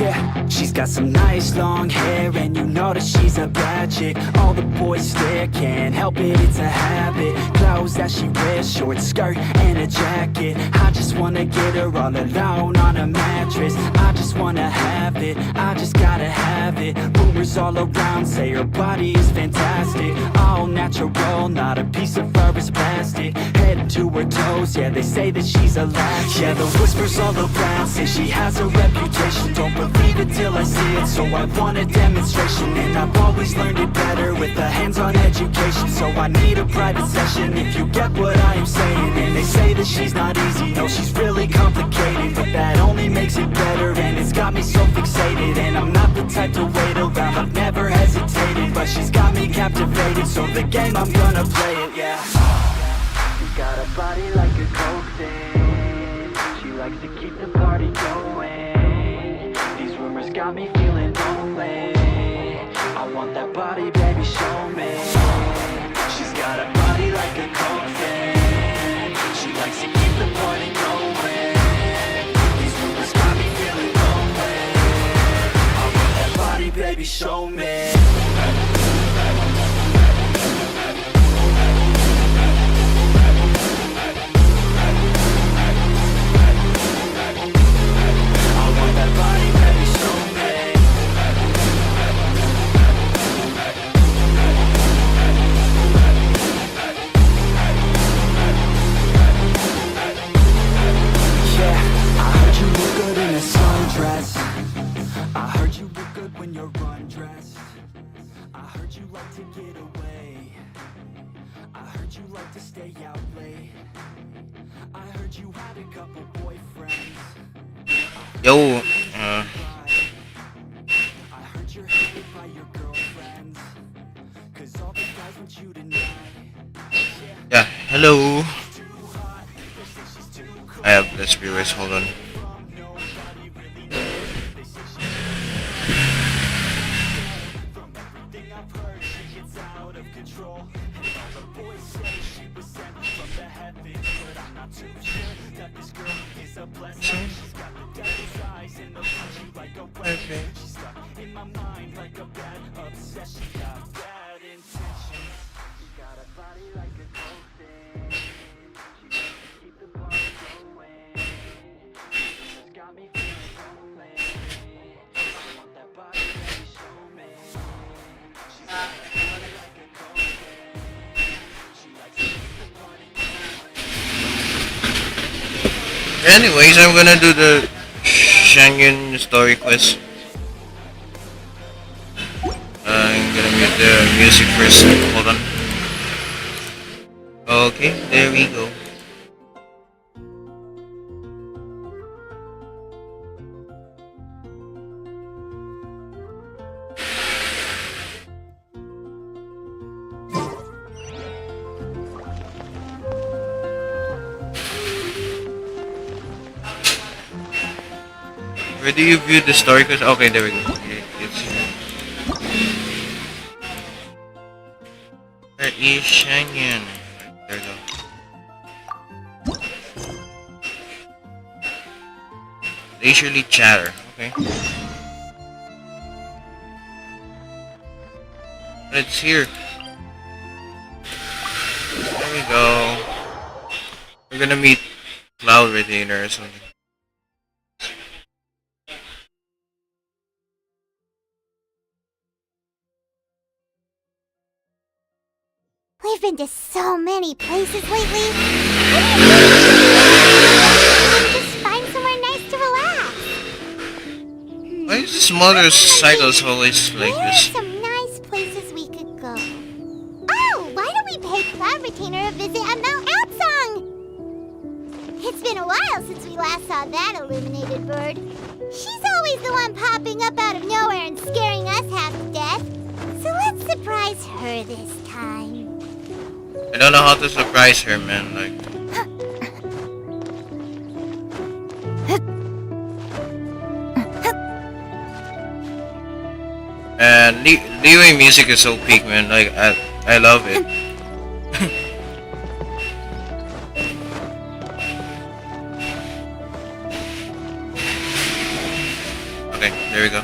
Yeah, she's got some nice long hair, and you know that she's a bad chick. All the boys stare, can't help it, it's a habit. Clothes that she wears, short skirt and a jacket. I just wanna get her all alone on a mattress. I just wanna have it, I just gotta have it. Rumors all around say her body is fantastic. All natural, not a piece of fur is plastic. Head to her toes, yeah, they say that she's a latch. Yeah, the whispers all around say she has a reputation. Don't believe it till I see it, so I want a demonstration. And I've always learned it better with a hands-on education. So I need a private session if you get what I am saying. And they say that she's not easy, no, she's really complicated. But that only makes it better, and it's got me so fixated. And I'm not the type to wait around, I've never hesitated. But she's got me captivated, so the game, I'm gonna play it, yeah. She's got a body like a coke thing. She likes to keep the party going. These rumors got me feeling lonely. I want that body, baby, show me. She's got a body like a coke thing. She likes to keep the party going. These rumors got me feeling lonely. I want that body, baby, show me. I heard you look good when you're undressed. I heard you like to get away. I heard you like to stay out late. I heard you had a couple boyfriends. Yo, I heard you're hated by your girlfriends. 'Cause all the guys want you tonight. yeah, hello. I have less viewers, hold on. Okay. Anyways, I'm gonna do the Shangyun story quest. I'm gonna mute the music first. Hold on. Okay, there we go. Where do you view the story quest? Okay, there we go. Okay, it's here. Where is Shangyun? There we go. Leisurely chatter. Okay. But it's here. There we go. We're gonna meet Cloud Retainer or something. We've been to so many places lately. Just find somewhere nice to relax. Why is this motorcycles always like Where are this? some nice places we could go? Oh, why don't we pay Cloud Retainer a visit at Mount Atsung? It's been a while since we last saw that illuminated bird. She's always the one popping up out of nowhere and scaring us half to death. So let's surprise her this time. I don't know how to surprise her, man. Like, and Liwei music is so peak, man. Like, I love it. Okay, there we go.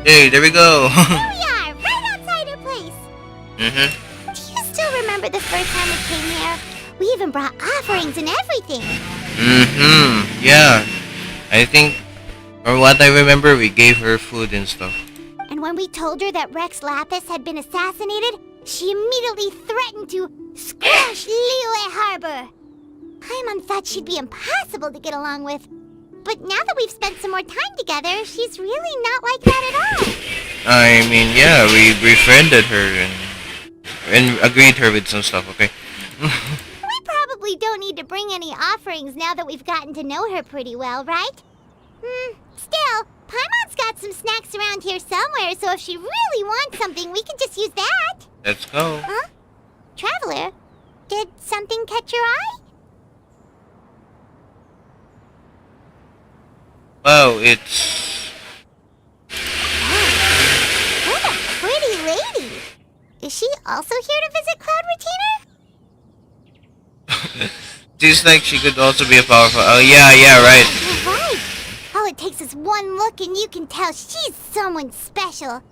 Hey, there we go. Here we are, right outside her place. Mm-hmm. Do you still remember the first time we came here? We even brought offerings and everything. Mm-hmm. Yeah. I think, or what I remember, we gave her food and stuff. And when we told her that Rex Lapis had been assassinated, she immediately threatened to squash Liyue Harbor. Paimon thought she'd be impossible to get along with. But now that we've spent some more time together, she's really not like that at all. I mean, yeah, we befriended her and agreed her with some stuff, okay? We probably don't need to bring any offerings now that we've gotten to know her pretty well, right? Still, Paimon's got some snacks around here somewhere, so if she really wants something, we can just use that. Let's go. Huh? Traveler, did something catch your eye? Wow, it's... What a pretty lady. Is she also here to visit Cloud Retainer? Seems like she could also be a powerful... Oh, yeah, right. You're right. All it takes is one look and you can tell she's someone special.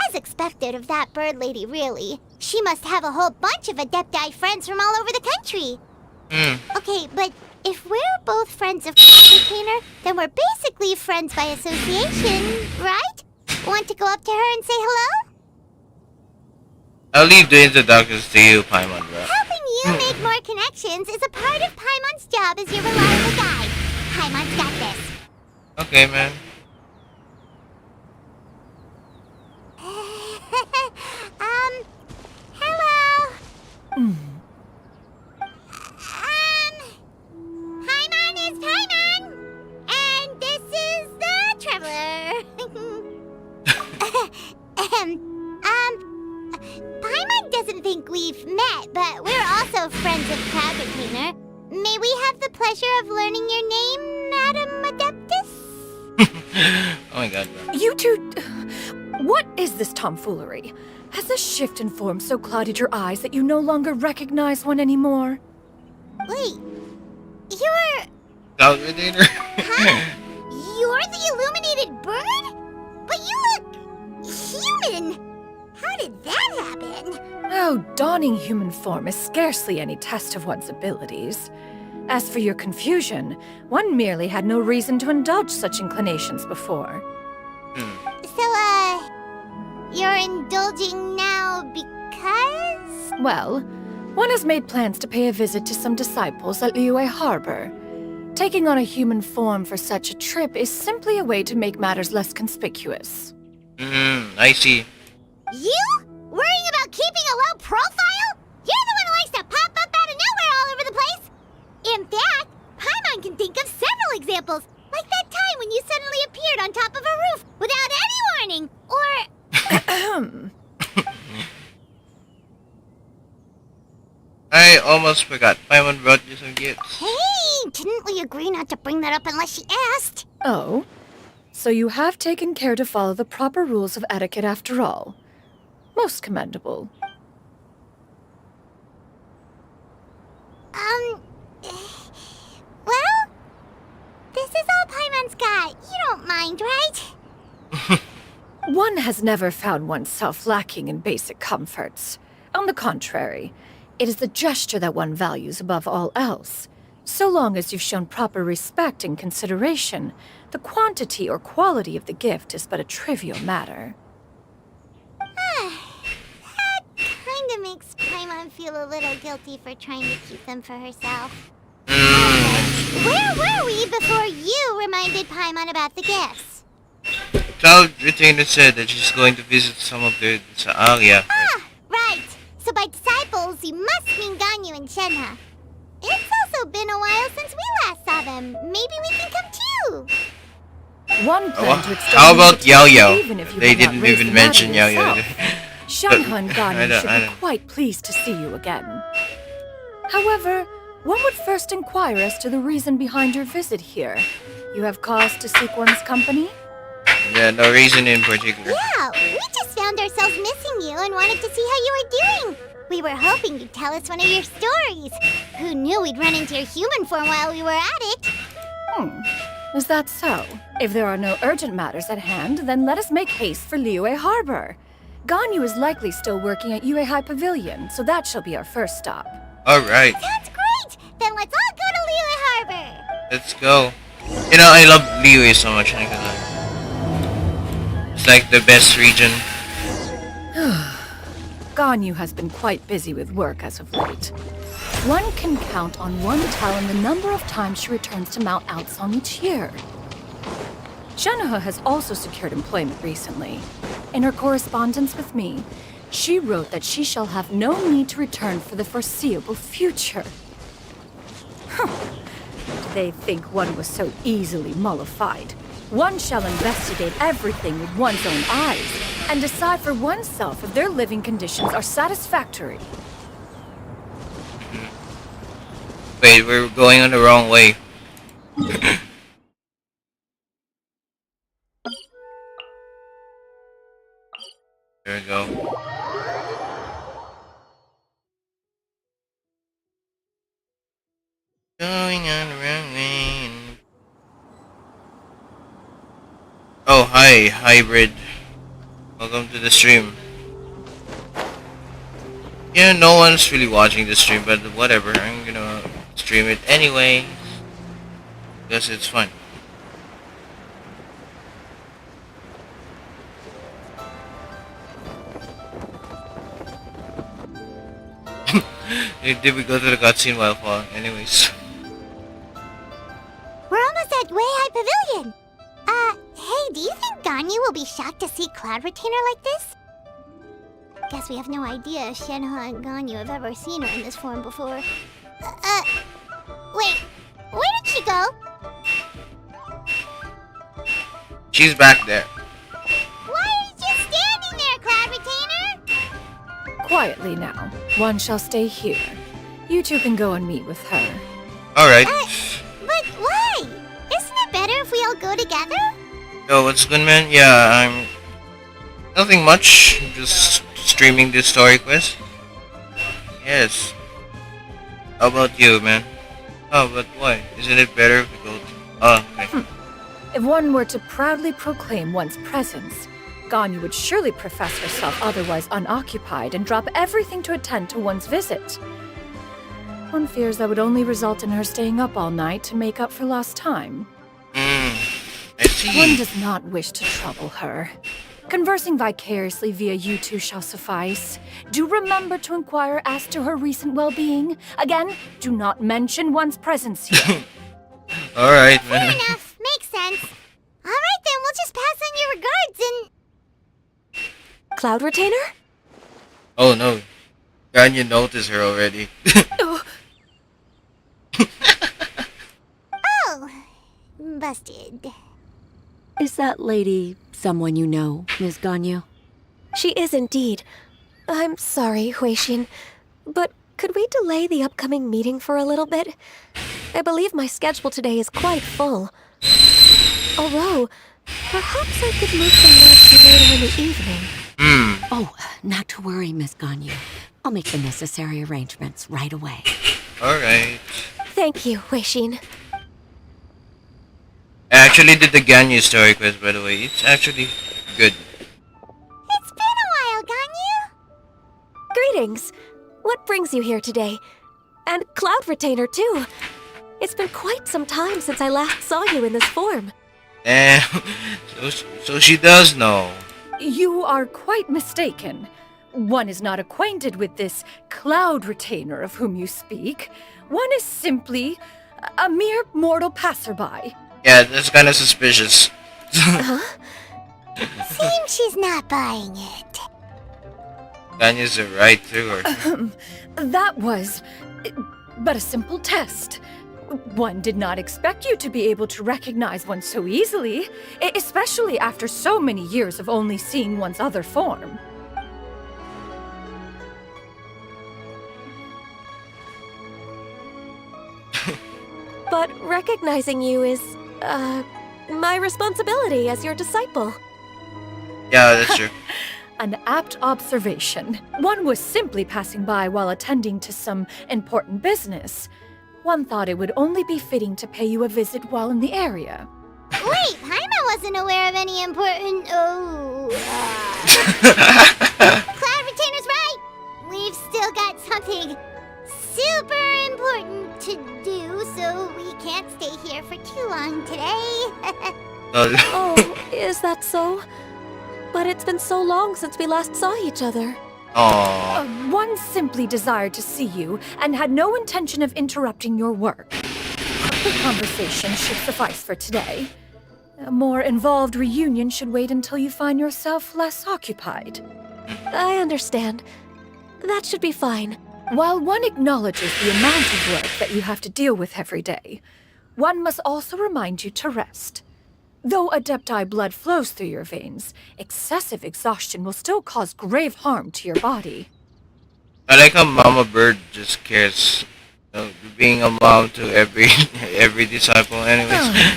As expected of that bird lady, really. She must have a whole bunch of Adepti friends from all over the country. Okay, but if we're both friends of Cloud Retainer, then we're basically friends by association, right? Want to go up to her and say hello? I'll leave the introductions to you, Paimon, bro. Helping you make more connections is a part of Paimon's job as your reliable guide. Paimon's got this. Okay, man. Hello? Paimon is Paimon! And this is the Traveler. Paimon doesn't think we've met, but we're also friends of Cloud Retainer. May we have the pleasure of learning your name, Madam Adeptus? Oh my god, bro. You two... What is this tomfoolery? Has this shift in form so clouded your eyes that you no longer recognize one anymore? Wait, you're... Cloud Retainer? Huh? You're the illuminated bird? But you look... human! How did that happen? Oh, donning human form is scarcely any test of one's abilities. As for your confusion, one merely had no reason to indulge such inclinations before. So, you're indulging now because? Well, one has made plans to pay a visit to some disciples at Liyue Harbor. Taking on a human form for such a trip is simply a way to make matters less conspicuous. I see. You? Worrying about keeping a low profile? You're the one who likes to pop up out of nowhere all over the place! In fact, Paimon can think of several examples, like that time when you suddenly appeared on top of a roof without any warning, or... I almost forgot. Paimon brought you some gifts. Hey, didn't we agree not to bring that up unless she asked? Oh? So you have taken care to follow the proper rules of etiquette after all. Most commendable. Well, this is all Paimon's got. You don't mind, right? One has never found oneself lacking in basic comforts. On the contrary, it is the gesture that one values above all else. So long as you've shown proper respect and consideration, the quantity or quality of the gift is but a trivial matter. That kinda makes Paimon feel a little guilty for trying to keep them for herself. Where were we before you reminded Paimon about the gifts? Cloud Retainer said that she's going to visit some of the... yeah. Right. So by disciples, you must mean Ganyu and Shenhe. It's also been a while since we last saw them. Maybe we can come too. One plan to extend How about the Yao time Yao? even if you They had not didn't raised even the matter mention Yao Yao. yourself. Shenhe and I Ganyu don't- should I be don't- quite pleased to see you again. However, one would first inquire as to the reason behind your visit here. You have cause to seek one's company? Yeah, no reason in particular. Yeah, we just found ourselves missing you and wanted to see how you were doing. We were hoping you'd tell us one of your stories. Who knew we'd run into your human form while we were at it? Is that so? If there are no urgent matters at hand, then let us make haste for Liyue Harbor. Ganyu is likely still working at Yue High Pavilion, so that shall be our first stop. Alright, Sounds great! Then let's all go to Liyue Harbor! let's go. You know, I love Liyue so much. I can lie. It's like the best region. Ganyu has been quite busy with work as of late. One can count on one talon the number of times she returns to Mount Aocang each year. Shenoha has also secured employment recently. In her correspondence with me, she wrote that she shall have no need to return for the foreseeable future. They think one was so easily mollified. One shall investigate everything with one's own eyes and decide for oneself if their living conditions are satisfactory. Wait, we're going on the wrong way. There we go. Going on the wrong way. Oh, hi, hybrid. Welcome to the stream. Yeah, no one's really watching the stream, but whatever. I'm gonna stream it anyway. Because it's fun. Did we go to the cutscene while falling? Anyways. We're almost at Way High Pavilion! Hey, do you think Ganyu will be shocked to see Cloud Retainer like this? Guess we have no idea if Shenhe and Ganyu have ever seen her in this form before. Wait, where did she go? She's back there. Why are you just standing there, Cloud Retainer? Quietly now. One shall stay here. You two can go and meet with her. Alright. But why? Isn't it better if we all go together? Yo, what's good, man? Yeah, I'm... Nothing much. Just streaming this story quest. Yes. How about you, man? Oh, but why? Isn't it better if we go to... Oh, okay. If one were to proudly proclaim one's presence, Ganyu would surely profess herself otherwise unoccupied and drop everything to attend to one's visit. One fears that would only result in her staying up all night to make up for lost time. I see. One does not wish to trouble her. Conversing vicariously via you two shall suffice. Do remember to inquire as to her recent well-being. Again, do not mention one's presence here. Alright, Fair man. enough, makes sense. Alright then, we'll just pass on your regards and... Cloud Retainer? Oh no. Ganyu noticed her already. Oh, busted. Is that lady someone you know, Ms. Ganyu? She is indeed. I'm sorry, Huixin, but could we delay the upcoming meeting for a little bit? I believe my schedule today is quite full. Although, perhaps I could move some work to later in the evening. Oh, not to worry, Miss Ganyu. I'll make the necessary arrangements right away. Alright. Thank you, Huixin. I actually did the Ganyu story quest, by the way. It's actually good. It's been a while, Ganyu. Greetings. What brings you here today? And Cloud Retainer, too. It's been quite some time since I last saw you in this form. Damn. So she does know. You are quite mistaken. One is not acquainted with this Cloud Retainer of whom you speak. One is simply a mere mortal passerby. Yeah, that's kind of suspicious. Seems she's not buying it. Ganyu's right through her. That was but a simple test. One did not expect you to be able to recognize one so easily, especially after so many years of only seeing one's other form. But recognizing you is, my responsibility as your disciple. Yeah, that's true. An apt observation. One was simply passing by while attending to some important business. One thought it would only be fitting to pay you a visit while in the area. Wait, Paimon wasn't aware of any important. Cloud Retainer's right! We've still got something super important to do, so we can't stay here for too long today. Oh, is that so? But it's been so long since we last saw each other. Aww. One simply desired to see you and had no intention of interrupting your work. A quick conversation should suffice for today. A more involved reunion should wait until you find yourself less occupied. I understand. That should be fine. While one acknowledges the amount of work that you have to deal with every day, one must also remind you to rest. Though Adepti blood flows through your veins, excessive exhaustion will still cause grave harm to your body. I like how Mama Bird just cares, being a mom to every every disciple. Anyways,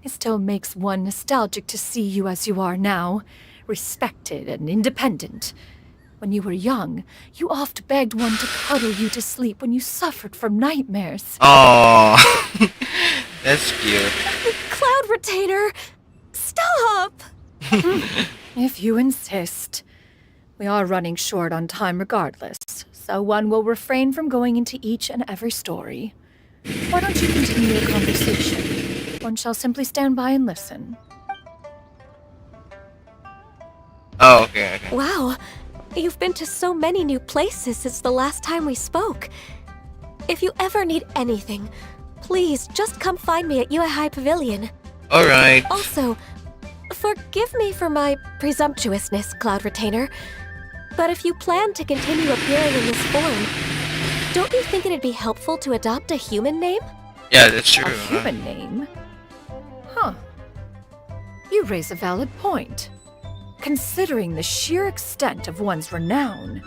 It still makes one nostalgic to see you as you are now, respected and independent. When you were young, you oft begged one to cuddle you to sleep when you suffered from nightmares. aww, that's cute. Cloud Retainer! Stop! If you insist. We are running short on time regardless, so one will refrain from going into each and every story. Why don't you continue your conversation? One shall simply stand by and listen. Oh, okay, okay. Wow, you've been to so many new places since the last time we spoke. If you ever need anything, please just come find me at Uehai Pavilion. All right. Also, forgive me for my presumptuousness, Cloud Retainer, but if you plan to continue appearing in this form, don't you think it'd be helpful to adopt a human name? Yeah, that's true. A human name? Huh. You raise a valid point. Considering the sheer extent of one's renown,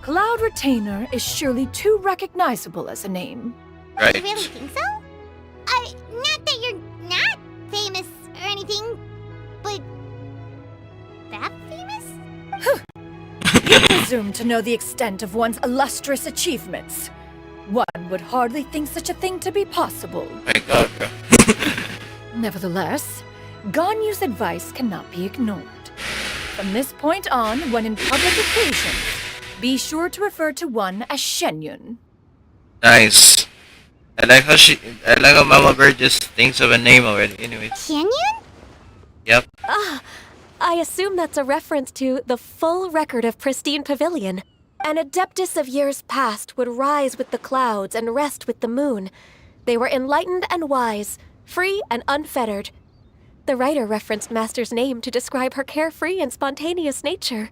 Cloud Retainer is surely too recognizable as a name. Right. You really think so? Not that you're not famous or anything, but that famous? You presume to know the extent of one's illustrious achievements. One would hardly think such a thing to be possible. My God, bro. Nevertheless, Ganyu's advice cannot be ignored. From this point on, when in public occasions, be sure to refer to one as Shenyun. Nice. I like how Mama Bird just thinks of a name already. Anyways. Canyon? Yep. I assume that's a reference to the full record of Pristine Pavilion. An Adeptus of years past would rise with the clouds and rest with the moon. They were enlightened and wise, free and unfettered. The writer referenced Master's name to describe her carefree and spontaneous nature.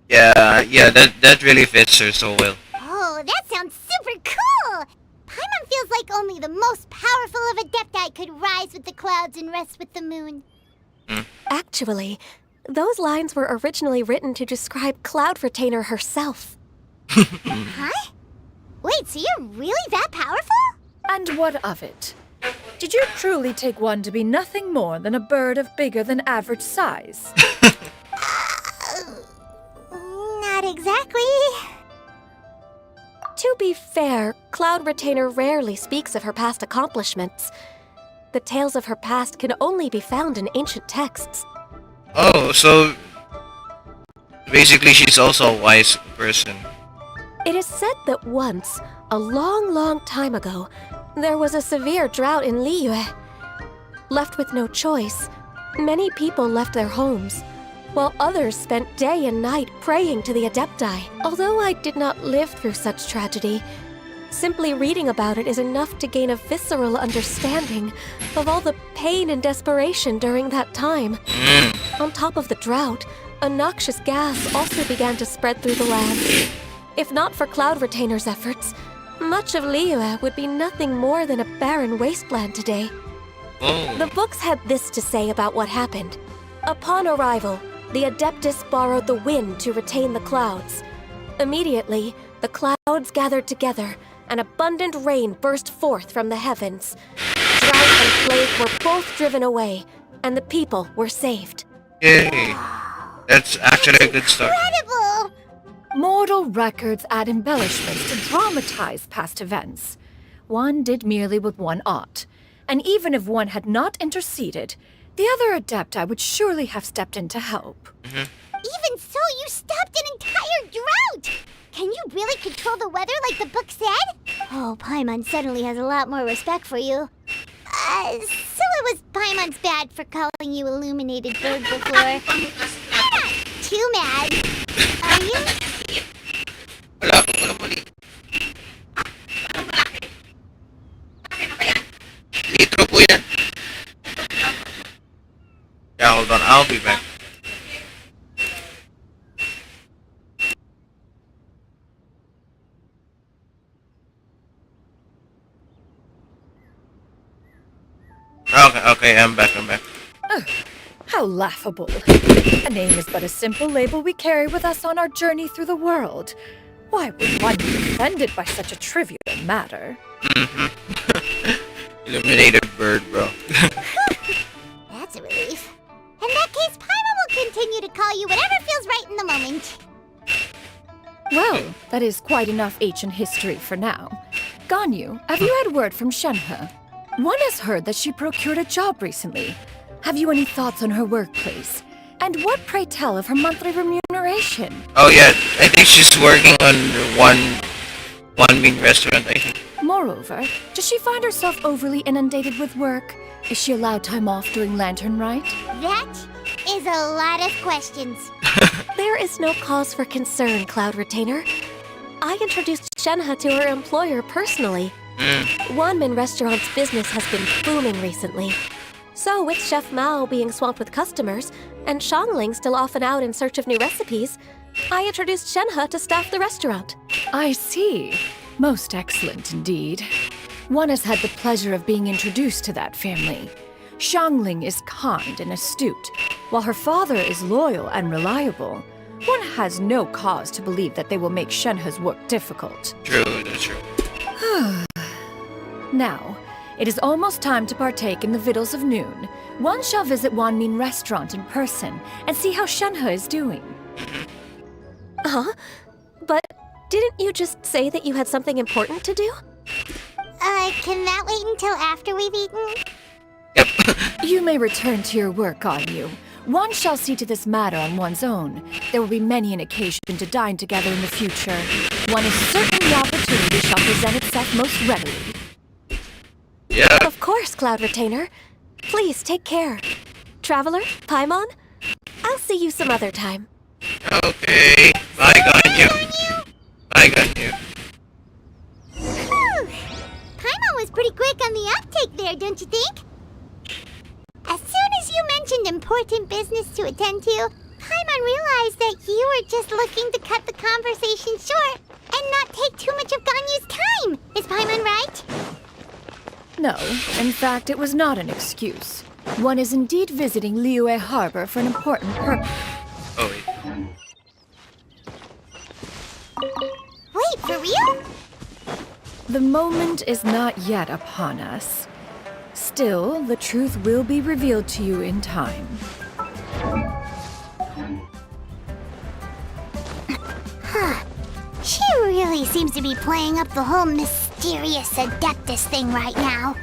Yeah, that really fits her so well. Oh, that sounds super cool! Paimon feels like only the most powerful of Adepti could rise with the clouds and rest with the moon. Actually, those lines were originally written to describe Cloud Retainer herself. Huh? Wait, so you're really that powerful? And what of it? Did you truly take one to be nothing more than a bird of bigger than average size? Not exactly. To be fair, Cloud Retainer rarely speaks of her past accomplishments. The tales of her past can only be found in ancient texts. Oh, so basically she's also a wise person. It is said that once, a long, long time ago, there was a severe drought in Liyue. Left with no choice, many people left their homes, while others spent day and night praying to the Adepti. Although I did not live through such tragedy, simply reading about it is enough to gain a visceral understanding of all the pain and desperation during that time. On top of the drought, a noxious gas also began to spread through the land. If not for Cloud Retainer's efforts, much of Liyue would be nothing more than a barren wasteland today. Oh. The books had this to say about what happened. Upon arrival, the Adeptus borrowed the wind to retain the clouds. Immediately, the clouds gathered together, and abundant rain burst forth from the heavens. Drought and plague were both driven away, and the people were saved. Yay. That's actually a good start. Incredible! Mortal records add embellishments to dramatize past events. One did merely what one ought, and even if one had not interceded, the other adepti would surely have stepped in to help. Even so, you stopped an entire drought! Can you really control the weather like the book said? Oh, Paimon suddenly has a lot more respect for you. So it was Paimon's bad for calling you Illuminated Bird before. You're not too mad, are you? Wala akong alam mali. Litro po yan. Yeah, hold on. I'll be back. Okay, I'm back. How laughable. A name is but a simple label we carry with us on our journey through the world. Why would one be offended by such a trivial matter? Illuminated bird, bro. That's a relief. In that case, Paimon will continue to call you whatever feels right in the moment. Well, that is quite enough ancient history for now. Ganyu, have you had word from Shenhe? One has heard that she procured a job recently. Have you any thoughts on her workplace? And what, pray tell, of her monthly remuneration? Oh yeah, I think she's working on one main restaurant, I think. Moreover, does she find herself overly inundated with work? Is she allowed time off during Lantern Rite? That is a lot of questions. There is no cause for concern, Cloud Retainer. I introduced Shenhe to her employer personally. Wanmin Restaurant's business has been booming recently. So, with Chef Mao being swamped with customers, and Shangling still off and out in search of new recipes, I introduced Shenhe to staff the restaurant. I see. Most excellent indeed. One has had the pleasure of being introduced to that family. Shangling is kind and astute, while her father is loyal and reliable. One has no cause to believe that they will make Shenhe's work difficult. True, that's true. Now, it is almost time to partake in the victuals of noon. One shall visit Wanmin Restaurant in person and see how Shenhe is doing. Huh? But didn't you just say that you had something important to do? Can that wait until after we've eaten? Yep. You may return to your work, Ganyu. One shall see to this matter on one's own. There will be many an occasion to dine together in the future. One is certain the opportunity shall present itself most readily. Yeah. Of course, Cloud Retainer. Please take care. Traveler, Paimon, I'll see you some other time. Okay. Bye, Ganyu. Bye, Ganyu. Whew. Paimon was pretty quick on the uptake there, don't you think? As soon as you mentioned important business to attend to, Paimon realized that you were just looking to cut the conversation short and not take too much of Ganyu's time. Is Paimon right? No, in fact, it was not an excuse. One is indeed visiting Liyue Harbor for an important purpose. Oh, wait. Wait, for real? The moment is not yet upon us. Still, the truth will be revealed to you in time. She really seems to be playing up the whole mysterious Adeptus thing right now.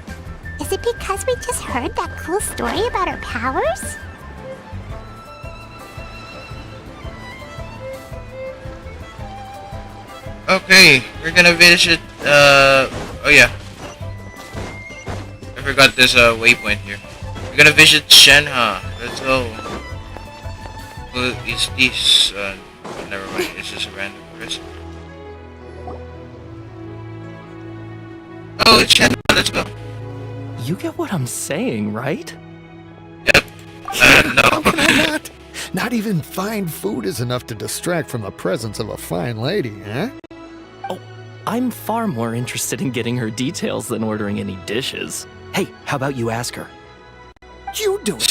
Is it because we just heard that cool story about her powers? Okay, we're gonna visit, oh yeah. I forgot this, waypoint here. We're gonna visit Shenhe. Let's go. Who is this? Never mind, it's just a random person. Oh, it's Shenhe, let's go. You get what I'm saying, right? Yep. No. How can I not? Not even fine food is enough to distract from the presence of a fine lady, eh? Oh, I'm far more interested in getting her details than ordering any dishes. Hey, how about you ask her? You do it.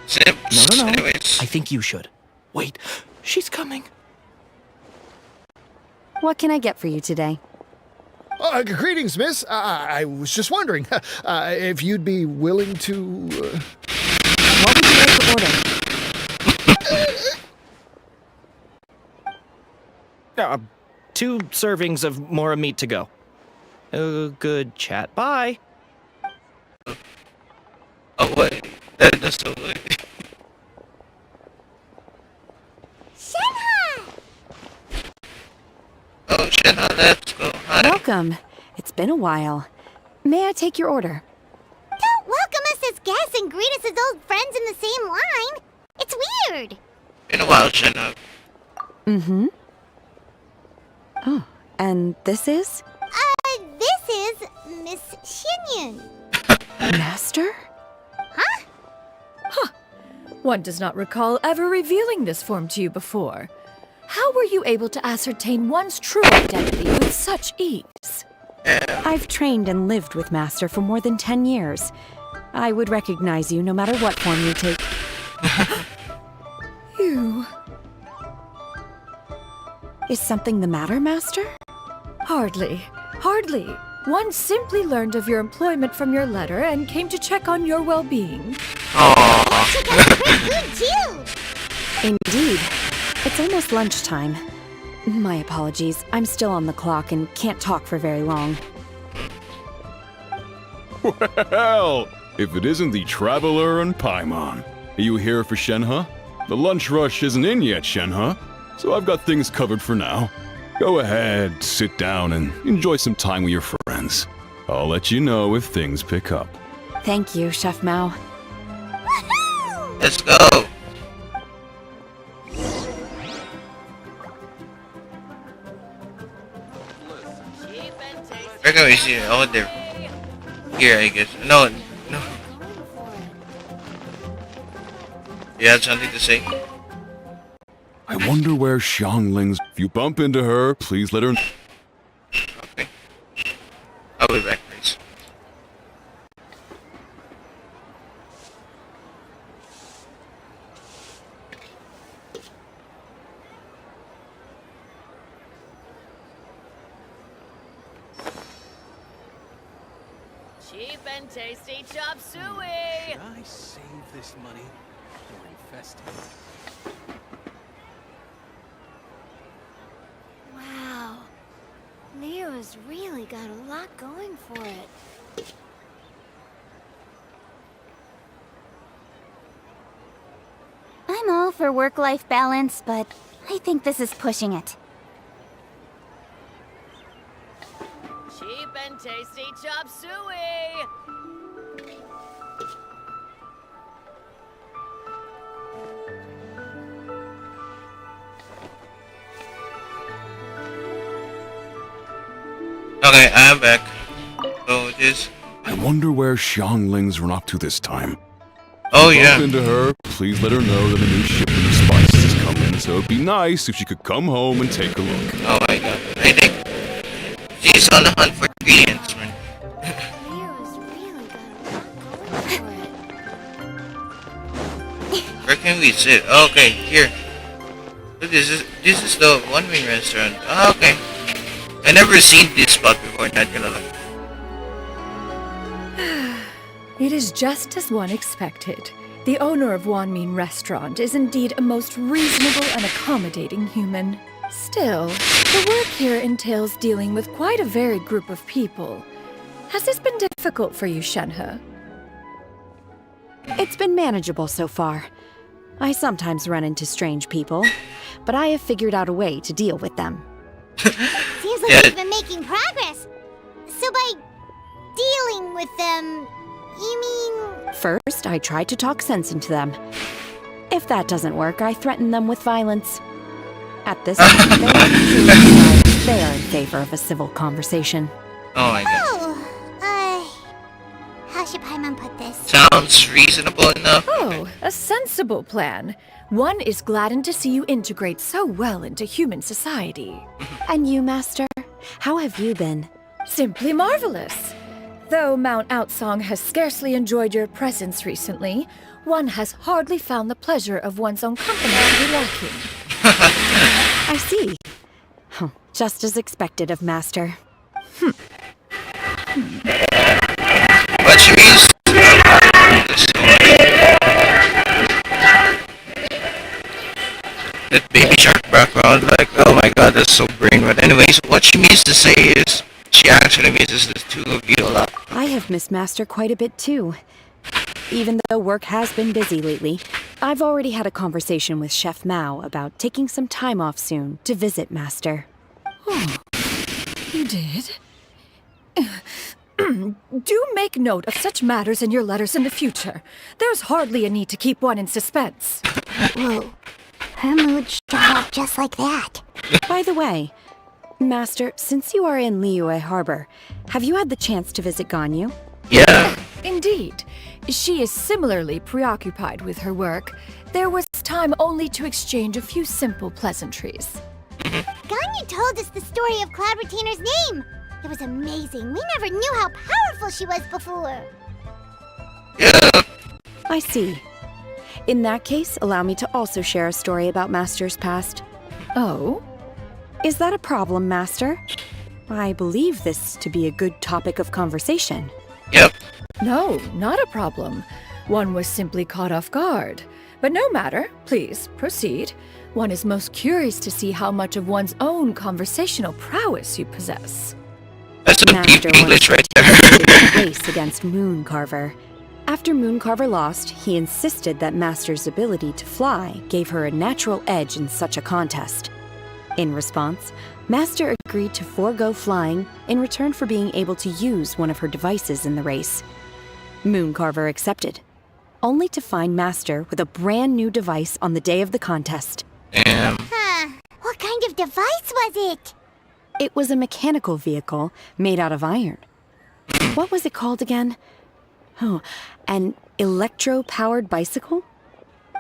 Simps. No. Anyways. I think you should. Wait, she's coming. What can I get for you today? Greetings, miss. I was just wondering if you'd be willing to... What would you like to order? 2 servings of more meat to go. Good chat. Bye. Oh, wait. That's so good. Shenhe! Oh, Shenhe, let's go. Hi. Welcome. It's been a while. May I take your order? Don't welcome us as guests and greet us as old friends in the same line. It's weird. Been a while, Shenhe. Mm-hmm. Oh, and this is? This is Miss Xinyun. Master? One does not recall ever revealing this form to you before. How were you able to ascertain one's true identity with such ease? I've trained and lived with Master for more than 10 years. I would recognize you no matter what form you take. You... Is something the matter, Master? Hardly. Hardly. One simply learned of your employment from your letter and came to check on your well-being. Check out the pretty good too. Indeed. It's almost lunchtime. My apologies. I'm still on the clock and can't talk for very long. Well, if it isn't the Traveler and Paimon. Are you here for Shenhe? The lunch rush isn't in yet, Shenhe, so I've got things covered for now. Go ahead, sit down, and enjoy some time with your friends. I'll let you know if things pick up. Thank you, Chef Mao. Let's go. Where can we see it? Oh, there. Here, I guess. No. You had something to say? I wonder where Xiangling's... If you bump into her, please let her... Okay. I'll be back, please. Cheap and tasty chop suey! Should I save this money or invest it? Wow. Nero's really got a lot going for it. I'm all for work-life balance, but I think this is pushing it. Cheap and tasty chop suey! Okay, I'm back. So this... I wonder where Xiangling's run up to this time. Oh, If you yeah. bump into her, please let her know that a new shipment of spices is coming, so it'd be nice if she could come home and take a look. Oh my god. I think she's on the hunt for ingredients, man. Nero's really got a lot going for it. Where can we sit? Oh, okay, here. So this is the one wing restaurant. Oh, okay. I never seen this spot before, not gonna lie. It is just as one expected. The owner of Wanmin Restaurant is indeed a most reasonable and accommodating human. Still, the work here entails dealing with quite a varied group of people. Has this been difficult for you, Shenhe? It's been manageable so far. I sometimes run into strange people, but I have figured out a way to deal with them. Seems like Yeah. you've been making progress. So by dealing with them, you mean... First, I try to talk sense into them. If that doesn't work, I threaten them with violence. At this point, they are in favor of a civil conversation. Oh my god. How should Paimon put this? Sounds reasonable enough. Oh, a sensible plan. One is gladdened to see you integrate so well into human society. And you, Master? How have you been? Simply marvelous. Though Mount Outsong has scarcely enjoyed your presence recently, one has hardly found the pleasure of one's own company to be lacking. I see. Huh, just as expected of Master. What's your reason? That baby shark background, like, oh my god, that's so brain. But anyways, what she means to say is, she actually misses the two of you a lot. I have missed Master quite a bit too. Even though work has been busy lately, I've already had a conversation with Chef Mao about taking some time off soon to visit Master. Oh, you did? Do make note of such matters in your letters in the future. There's hardly a need to keep one in suspense. Whoa. Her mood shot up just like that. By the way, Master, since you are in Liyue Harbor, have you had the chance to visit Ganyu? Yeah. Indeed. She is similarly preoccupied with her work. There was time only to exchange a few simple pleasantries. Ganyu told us the story of Cloud Retainer's name. It was amazing. We never knew how powerful she was before. Yeah. I see. In that case, allow me to also share a story about Master's past. Oh? Is that a problem, Master? I believe this to be a good topic of conversation. Yep. No, not a problem. One was simply caught off guard. But no matter, please, proceed. One is most curious to see how much of one's own conversational prowess you possess. That's some deep Master English right there. a race against Mooncarver. After Mooncarver lost, he insisted that Master's ability to fly gave her a natural edge in such a contest. In response, Master agreed to forego flying in return for being able to use one of her devices in the race. Mooncarver accepted, only to find Master with a brand new device on the day of the contest. Damn. Huh. What kind of device was it? It was a mechanical vehicle made out of iron. What was it called again? Oh, an electro-powered bicycle?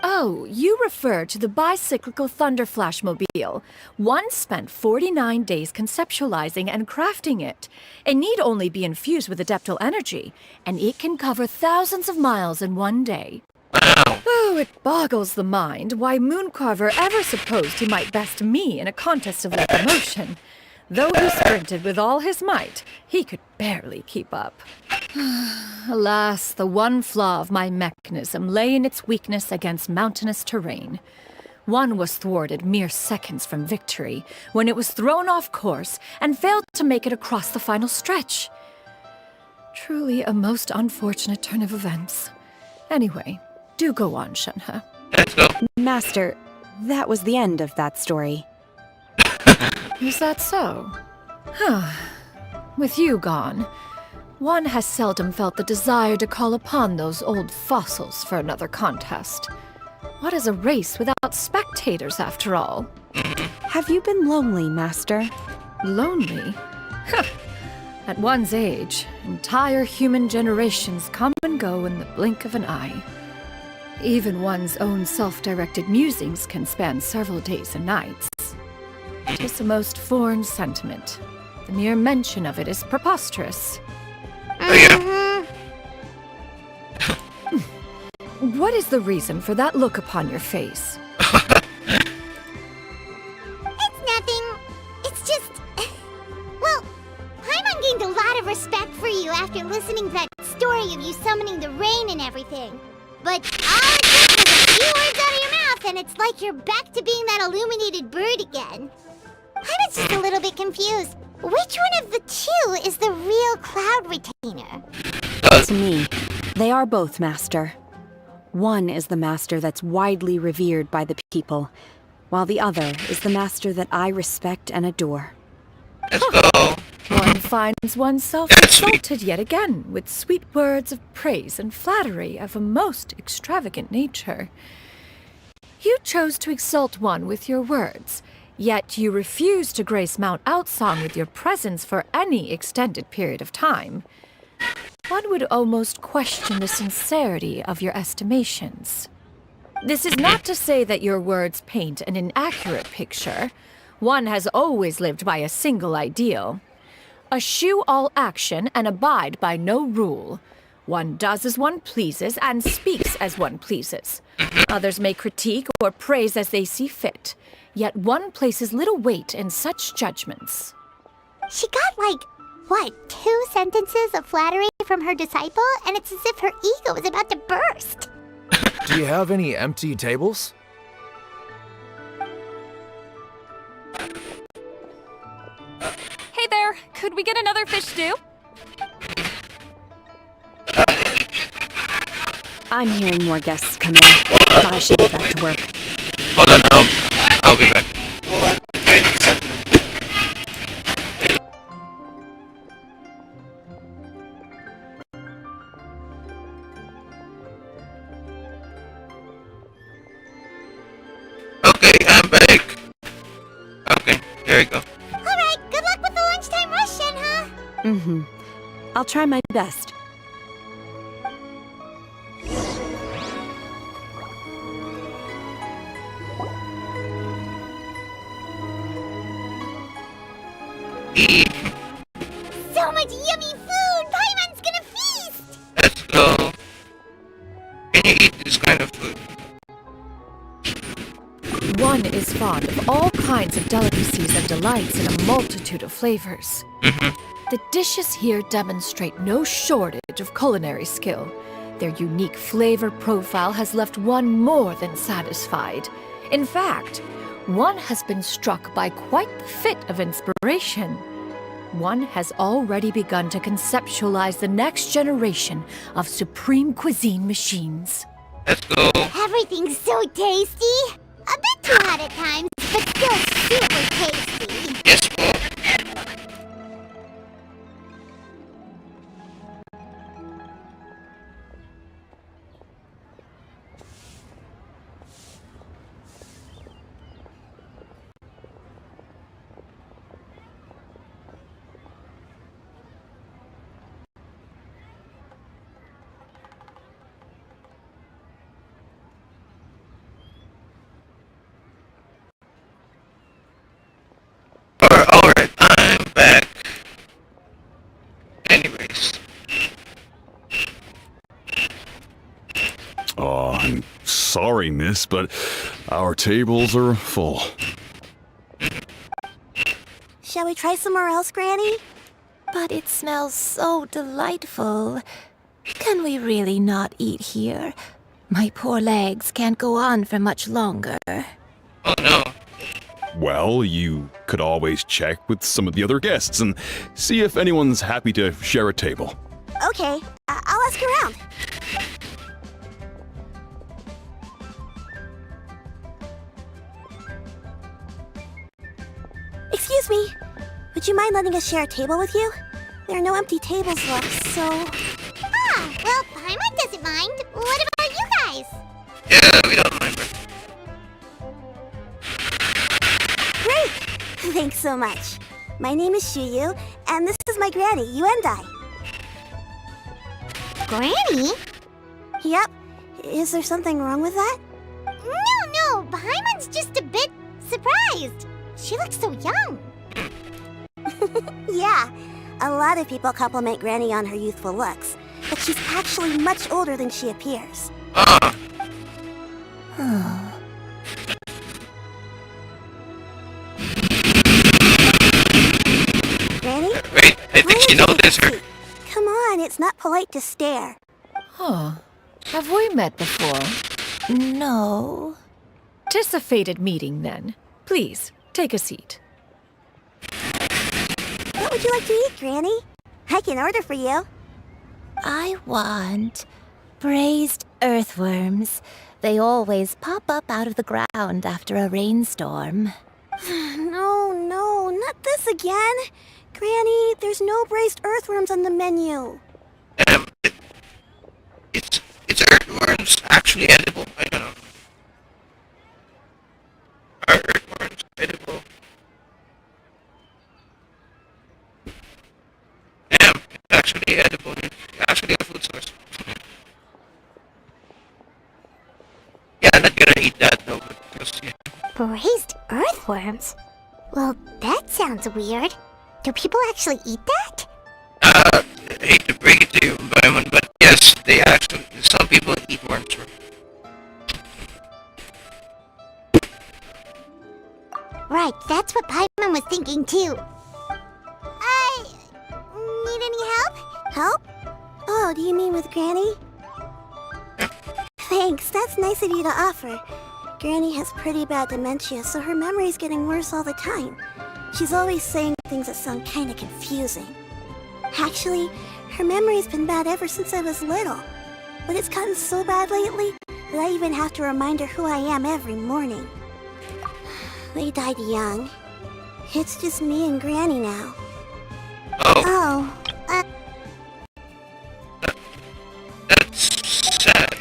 Oh, you refer to the bicyclical Thunderflashmobile. One spent 49 days conceptualizing and crafting it. It need only be infused with adeptal energy, and it can cover thousands of miles in one day. Wow. Oh, it boggles the mind why Mooncarver ever supposed he might best me in a contest of locomotion. Though he sprinted with all his might, he could barely keep up. Alas, the one flaw of my mechanism lay in its weakness against mountainous terrain. One was thwarted mere seconds from victory, when it was thrown off course and failed to make it across the final stretch. Truly a most unfortunate turn of events. Anyway, do go on, Shenhe. Let's go. Master, that was the end of that story. Is that so? Huh. With you gone, one has seldom felt the desire to call upon those old fossils for another contest. What is a race without spectators, after all? Have you been lonely, Master? Lonely? Huh. At one's age, entire human generations come and go in the blink of an eye. Even one's own self-directed musings can span several days and nights. 'Tis a most foreign sentiment. The mere mention of it is preposterous. What is the reason for that look upon your face? It's nothing. It's just... Well, Paimon gained a lot of respect for you after listening to that story of you summoning the rain and everything. But all it took was a few words out of your mouth and it's like you're back to being that illuminated bird again. I was just a little bit confused. Which one of the two is the real Cloud Retainer? To me, they are both, Master. One is the Master that's widely revered by the people, while the other is the Master that I respect and adore. Let's go. One finds oneself insulted yet again with sweet words of praise and flattery of a most extravagant nature. You chose to exalt one with your words, yet you refuse to grace Mount Outsong with your presence for any extended period of time. One would almost question the sincerity of your estimations. This is not to say that your words paint an inaccurate picture. One has always lived by a single ideal. Eschew all action and abide by no rule. One does as one pleases and speaks as one pleases. Others may critique or praise as they see fit, yet one places little weight in such judgments. She got like, what, 2 sentences of flattery from her disciple? And it's as if her ego is about to burst. Do you have any empty tables? Could we get another fish stew? I'm hearing more guests come in. Thought I should get back to work. Hold on, I'll be back. Okay, I'm back. Okay, there you go. Alright, good luck with the lunchtime rush, Shenhe. Mm-hmm. I'll try my best. So much yummy food! Paimon's gonna feast! Let's go. Can you eat this kind of food? One is fond of all kinds of delicacies and delights in a multitude of flavors. The dishes here demonstrate no shortage of culinary skill. Their unique flavor profile has left one more than satisfied. In fact, one has been struck by quite the fit of inspiration. One has already begun to conceptualize the next generation of supreme cuisine machines. Let's go. Everything's so tasty! A bit too hot at times, but still super tasty. Yes, bro. Alright, I'm back. Anyways. Oh, I'm sorry, miss, but our tables are full. Shall we try somewhere else, Granny? But it smells so delightful. Can we really not eat here? My poor legs can't go on for much longer. Oh no. Well, you could always check with some of the other guests and see if anyone's happy to share a table. Okay, I'll ask around. Excuse me, would you mind letting us share a table with you? There are no empty tables left, so... Ah, well, Paimon doesn't mind. What about you guys? Yeah, we don't mind, bro. Great! Thanks so much. My name is Shuyu, and this is my granny, Yuendai. Granny? Yep. Is there something wrong with that? No, Paimon's just a bit surprised. She looks so young. Yeah, a lot of people compliment Granny on her youthful looks, but she's actually much older than she appears. Granny? Wait, I think she noticed her. Come on, it's not polite to stare. Huh. Have we met before? No. Tis a fated meeting, then. Please, take a seat. What would you like to eat, Granny? I can order for you. I want braised earthworms. They always pop up out of the ground after a rainstorm. No, not this again. Granny, there's no braised earthworms on the menu. It's earthworms actually edible? I don't know. Are earthworms edible? Damn, it's actually edible. It's actually a food source. Yeah, I'm not gonna eat that though, because yeah. Braised earthworms? Well, that sounds weird. Do people actually eat that? I hate to break it to you, Paimon, but yes, they actually, some people eat worms. Right, that's what Paimon was thinking too. Need any help? Help? Oh, do you mean with Granny? Thanks, that's nice of you to offer. Granny has pretty bad dementia, so her memory's getting worse all the time. She's always saying things that sound kinda confusing. Actually, her memory's been bad ever since I was little. But it's gotten so bad lately that I even have to remind her who I am every morning. They died young. It's just me and Granny now. Oh. That's sad.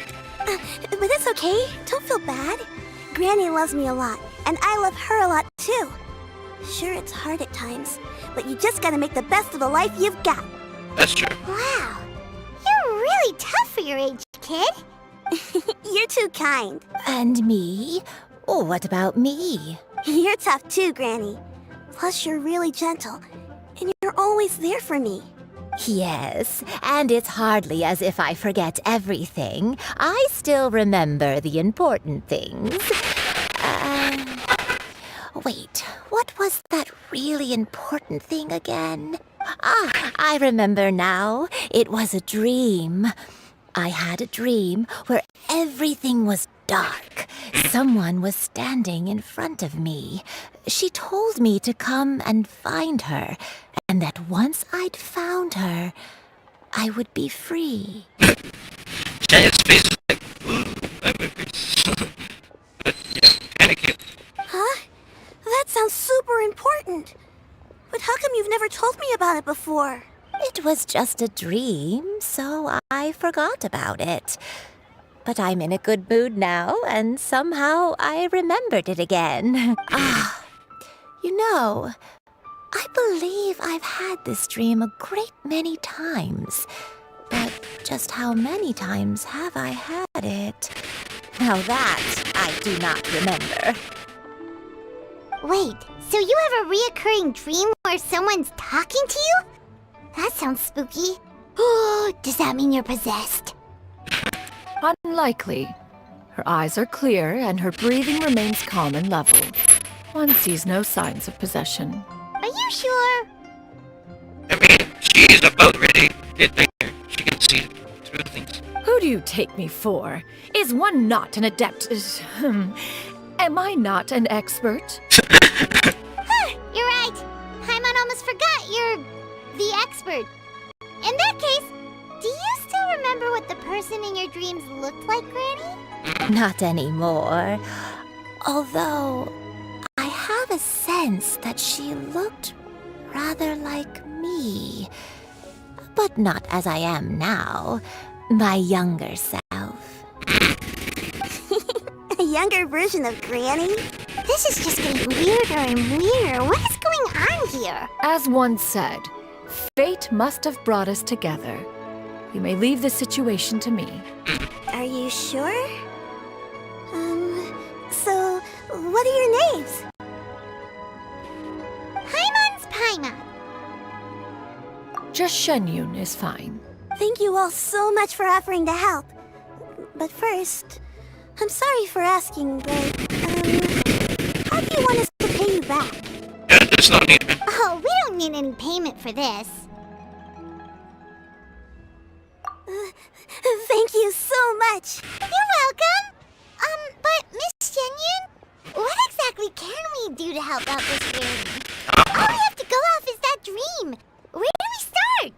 But it's okay. Don't feel bad. Granny loves me a lot, and I love her a lot too. Sure, it's hard at times, but you just gotta make the best of the life you've got. That's true. Wow. You're really tough for your age, kid. You're too kind. And me? Oh, what about me? You're tough too, Granny. Plus, you're really gentle, and you're always there for me. Yes, and it's hardly as if I forget everything. I still remember the important things. Wait, what was that really important thing again? Ah, I remember now. It was a dream. I had a dream where everything was dark. Someone was standing in front of me. She told me to come and find her, and that once I'd found her, I would be free. Giant's face is like, I'm a face. But yeah, kinda cute. Huh? That sounds super important. But how come you've never told me about it before? It was just a dream, so I forgot about it. But I'm in a good mood now, and somehow I remembered it again. You know, I believe I've had this dream a great many times. But just how many times have I had it? Now that I do not remember. Wait, so you have a reoccurring dream where someone's talking to you? That sounds spooky. Oh, does that mean you're possessed? Unlikely. Her eyes are clear and her breathing remains calm and level. One sees no signs of possession. Are you sure? I mean, she's about ready to get there. She can see through things. Who do you take me for? Is one not an adept? Am I not an expert? You're right. Paimon almost forgot you're the expert. In that case, do you still remember what the person in your dreams looked like, Granny? Not anymore. Although, I have a sense that she looked rather like me. But not as I am now. My younger self. A younger version of Granny? This is just getting weirder and weirder. What is going on here? As one said, fate must have brought us together. You may leave the situation to me. Are you sure? So, what are your names? Paimon's Paimon. Just Shenyun is fine. Thank you all so much for offering to help. But first, I'm sorry for asking, but, how do you want us to pay you back? Yeah, there's no need, man. Oh, we don't need any payment for this. Thank you so much. You're welcome. But Miss Shenyun, what exactly can we do to help out this lady? All we have to go off is that dream. Where do we start?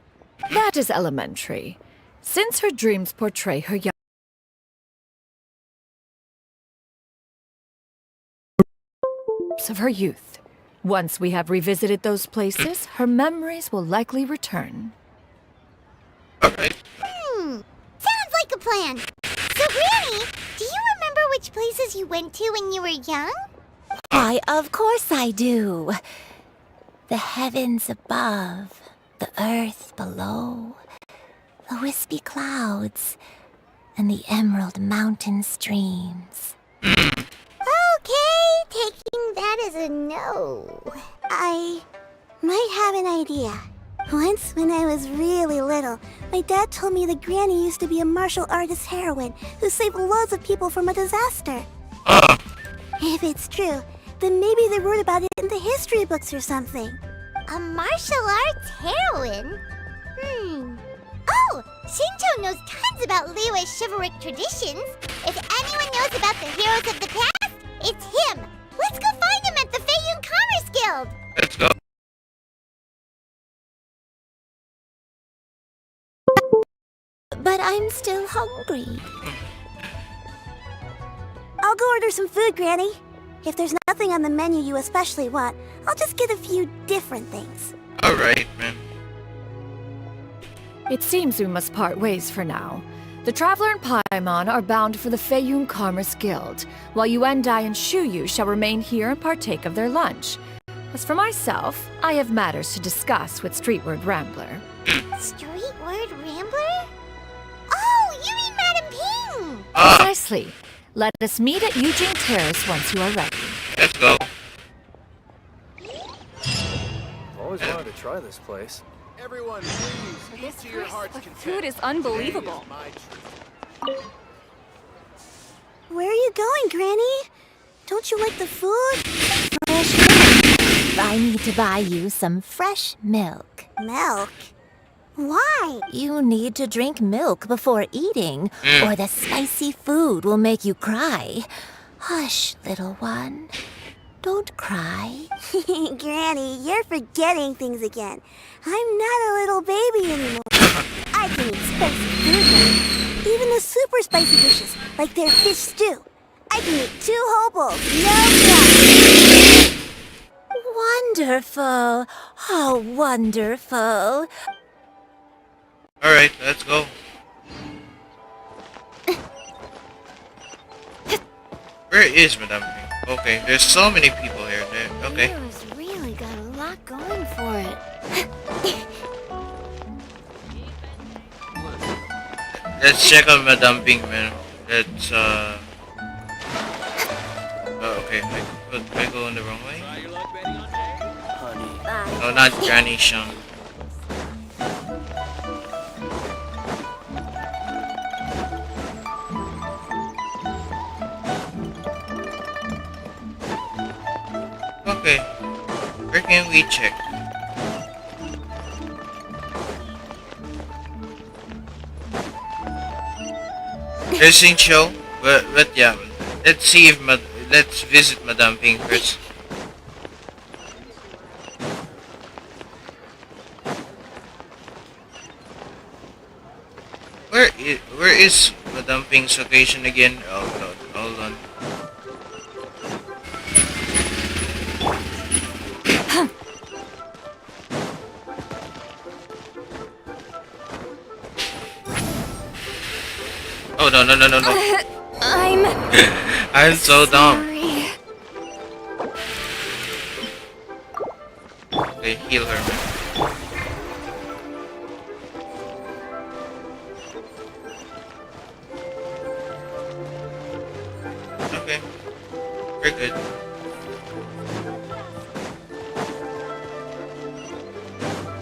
That is elementary. Since her dreams portray her young of her youth. Once we have revisited those places, her memories will likely return. Alright. Sounds like a plan. So, Granny, do you remember which places you went to when you were young? Why, of course I do. The heavens above, the earth below, the wispy clouds, and the emerald mountain streams. Okay, taking that as a no. I might have an idea. Once, when I was really little, my dad told me that Granny used to be a martial artist heroine who saved loads of people from a disaster. If it's true, then maybe they wrote about it in the history books or something. A martial arts heroine? Oh, Shinto knows tons about Liyue's chivalric traditions. If anyone knows about the heroes of the past, it's him. Let's go find him at the Feiyun Commerce Guild. Let's go. but I'm still hungry. I'll go order some food, Granny. If there's nothing on the menu you especially want, I'll just get a few different things. Alright, man. It seems we must part ways for now. The Traveler and Paimon are bound for the Feiyun Commerce Guild, while Yuendai and Shuyu shall remain here and partake of their lunch. As for myself, I have matters to discuss with Streetward Rambler. Streetward Rambler? Oh, you mean Madam Ping! Precisely. Let us meet at Eugene Terrace once you are ready. Let's go. Always wanted to try this place. Everyone, please eat to your heart's content. Food is unbelievable. Where are you going, Granny? Don't you like the food? Fresh milk. I need to buy you some fresh milk. Milk? Why? You need to drink milk before eating, or the spicy food will make you cry. Hush, little one. Don't cry. Granny, you're forgetting things again. I'm not a little baby anymore. I can eat spicy food now. Even the super spicy dishes, like their fish stew. I can eat 2 whole bowls, no problem. Wonderful. Oh, wonderful. Alright, let's go. Where is Madame Ping? Okay, there's so many people here. Okay. Leo's really got a lot going for it. Let's check out Madame Ping, man. Let's, oh, okay. I go in the wrong way? Honey. No, not Granny Shang. Okay. Where can we check? Dressing show? But yeah. Let's see if let's visit Madame Ping first. Where is Madame Ping's location again? Oh no, hold on. Oh no. I'm so dumb. Sorry. Okay, heal her, man. Okay, we're good.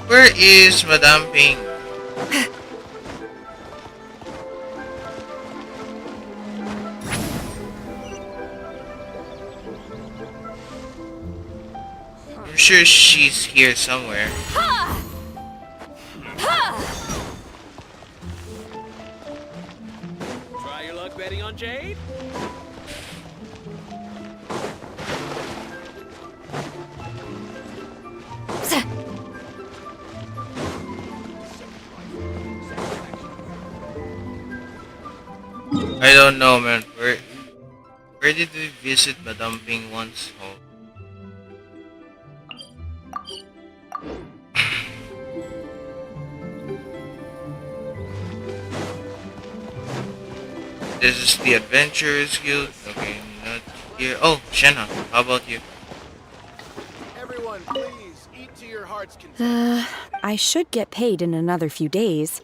Where is Madame Ping? I'm sure she's here somewhere. Try your luck betting on Jade? I don't know, man. Where did we visit Madame Ping once? Oh. This is the Adventurers Guild. Okay, not here. Oh, Shenna, how about you? Everyone, please eat to your heart's content. I should get paid in another few days.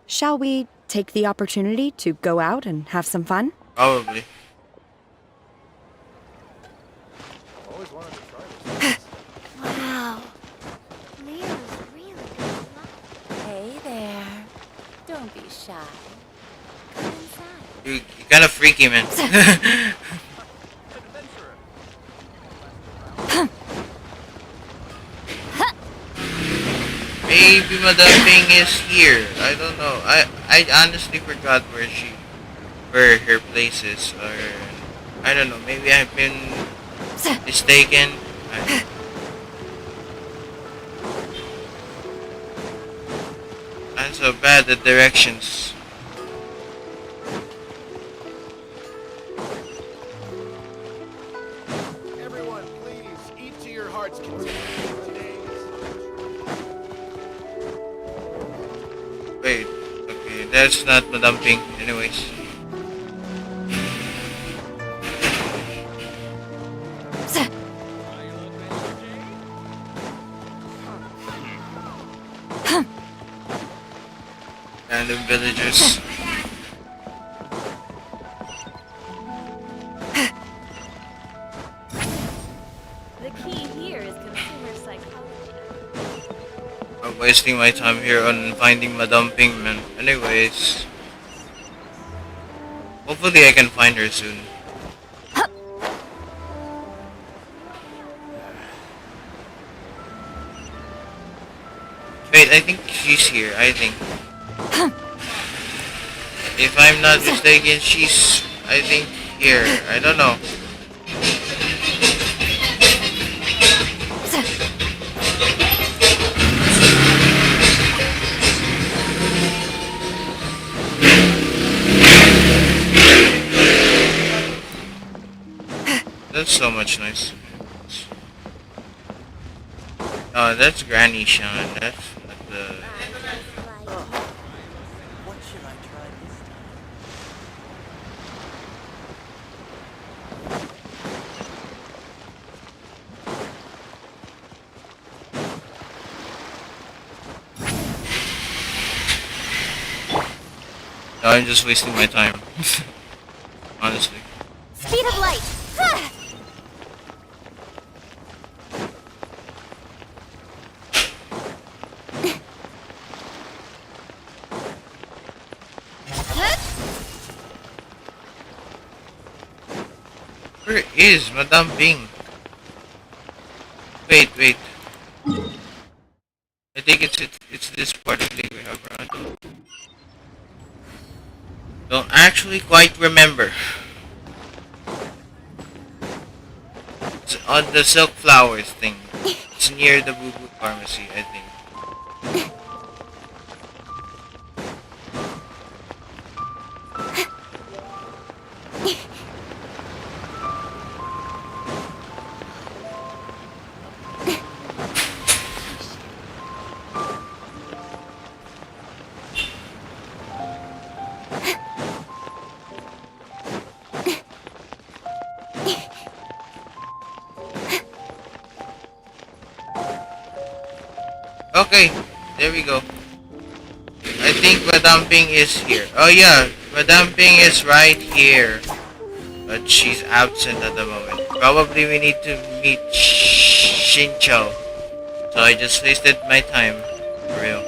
Shall we take the opportunity to go out and have some fun? Probably. Always wanted to try this. Wow. Leo's really got a lot. Hey there. Don't be shy. Come inside. You're kind of freaky, man. Maybe Madame Ping is here. I don't know. I honestly forgot where her place is, or I don't know. Maybe I've been mistaken. I I'm so bad at directions. Everyone, please eat to your heart's content. Wait, okay, that's not Madame Ping, anyways. Random villagers. The key here is consumer psychology. I'm wasting my time here on finding Madame Ping, man. Anyways. Hopefully I can find her soon. Wait, I think she's here, I think. If I'm not mistaken, she's, I think, here. I don't know. That's so much nice. Oh, that's Granny Sean. That's not the... What should I try this time? No, I'm just wasting my time. Honestly. Speed of light. Where is Madame Ping? Wait. I think it's this part I think we have run. Don't actually quite remember. It's on the Silk Flowers thing. It's near the Boo Boo Pharmacy, I think. Okay, there we go. I think Madame Ping is here. Oh yeah, Madame Ping is right here. But she's absent at the moment. Probably we need to meet Shincho. So I just wasted my time. For real.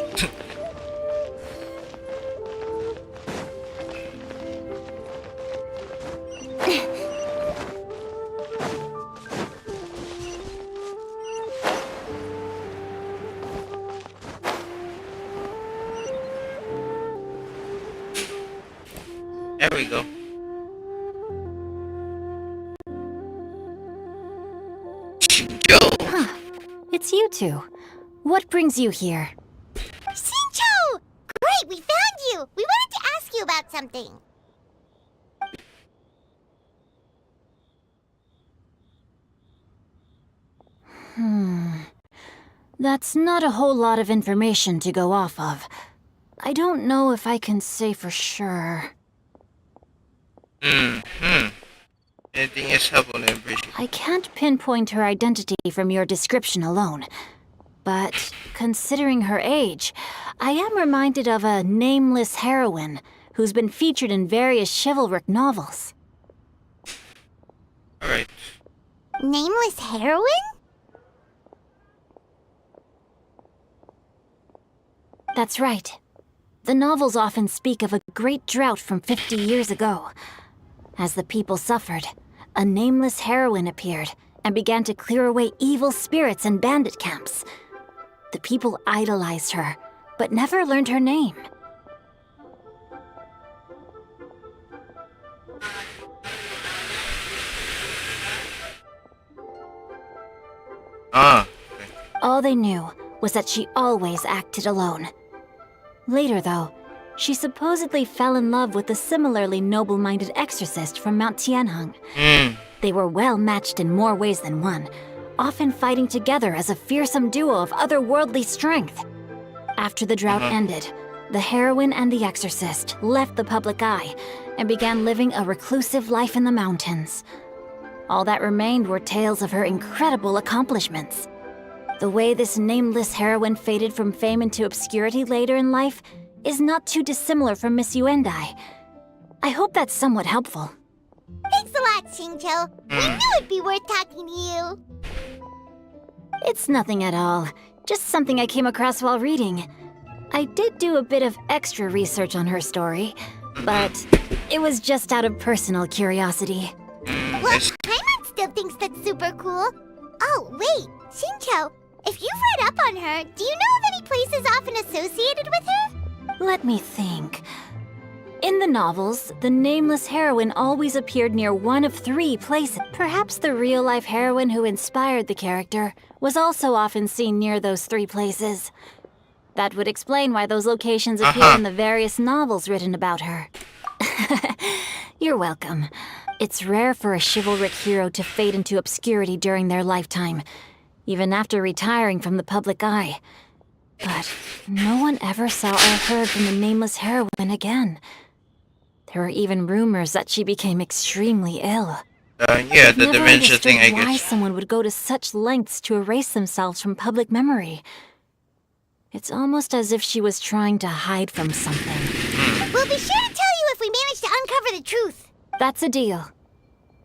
There we go. Huh. It's you two. What brings you here? Shincho! Great, we found you! We wanted to ask you about something. That's not a whole lot of information to go off of. I don't know if I can say for sure. Anything is helpful and appreciated. I can't pinpoint her identity from your description alone. But considering her age, I am reminded of a nameless heroine who's been featured in various chivalric novels. Alright. Nameless heroine? That's right. The novels often speak of a great drought from 50 years ago. As the people suffered, a nameless heroine appeared and began to clear away evil spirits and bandit camps. The people idolized her, but never learned her name. Ah. Okay. All they knew was that she always acted alone. Later, though, she supposedly fell in love with a similarly noble-minded exorcist from Mount Tianheng. They were well matched in more ways than one, often fighting together as a fearsome duo of otherworldly strength. After the drought ended, the heroine and the exorcist left the public eye and began living a reclusive life in the mountains. All that remained were tales of her incredible accomplishments. The way this nameless heroine faded from fame into obscurity later in life is not too dissimilar from Miss Yuendai. I hope that's somewhat helpful. Thanks a lot, Xingqiu. I knew it'd be worth talking to you. It's nothing at all, just something I came across while reading. I did do a bit of extra research on her story, but it was just out of personal curiosity. Well, Paimon still thinks that's super cool. Oh, wait, Xingqiu, if you've read up on her, do you know of any places often associated with her? Let me think. In the novels, the nameless heroine always appeared near one of 3 places. Perhaps the real-life heroine who inspired the character was also often seen near those 3 places. That would explain why those locations appear in the various novels written about her. You're welcome. It's rare for a chivalric hero to fade into obscurity during their lifetime, even after retiring from the public eye. But no one ever saw or heard from the nameless heroine again. There were even rumors that she became extremely ill. Yeah, the dementia thing, I why guess. someone would go to such lengths to erase themselves from public memory. It's almost as if she was trying to hide from something. We'll be sure to tell you if we manage to uncover the truth. That's a deal.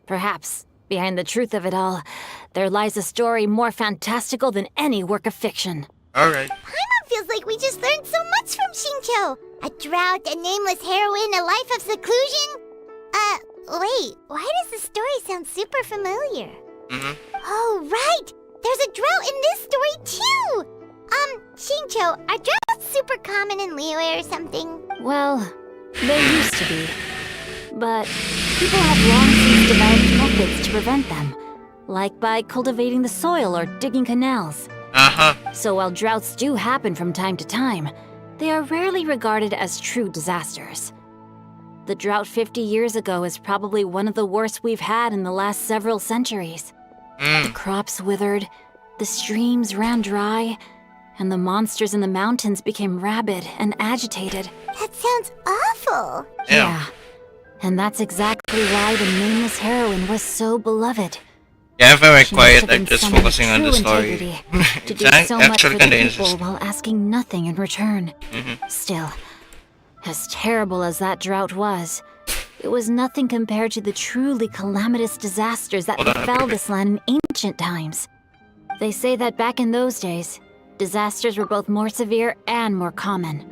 Perhaps, behind the truth of it all, there lies a story more fantastical than any work of fiction. Alright. Paimon feels like we just learned so much from Xingqiu. A drought, a nameless heroine, a life of seclusion. Wait, why does the story sound super familiar? Oh, right! There's a drought in this story, too! Xingqiu, are droughts super common in Liyue or something? Well, they used to be. But people have long since developed methods to prevent them, like by cultivating the soil or digging canals. So while droughts do happen from time to time, they are rarely regarded as true disasters. The drought 50 years ago is probably one of the worst we've had in the last several centuries. The crops withered, the streams ran dry, and the monsters in the mountains became rabid and agitated. That sounds awful. Yeah. And that's exactly why the nameless heroine was so beloved. Yeah, I'm very She quiet. must have I'm been just someone of focusing on the true story. integrity to do It's so much actually for the kinda people interesting. while asking nothing in return. Still, as terrible as that drought was, it was nothing compared to the truly calamitous disasters that befell this land in ancient times. They say that back in those days, disasters were both more severe and more common.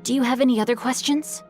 Do you have any other questions?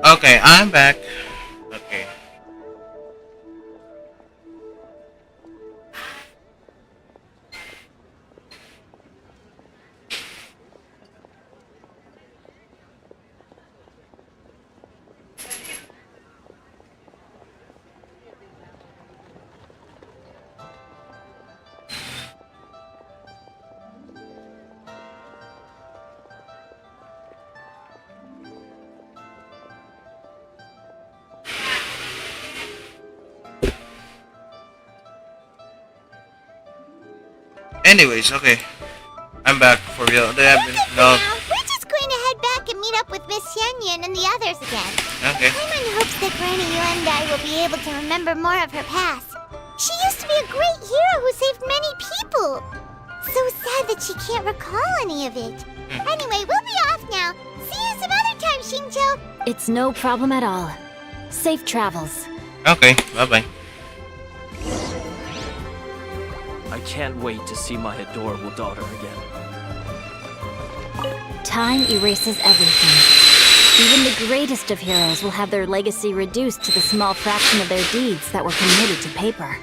Okay, I'm back. Okay. Anyways, okay. I'm back for real. They have been no. Now, we're just going to head back and meet up with Miss Xianyun and the others again. Okay. Paimon hopes that Granny Yuendai will be able to remember more of her past. She used to be a great hero who saved many people. So sad that she can't recall any of it. Anyway, we'll be off now. See you some other time, Xingqiu. It's no problem at all. Safe travels. Okay. Bye bye. I can't wait to see my adorable daughter again. Time erases everything. Even the greatest of heroes will have their legacy reduced to the small fraction of their deeds that were committed to paper.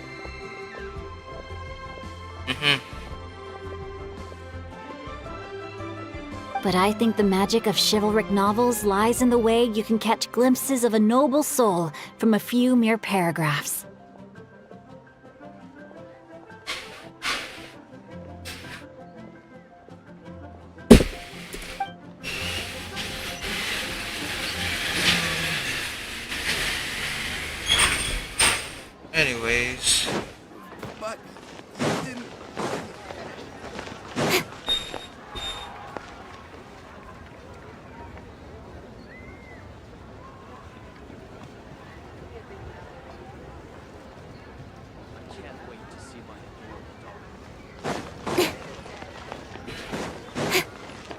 But I think the magic of chivalric novels lies in the way you can catch glimpses of a noble soul from a few mere paragraphs. Anyways. But you didn't.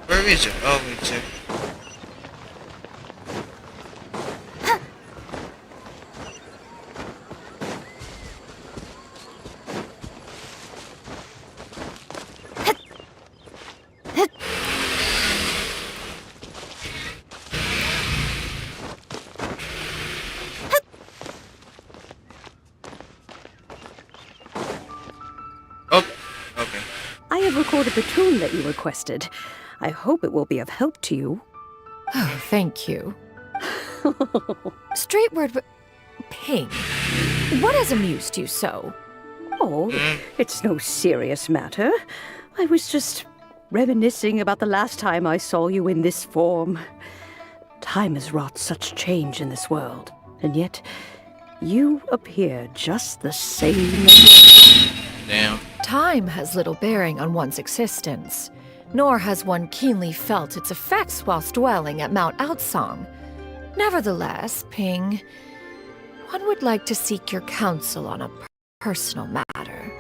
Where is it? Oh, it's here. Oh, okay. I have recorded the tune that you requested. I hope it will be of help to you. Oh, thank you. Straight word, but Ping, what has amused you so? Oh, it's no serious matter. I was just reminiscing about the last time I saw you in this form. Time has wrought such change in this world, and yet you appear just the same. Damn. Time has little bearing on one's existence, nor has one keenly felt its effects whilst dwelling at Mount Outsong. Nevertheless, Ping, one would like to seek your counsel on a personal matter.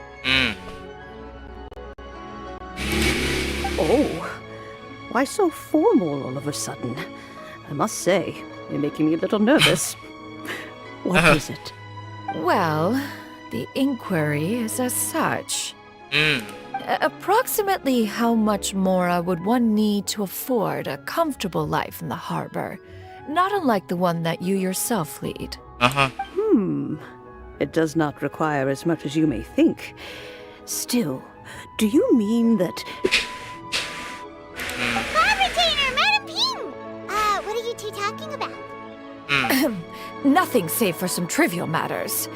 Oh, why so formal all of a sudden? I must say, you're making me a little nervous. What is it? Well, the inquiry is as such. Approximately how much more would one need to afford a comfortable life in the harbor, not unlike the one that you yourself lead? It does not require as much as you may think. Still, do you mean that... Bob Retainer, Madam Ping! What are you two talking about? Nothing save for some trivial matters.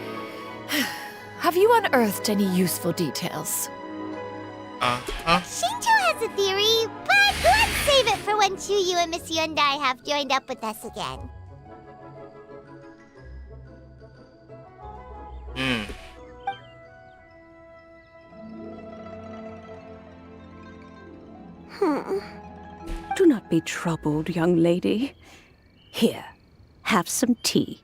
Have you unearthed any useful details? Xingqiu has a theory, but let's save it for when Chuyu and Miss Yuendai have joined up with us again. Do not be troubled, young lady. Here, have some tea.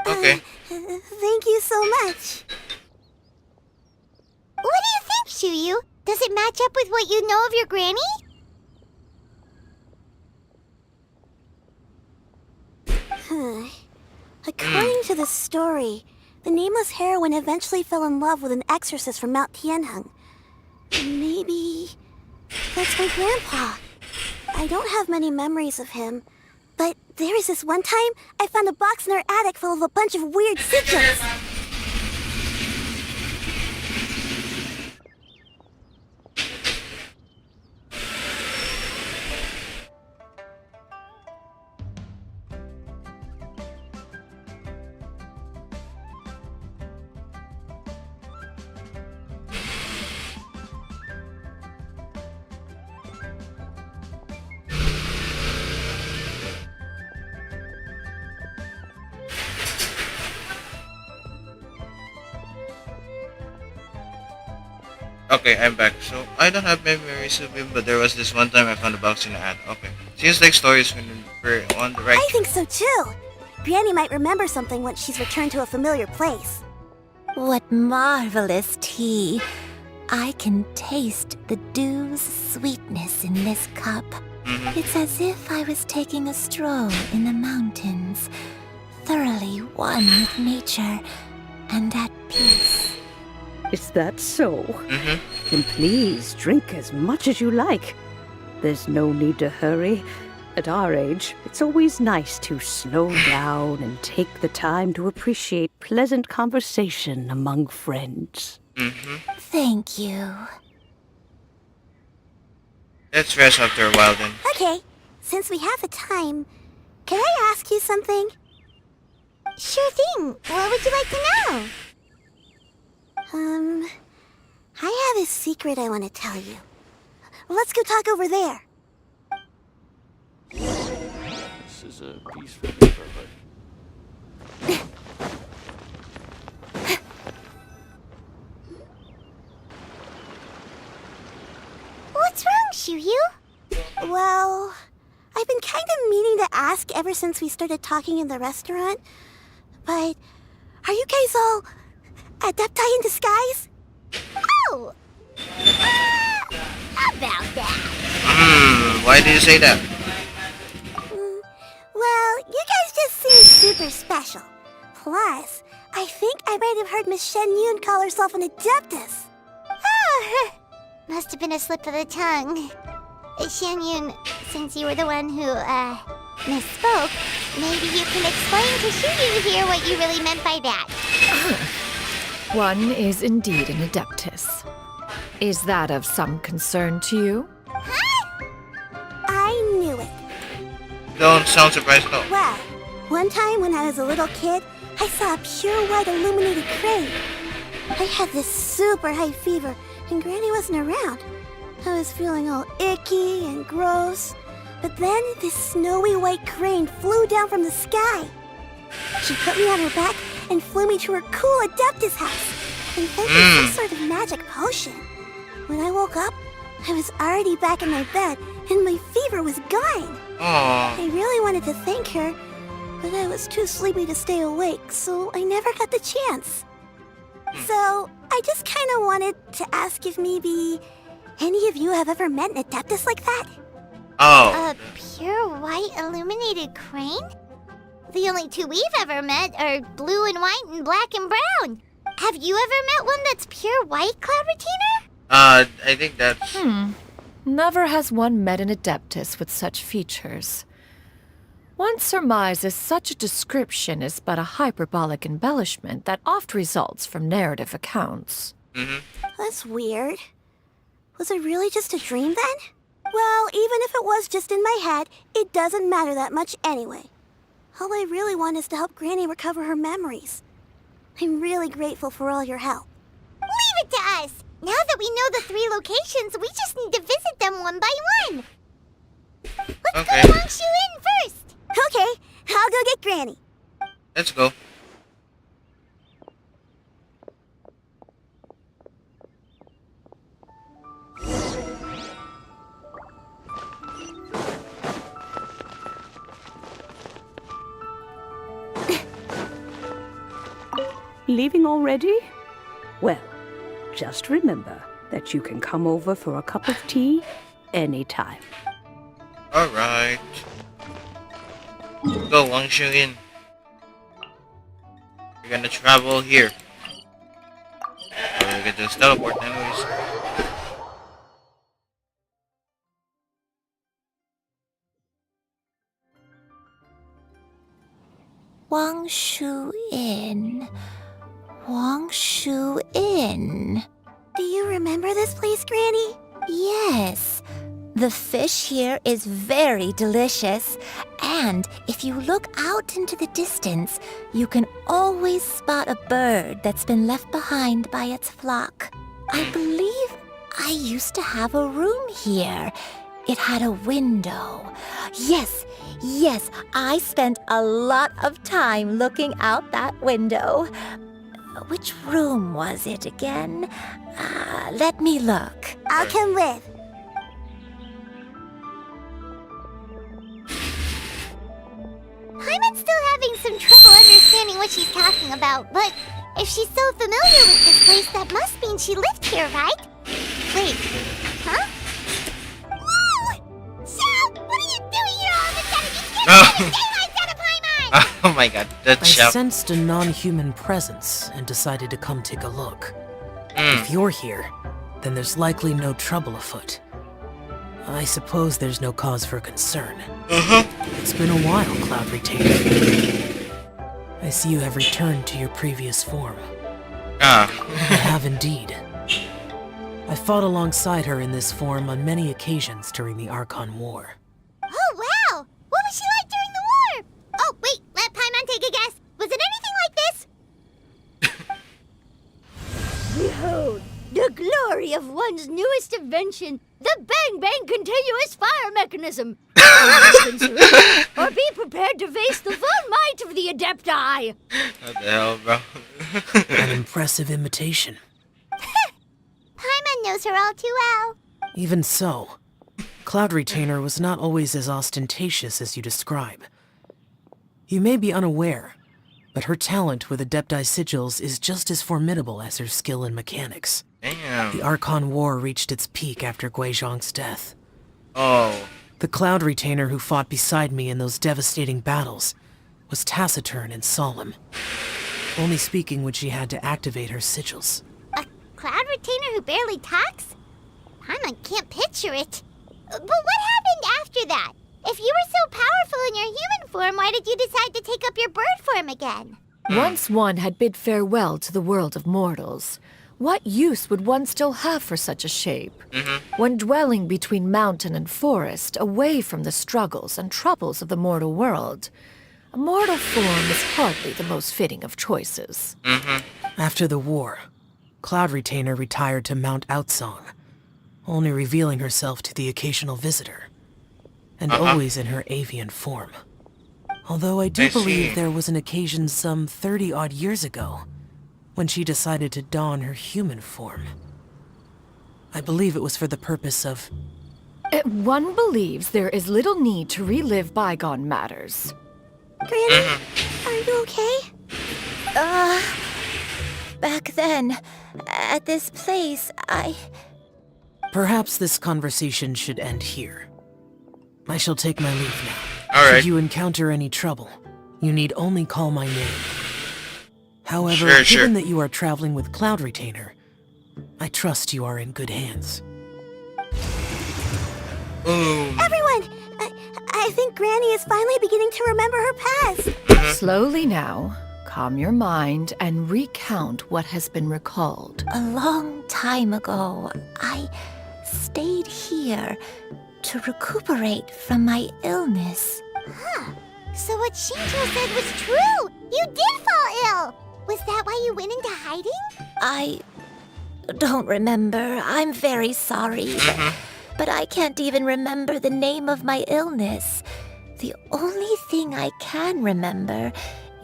Okay. Thank you so much. What do you think, Chuyu? Does it match up with what you know of your granny? According to the story, the nameless heroine eventually fell in love with an exorcist from Mount Tianheng. Maybe that's my grandpa. I don't have many memories of him, but there was this one time I found a box in our attic full of a bunch of weird sigils. Okay, I'm back. So, I don't have memories of him, but there was this one time I found a box in the ad. Okay. Seems like stories when we're on the right. I think so too. Granny might remember something once she's returned to a familiar place. What marvelous tea. I can taste the dew's sweetness in this cup. It's as if I was taking a stroll in the mountains, thoroughly one with nature and at peace. Is that so? Then please drink as much as you like. There's no need to hurry. At our age, it's always nice to slow down and take the time to appreciate pleasant conversation among friends. Thank you. Let's rest after a while then. Okay, since we have the time, can I ask you something? Sure thing. What would you like to know? I have a secret I want to tell you. Let's go talk over there. This is a piece for the neighborhood. What's wrong, Shiryu? Well, I've been kind of meaning to ask ever since we started talking in the restaurant, but are you guys all adepti in disguise? Oh! About that. Why did you say that? Well, you guys just seem super special. Plus, I think I might have heard Miss Shen Yun call herself an adeptus. Oh, must have been a slip of the tongue. Shen Yun, since you were the one who, misspoke, maybe you can explain to Shiryu here what you really meant by that. One is indeed an adeptus. Is that of some concern to you? I knew it. Don't sound surprised though. Well, one time when I was a little kid, I saw a pure white illuminated crane. I had this super high fever, and Granny wasn't around. I was feeling all icky and gross. But then this snowy white crane flew down from the sky. She put me on her back and flew me to her cool Adeptus house, invented some sort of magic potion. When I woke up, I was already back in my bed, and my fever was gone. I really wanted to thank her, but I was too sleepy to stay awake, so I never got the chance. So, I just kind of wanted to ask if maybe any of you have ever met an Adeptus like that? A pure white illuminated crane? The only two we've ever met are blue and white and black and brown. Have you ever met one that's pure white, Cloud Retainer? I think that's... Never has one met an adeptus with such features. One surmises such a description is but a hyperbolic embellishment that oft results from narrative accounts. That's weird. Was it really just a dream then? Well, even if it was just in my head, it doesn't matter that much anyway. All I really want is to help Granny recover her memories. I'm really grateful for all your help. Leave it to us! Now that we know the 3 locations, we just need to visit them one by one. Let's go to Wangshu Inn first! Okay, I'll go get Granny. Let's go. Leaving already? Well, just remember that you can come over for a cup of tea anytime. Alright. Go, Wangshu Inn. We're gonna travel here. Or we can just teleport anyways. Wangshu Inn. Wangshu Inn. Do you remember this place, Granny? Yes. The fish here is very delicious, and if you look out into the distance, you can always spot a bird that's been left behind by its flock. I believe I used to have a room here. It had a window. Yes, I spent a lot of time looking out that window. Which room was it again? Let me look. I'll come with. Paimon's still having some trouble understanding what she's talking about, but if she's so familiar with this place, that must mean she lived here, right? Wait, huh? Whoa! Shell, what are you doing here all of a sudden? You scared the daylights out of Paimon! Oh my god, that I Shell. sensed a non-human presence and decided to come take a look. If you're here, then there's likely no trouble afoot. I suppose there's no cause for concern. It's been a while, Cloud Retainer. I see you have returned to your previous form. I have indeed. I fought alongside her in this form on many occasions during the Archon War. Oh, wow! What was she like during the war? Oh, wait, let Paimon take a guess. Was it anything like this? Behold, the glory of one's newest invention, the Bang Bang Continuous Fire Mechanism. Or be prepared to face the full might of the Adepti. What the hell, bro? An impressive imitation. Paimon knows her all too well. Even so, Cloud Retainer was not always as ostentatious as you describe. You may be unaware, but her talent with Adepti sigils is just as formidable as her skill in mechanics. Damn. The Archon War reached its peak after Guizhong's death. Oh. The Cloud Retainer who fought beside me in those devastating battles was taciturn and solemn, only speaking when she had to activate her sigils. A Cloud Retainer who barely talks? Paimon can't picture it. But what happened after that? If you were so powerful in your human form, why did you decide to take up your bird form again? Once one had bid farewell to the world of mortals, what use would one still have for such a shape? When dwelling between mountain and forest, away from the struggles and troubles of the mortal world, a mortal form is hardly the most fitting of choices. After the war, Cloud Retainer retired to Mount Outsong, only revealing herself to the occasional visitor, and always in her avian form. Although I do I believe see. there was an occasion some 30-odd years ago when she decided to don her human form. I believe it was for the purpose of... One believes there is little need to relive bygone matters. Granny, are you okay? Back then, at this place, Perhaps this conversation should end here. I shall take my leave now. All right. Should you encounter any trouble, you need only call my name. However, Sure, sure. given that you are traveling with Cloud Retainer, I trust you are in good hands. Boom. Everyone, I think Granny is finally beginning to remember her past. Slowly now, calm your mind and recount what has been recalled. a long time ago, I stayed here to recuperate from my illness. Huh. So what Shinjo said was true! You did fall ill! Was that why you went into hiding? I don't remember. I'm very sorry. But I can't even remember the name of my illness. The only thing I can remember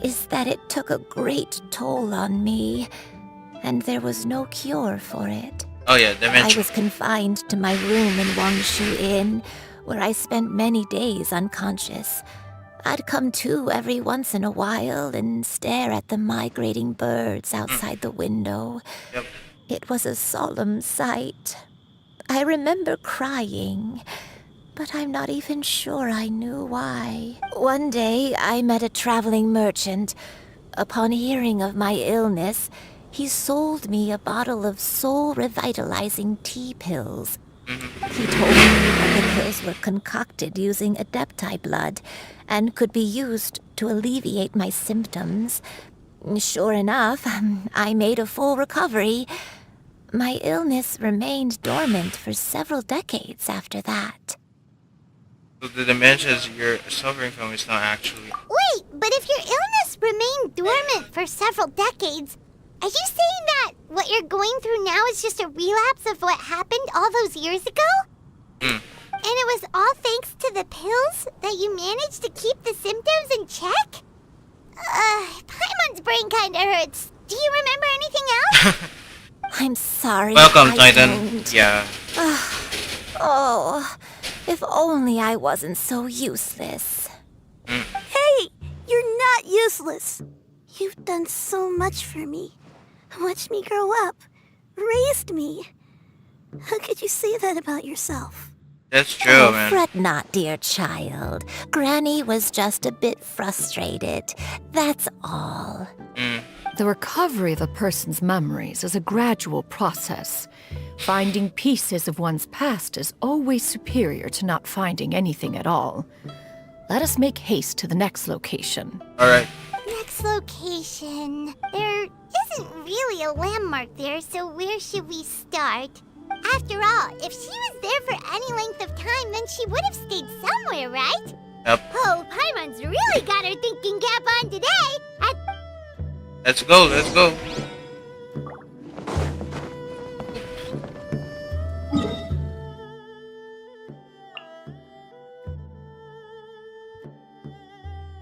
is that it took a great toll on me, and there was no cure for it. Oh yeah, I dementia. was confined to my room in Wangshu Inn, where I spent many days unconscious. I'd come to every once in a while and stare at the migrating birds outside the window. Yep. It was a solemn sight. I remember crying, but I'm not even sure I knew why. One day, I met a traveling merchant. Upon hearing of my illness, he sold me a bottle of soul-revitalizing tea pills. He told me that the pills were concocted using Adepti blood and could be used to alleviate my symptoms. Sure enough, I made a full recovery. My illness remained dormant for several decades after that. So the dementias you're suffering from is not actually... Wait, but if your illness remained dormant for several decades, are you saying that what you're going through now is just a relapse of what happened all those years ago? And it was all thanks to the pills that you managed to keep the symptoms in check? Paimon's brain kinda hurts. Do you remember anything else? I'm sorry. Welcome, I Titan. don't. Yeah. Oh, if only I wasn't so useless. Hey, you're not useless. You've done so much for me. Watched me grow up. Raised me. How could you say that about yourself? That's true, Oh, man. fret not, dear child. Granny was just a bit frustrated. That's all. The recovery of a person's memories is a gradual process. Finding pieces of one's past is always superior to not finding anything at all. Let us make haste to the next location. Alright. Next location. There isn't really a landmark there, so where should we start? After all, if she was there for any length of time, then she would have stayed somewhere, right? Yep. Oh, Paimon's really got her thinking cap on today. Let's go, let's go.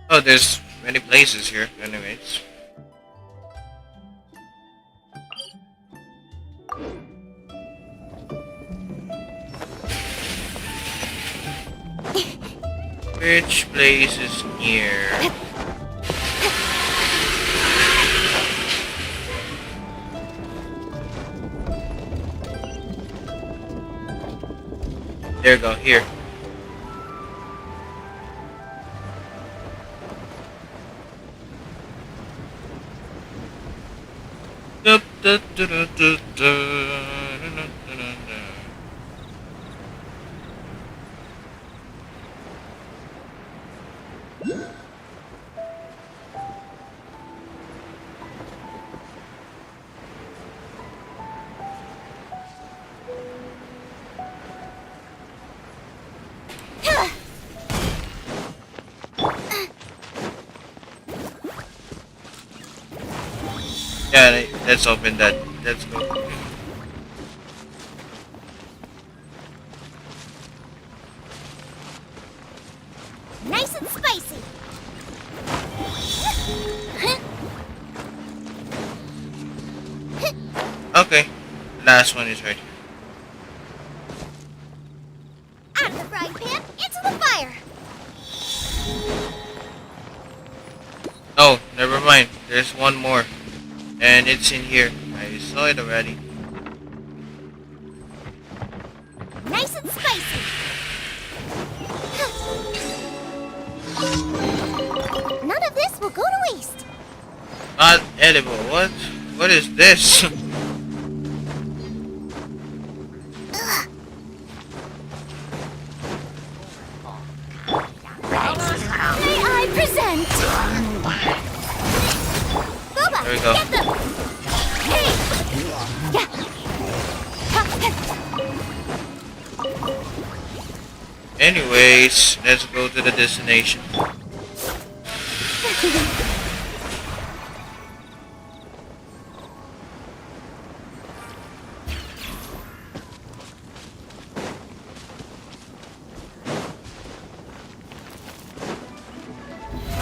Oh, there's many places here, anyways. Which place is near? There you go, here. Yeah, let's open that. Let's go. Nice and spicy. Okay, last one is right here. Out of the frying pan, into the fire. Oh, never mind. There's one more. And it's in here. I saw it already. Nice and spicy. None of this will go to waste. Not edible. What? What is this? May I present? Boba, There we go. get them. Hey. Anyways, let's go to the destination.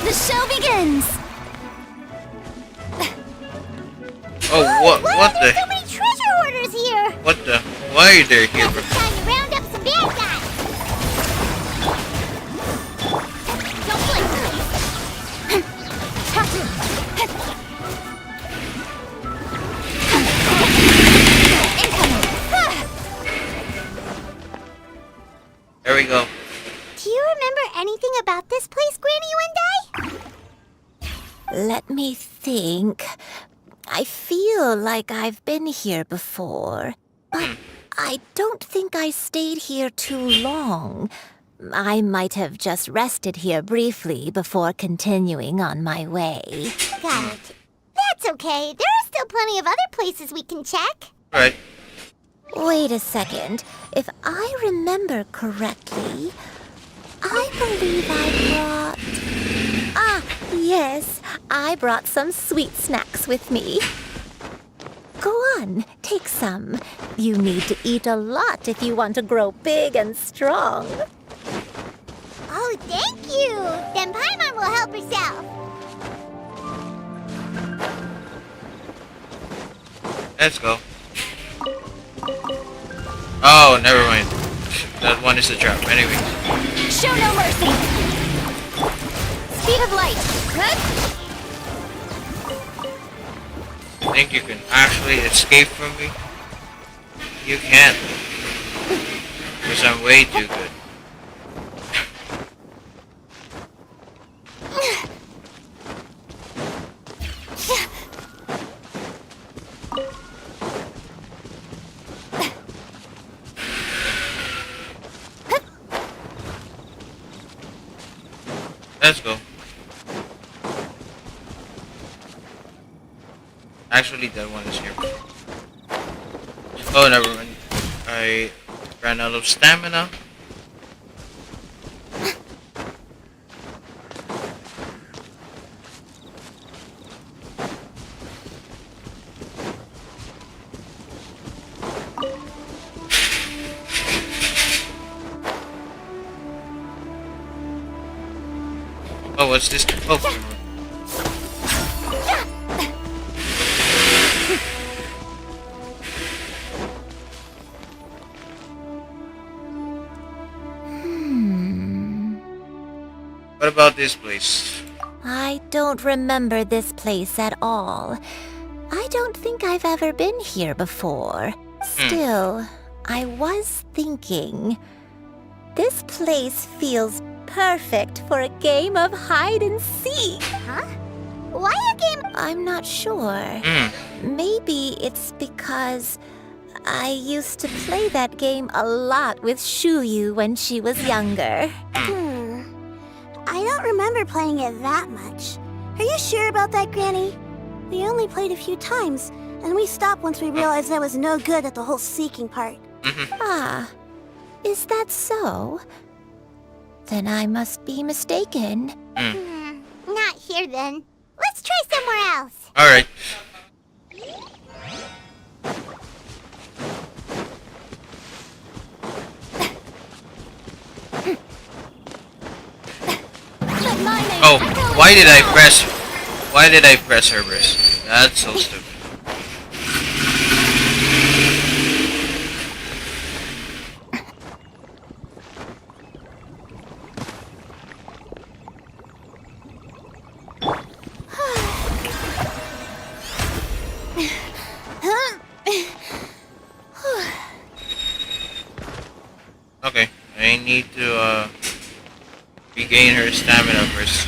The show begins. Oh, what? Why What are there the? so many treasure hoarders here? What the? Why are they here? It's time to round up some bad guys. Don't blink. There we go. Do you remember anything about this place, Granny One Day? Let me think. I feel like I've been here before, but I don't think I stayed here too long. I might have just rested here briefly before continuing on my way. Got it. That's okay. There are still plenty of other places we can check. Right. Wait a second. If I remember correctly, I believe I brought... Ah, yes. I brought some sweet snacks with me. Go on, take some. You need to eat a lot if you want to grow big and strong. Oh, thank you. Then Paimon will help herself. Let's go. Oh, never mind. That one is a trap. Anyway. Show no mercy! Speed of light! Think you can actually escape from me? You can't. Because I'm way too good. Let's go. Actually, that one is here. Oh, never mind. I ran out of stamina. Oh, what's this? Oh. What about this place? I don't remember this place at all. I don't think I've ever been here before. Still, I was thinking, this place feels perfect for a game of hide and seek. Huh? Why a game? I'm not sure. Maybe it's because I used to play that game a lot with Shuyu when she was younger. I don't remember playing it that much. Are you sure about that, Granny? We only played a few times, and we stopped once we realized I was no good at the whole seeking part. Ah, is that so? Then I must be mistaken. Not here then. Let's try somewhere else. Alright. Oh, why did I press her wrist? That's so stupid. Okay, I need to regain her stamina first.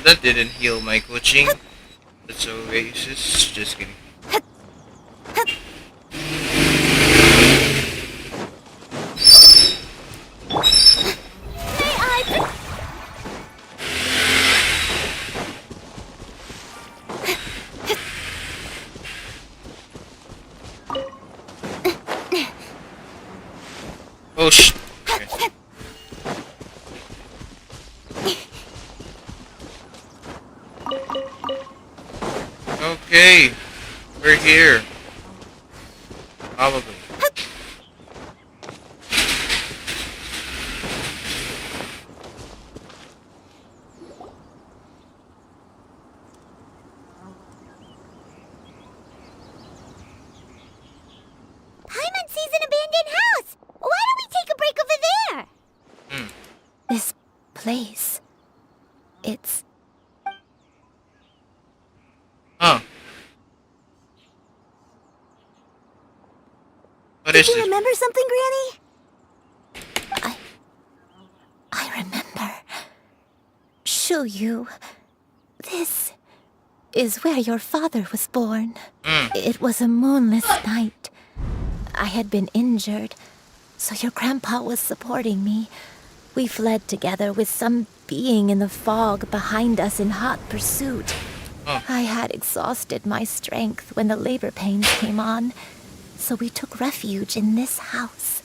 That didn't heal my coaching. That's Oasis. Just kidding. Oh sh. Okay. Okay, we're here. Probably. Paimon sees an abandoned house. Why don't we take a break over there? This place, it's... Huh. Did you remember something, Granny? I remember. Shuyu, this is where your father was born. It was a moonless night. I had been injured, so your grandpa was supporting me. We fled together with some being in the fog behind us in hot pursuit. I had exhausted my strength when the labor pains came on, so we took refuge in this house.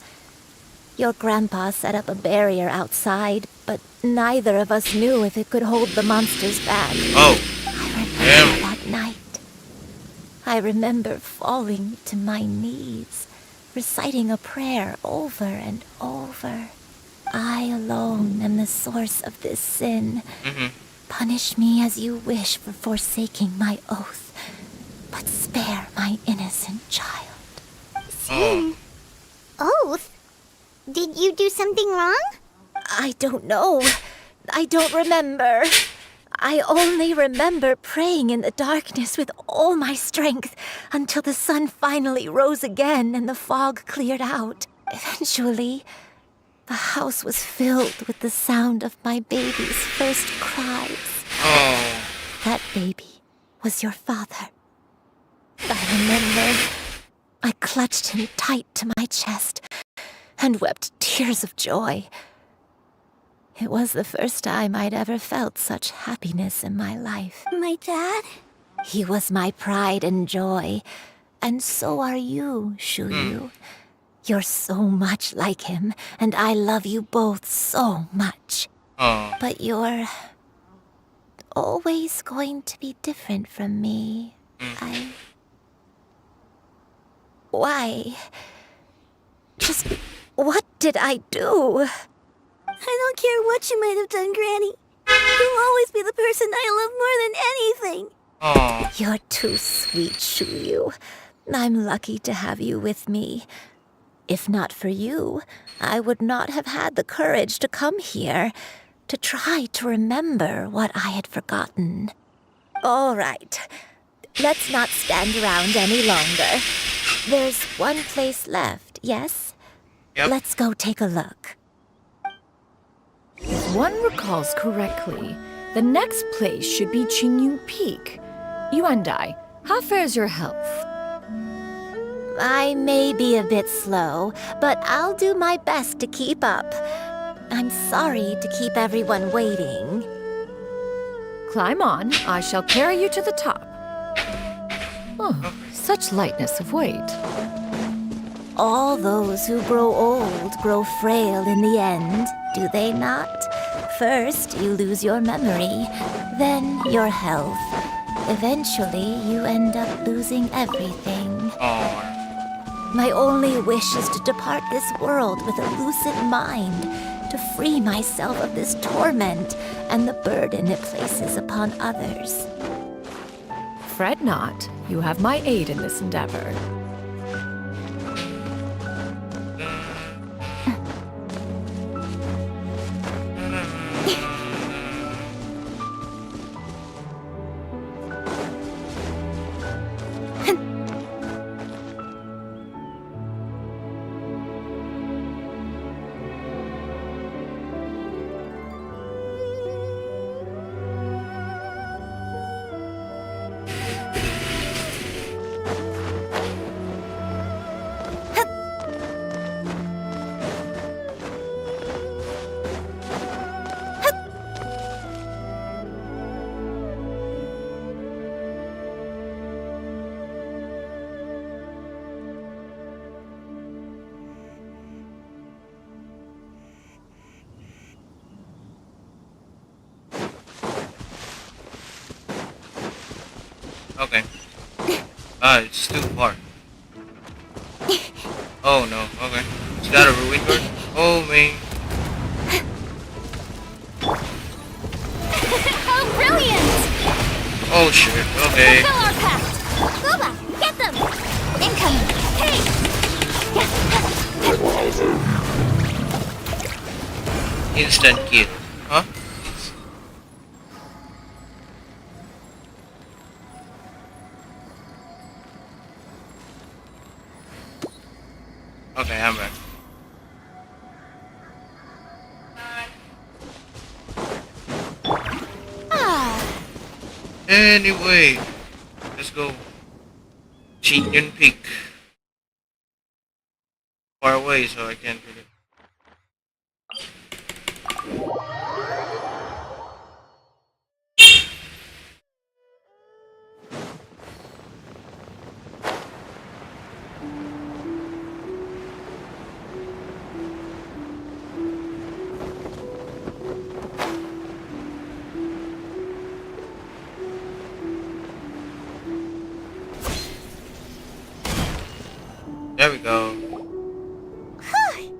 Your grandpa set up a barrier outside, but neither of us knew if it could hold the monsters back. Oh. I Damn. That night, I remember falling to my knees, reciting a prayer over and over. I alone am the source of this sin. Punish me as you wish for forsaking my oath, but spare my innocent child. Sin? Oath? Did you do something wrong? I don't know. I don't remember. I only remember praying in the darkness with all my strength until the sun finally rose again and the fog cleared out. Eventually, the house was filled with the sound of my baby's first cries. Oh. That baby was your father. I remember I clutched him tight to my chest and wept tears of joy. It was the first time I'd ever felt such happiness in my life. My dad? He was my pride and joy, and so are you, Shuyu. You're so much like him, and I love you both so much. Oh. But you're always going to be different from me. Why? Just what did I do? I don't care what you might have done, Granny. You'll always be the person I love more than anything. Oh. You're too sweet, Shuyu. I'm lucky to have you with me. If not for you, I would not have had the courage to come here, to try to remember what I had forgotten. All right, let's not stand around any longer. There's one place left, yes? Yep. Let's go take a look. If one recalls correctly, the next place should be Qingyun Peak. Yuandai, how fares your health? I may be a bit slow, but I'll do my best to keep up. I'm sorry to keep everyone waiting. Climb on, I shall carry you to the top. Oh, such lightness of weight. All those who grow old grow frail in the end, do they not? First, you lose your memory, then your health. Eventually, you end up losing everything. Oh. My only wish is to depart this world with a lucid mind, to free myself of this torment and the burden it places upon others. Fret not, you have my aid in this endeavor. Okay. It's too far. Oh no, okay. Is that a ruin door? Oh man. How brilliant! Oh shit, okay. Fulfill our pact! Booba, get them! Incoming! Hey! Instant kill. Huh? Okay, I'm back. Anyway, let's go. Qingyun Peak. Far away, so I can't really. There we go. Whew.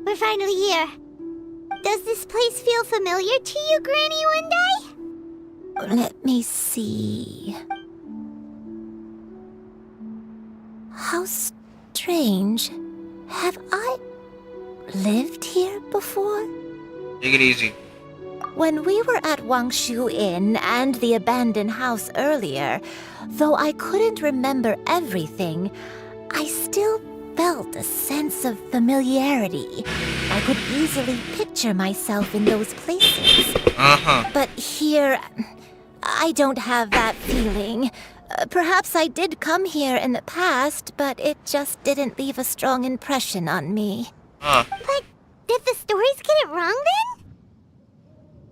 We're finally here. Does this place feel familiar to you, Granny Wendai? Let me see. How strange. Have I lived here before? Take it easy. When we were at Wangshu Inn and the abandoned house earlier, though I couldn't remember everything, I still felt a sense of familiarity. I could easily picture myself in those places. But here, I don't have that feeling. Perhaps I did come here in the past, but it just didn't leave a strong impression on me. But did the stories get it wrong then?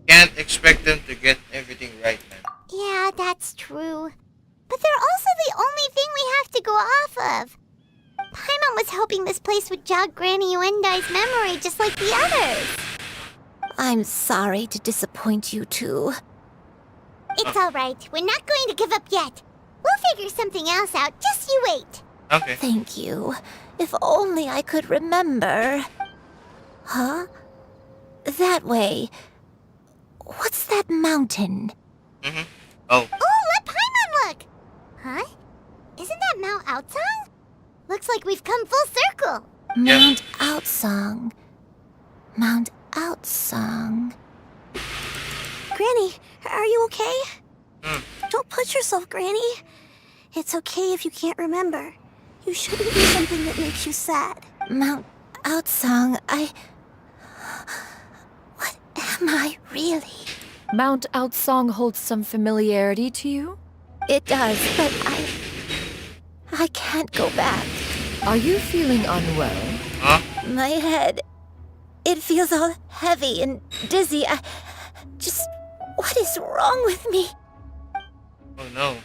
Can't expect them to get everything right, man. Yeah, that's true. But they're also the only thing we have to go off of. Paimon was hoping this place would jog Granny Wendai's memory just like the others. I'm sorry to disappoint you too. It's alright. We're not going to give up yet. We'll figure something else out. Just you wait. Okay. Thank you. If only I could remember. Huh? That way. What's that mountain? Oh. Oh, let Paimon look! Huh? Isn't that Mount Outsong? Looks like we've come full circle. Mount Outsong. Mount Outsong. Granny, are you okay? Don't push yourself, Granny. It's okay if you can't remember. You shouldn't do something that makes you sad. Mount Outsong, What am I really? Mount Outsong holds some familiarity to you? It does, but I can't go back. Are you feeling unwell? My head, it feels all heavy and dizzy. What is wrong with me? Oh no.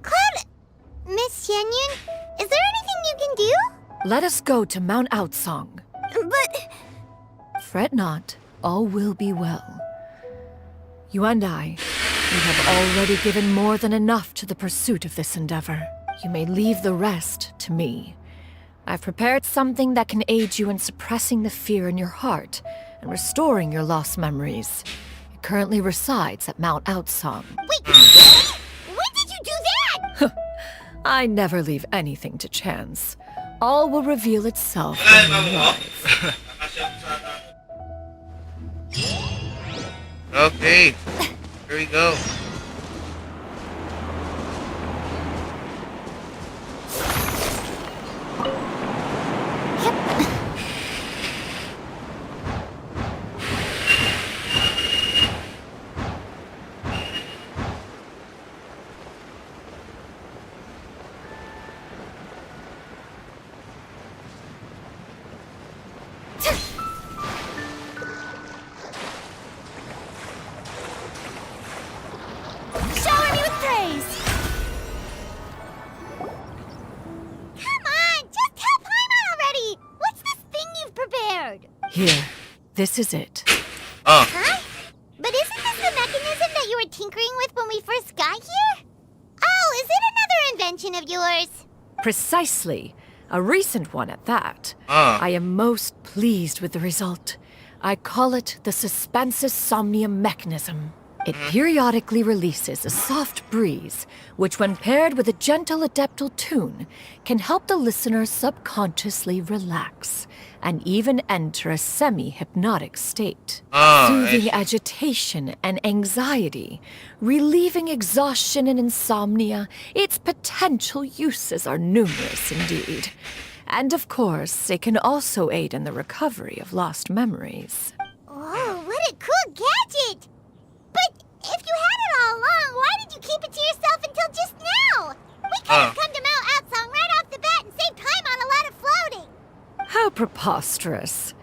Cloud... Miss Yenyun, is there anything you can do? Let us go to Mount Outsong. But... Fret not, all will be well. You and I, we have already given more than enough to the pursuit of this endeavor. You may leave the rest to me. I've prepared something that can aid you in suppressing the fear in your heart and restoring your lost memories. It currently resides at Mount Outsong. Wait, when did you do that? I never leave anything to chance. All will reveal itself when you arrive. Okay. Here we go. Shower me with praise! Come on, just tell Paimon already! What's this thing you've prepared? Here, this is it. Huh? But isn't this the mechanism that you were tinkering with when we first got here? Oh, is it another invention of yours? Precisely. A recent one at that. I am most pleased with the result. I call it the Suspensus Somnium mechanism. It periodically releases a soft breeze, which when paired with a gentle adeptal tune, can help the listener subconsciously relax and even enter a semi-hypnotic state. Soothing agitation and anxiety, relieving exhaustion and insomnia, its potential uses are numerous indeed. And of course, it can also aid in the recovery of lost memories. Oh, what a cool gadget! But if you had it all along, why did you keep it to yourself until just now? We could have come to Mount Outsong right off the bat and saved time on a lot of floating. How preposterous.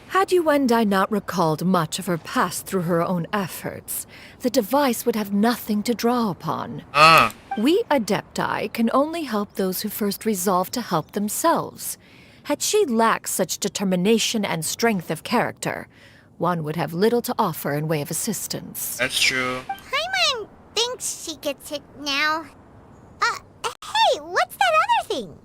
Had you and I not recalled much of her past through her own efforts, the device would have nothing to draw upon. We Adepti can only help those who first resolve to help themselves. Had she lacked such determination and strength of character, one would have little to offer in way of assistance. That's true. Paimon thinks she gets it now. Hey, what's that other thing?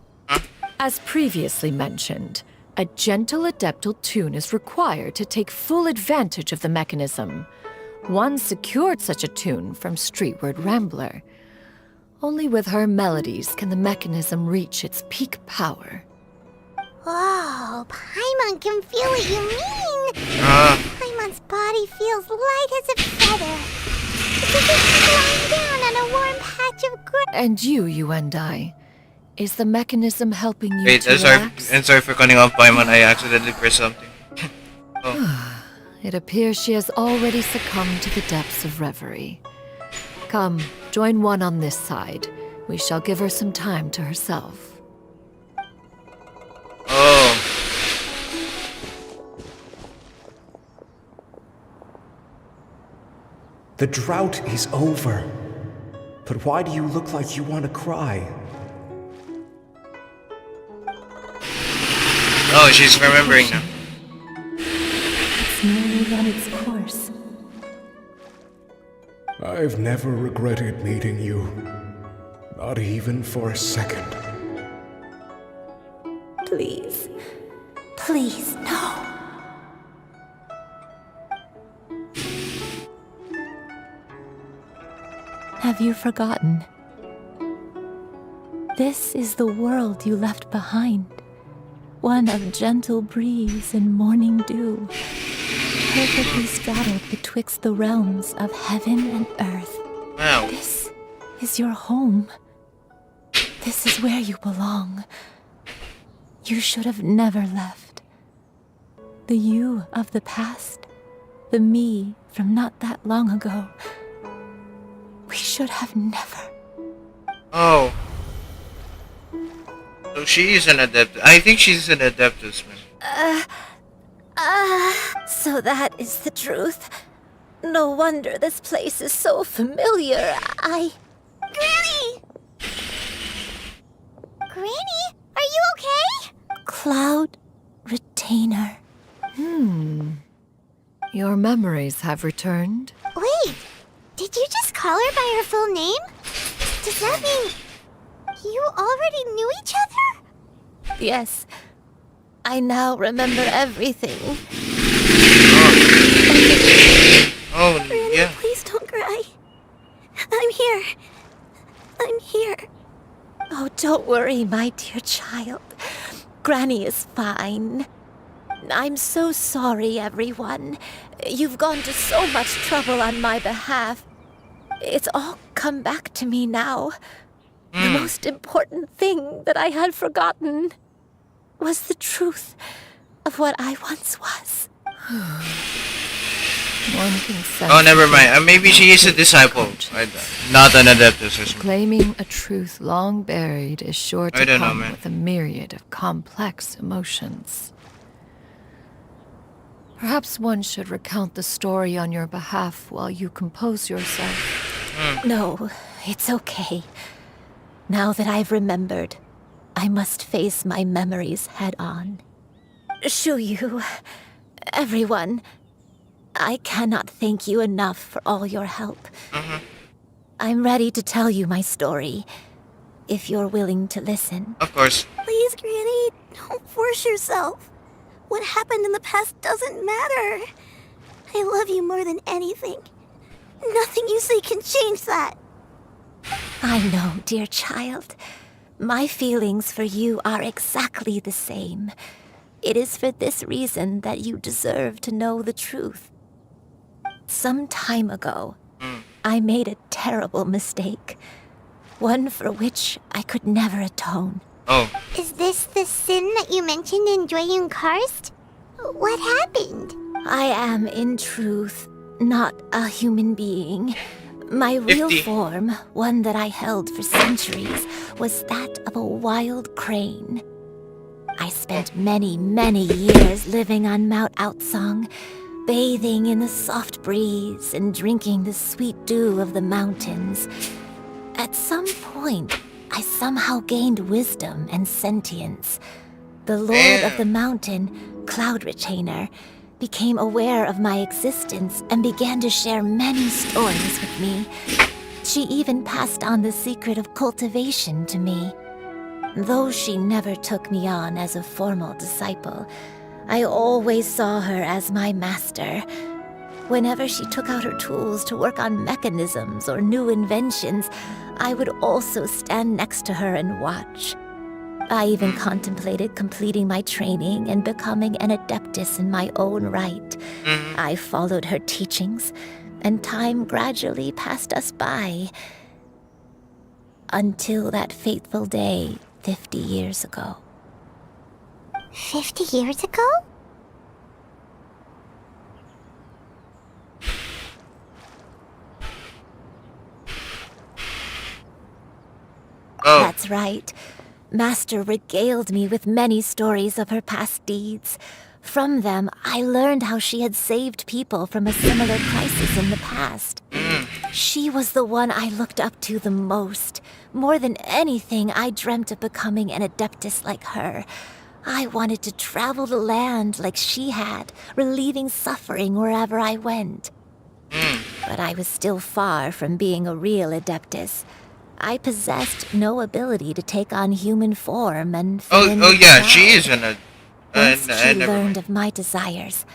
As previously mentioned, a gentle adeptal tune is required to take full advantage of the mechanism. One secured such a tune from Streetward Rambler. Only with her melodies can the mechanism reach its peak power. Whoa, Paimon can feel what you mean. Paimon's body feels light as a feather. It's as if she's lying down on a warm patch of grass. And you and I. Is the mechanism helping you Wait, to relax? sorry for cutting off Paimon. I accidentally pressed something. It appears she has already succumbed to the depths of reverie. Come, join one on this side. We shall give her some time to herself. Oh. The drought is over. But why do you look like you want to cry? Oh, she's remembering now. It's nearly run its course. I've never regretted meeting you. Not even for a second. Please. Please, no. Have you forgotten? This is the world you left behind. One of gentle breeze and morning dew, perfectly straddled betwixt the realms of heaven and earth. Wow. This is your home. This is where you belong. You should have never left. The you of the past, the me from not that long ago. We should have never. Oh. So she is an adept. I think she's an adeptus, man. So that is the truth. No wonder this place is so familiar. Granny! Granny, are you okay? Cloud Retainer. Your memories have returned? Wait, did you just call her by her full name? Does that mean you already knew each other? Yes. I now remember everything. Oh, Granny, yeah. please don't cry. I'm here. I'm here. Oh, don't worry, my dear child. Granny is fine. I'm so sorry, everyone. You've gone to so much trouble on my behalf. It's all come back to me now. The most important thing that I had forgotten was the truth of what I once was. One can sense. Oh, never mind. Maybe she is a disciple. Not an adeptus or something. Claiming a truth long buried is sure I to don't know, come man. with a myriad of complex emotions. Perhaps one should recount the story on your behalf while you compose yourself. No, it's okay. Now that I've remembered, I must face my memories head on. Shuyu, everyone, I cannot thank you enough for all your help. I'm ready to tell you my story, if you're willing to listen. Of course. Please, Granny, don't force yourself. What happened in the past doesn't matter. I love you more than anything. Nothing you say can change that. I know, dear child. My feelings for you are exactly the same. It is for this reason that you deserve to know the truth. Some time ago, I made a terrible mistake. One for which I could never atone. Oh. Is this the sin that you mentioned in Joyun Karst? What happened? I am, in truth, not a human being. My real 50. form, one that I held for centuries, was that of a wild crane. I spent many, many years living on Mount Outsong, bathing in the soft breeze and drinking the sweet dew of the mountains. At some point, I somehow gained wisdom and sentience. The Lord of the Mountain, Cloud Retainer, became aware of my existence and began to share many stories with me. She even passed on the secret of cultivation to me. Though she never took me on as a formal disciple, I always saw her as my master. Whenever she took out her tools to work on mechanisms or new inventions, I would also stand next to her and watch. I even contemplated completing my training and becoming an adeptus in my own right. I followed her teachings, and time gradually passed us by. Until that fateful day 50 years ago. 50 years ago? Oh. That's right. Master regaled me with many stories of her past deeds. From them, I learned how she had saved people from a similar crisis in the past. She was the one I looked up to the most. More than anything, I dreamt of becoming an adeptus like her. I wanted to travel the land like she had, relieving suffering wherever I went. But I was still far from being a real adeptus. I possessed no ability to take on human form and fit in with yeah, the she is crowd. Once she learned of my desires,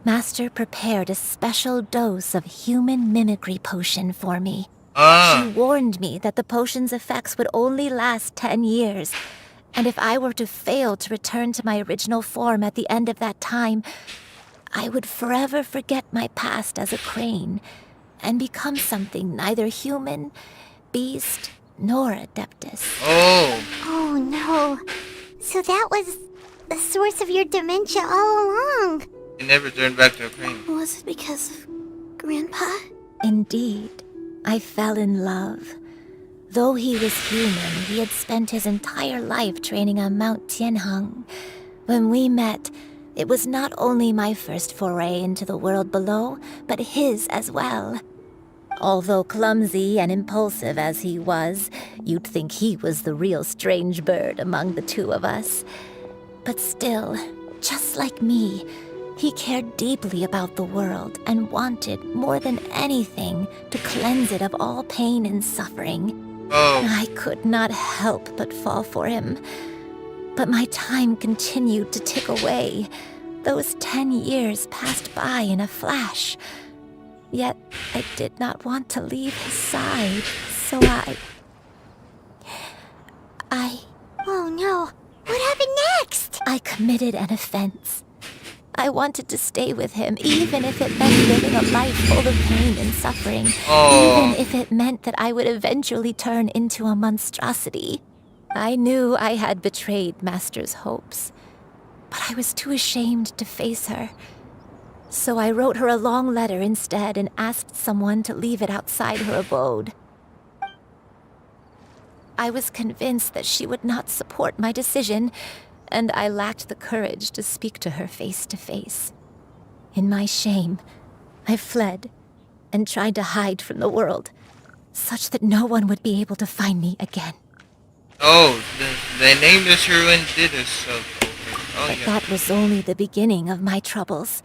Master prepared a special dose of human mimicry potion for me. She warned me that the potion's effects would only last 10 years, and if I were to fail to return to my original form at the end of that time, I would forever forget my past as a crane and become something neither human, beast, nor adeptus. Oh no. So that was the source of your dementia all along. You never turned back to a crane. Was it because of Grandpa? Indeed, I fell in love. Though he was human, he had spent his entire life training on Mount Tianheng. When we met, it was not only my first foray into the world below, but his as well. Although clumsy and impulsive as he was, you'd think he was the real strange bird among the two of us. But still, just like me, he cared deeply about the world and wanted, more than anything, to cleanse it of all pain and suffering. I could not help but fall for him. But my time continued to tick away. Those 10 years passed by in a flash. Yet I did not want to leave his side, so I... Oh no, what happened next? I committed an offense. I wanted to stay with him, even if it meant living a life full of pain and suffering. Even if it meant that I would eventually turn into a monstrosity. I knew I had betrayed Master's hopes, but I was too ashamed to face her. So I wrote her a long letter instead and asked someone to leave it outside her abode. I was convinced that she would not support my decision, and I lacked the courage to speak to her face to face. In my shame, I fled and tried to hide from the world, such that no one would be able to find me again. The nameless heroine did this, so... But that was only the beginning of my troubles.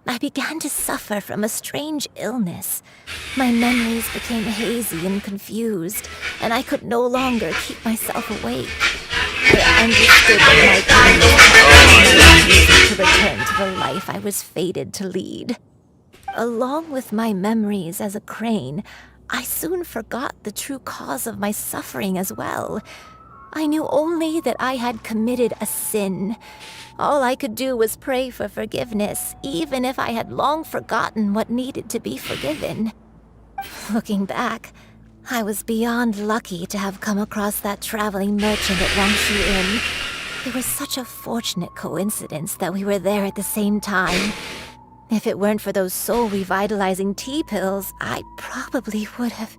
I began to suffer from a strange illness. My memories became hazy and confused, and I could no longer keep myself awake. I understood that my pain was to return to the life I was fated to lead. Along with my memories as a crane, I soon forgot the true cause of my suffering as well. I knew only that I had committed a sin. All I could do was pray for forgiveness, even if I had long forgotten what needed to be forgiven. Looking back, I was beyond lucky to have come across that traveling merchant at Wangshu Inn. It was such a fortunate coincidence that we were there at the same time. If it weren't for those soul-revitalizing tea pills, I probably would have...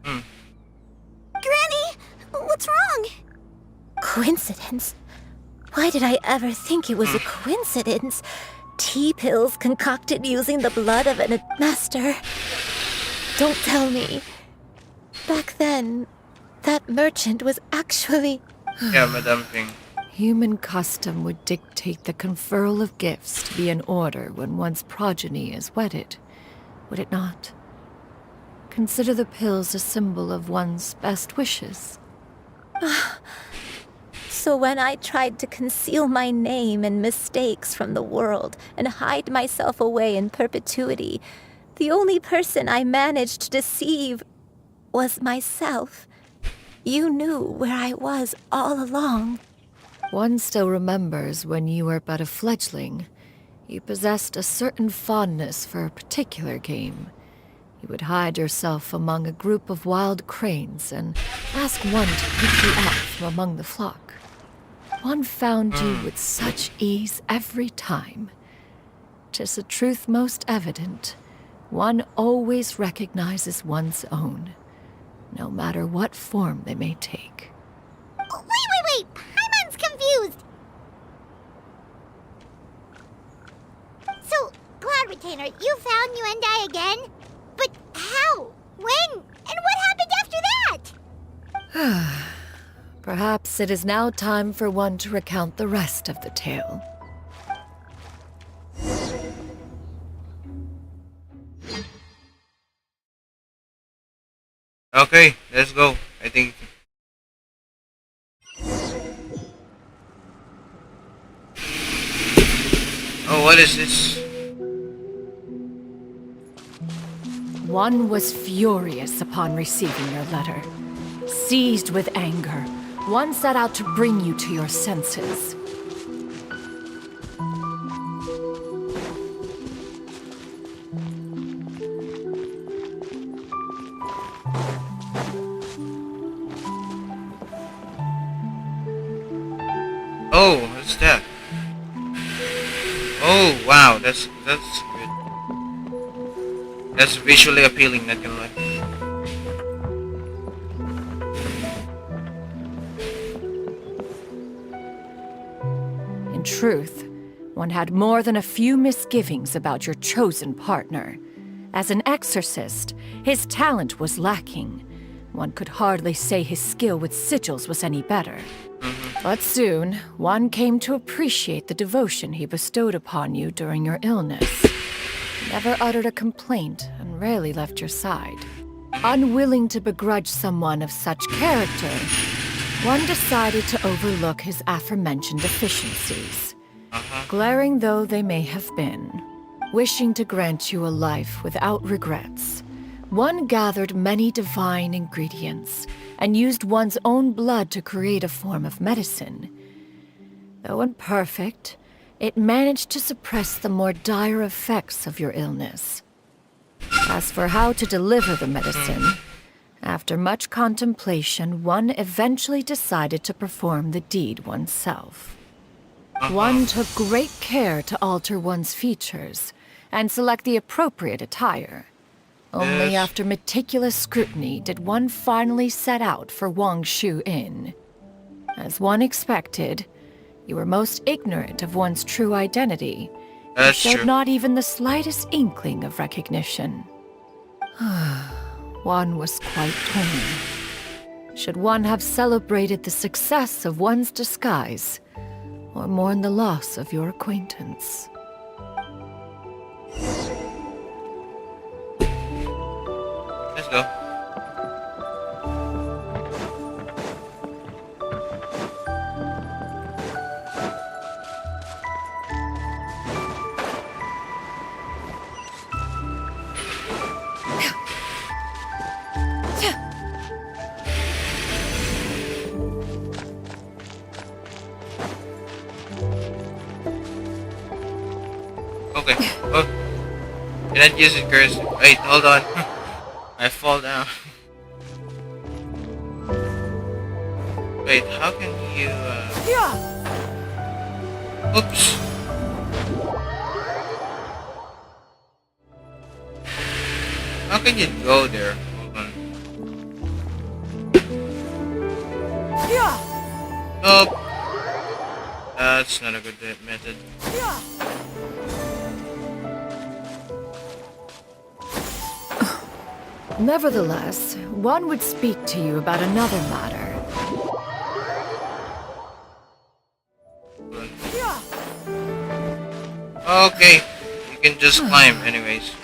Granny! What's wrong? Coincidence? Why did I ever think it was a coincidence? Tea pills concocted using the blood of an master. Don't tell me. Back then, that merchant was actually... Yeah, Madame Ping. Human custom would dictate the conferral of gifts to be in order when one's progeny is wedded, would it not? Consider the pills a symbol of one's best wishes. So when I tried to conceal my name and mistakes from the world and hide myself away in perpetuity, the only person I managed to deceive was myself. You knew where I was all along. One still remembers when you were but a fledgling. You possessed a certain fondness for a particular game. You would hide yourself among a group of wild cranes and ask one to pick you out from among the flock. One found you with such ease every time. 'Tis a truth most evident. One always recognizes one's own, no matter what form they may take. Wait! Paimon's confused! So, Cloud Retainer, you found Yuendai again? But how? When? And what happened after that? Perhaps it is now time for one to recount the rest of the tale. Okay, let's go. I think. Oh, what is this? One was furious upon receiving your letter. Seized with anger, one set out to bring you to your senses. Oh, what's that? Oh, wow, that's good. That's visually appealing, not gonna lie. In truth, one had more than a few misgivings about your chosen partner. As an exorcist, his talent was lacking. One could hardly say his skill with sigils was any better. But soon, one came to appreciate the devotion he bestowed upon you during your illness. He never uttered a complaint and rarely left your side. Unwilling to begrudge someone of such character, one decided to overlook his aforementioned deficiencies. Glaring though they may have been, wishing to grant you a life without regrets, one gathered many divine ingredients and used one's own blood to create a form of medicine. Though imperfect, it managed to suppress the more dire effects of your illness. As for how to deliver the medicine, after much contemplation, one eventually decided to perform the deed oneself. One took great care to alter one's features and select the appropriate attire. Only after meticulous scrutiny did one finally set out for Wangshu Inn. As one expected, you were most ignorant of one's true identity. That's showed true. not even the slightest inkling of recognition. One was quite torn. Should one have celebrated the success of one's disguise, or mourn the loss of your acquaintance? Let's go. Okay. Oh. Cannot use it, curse. Wait, hold on. I fall down. Wait, how can you, Oops. How can you go there? Hold on. Nope. That's not a good method. Nevertheless, one would speak to you about another matter. Okay, you can just climb anyways.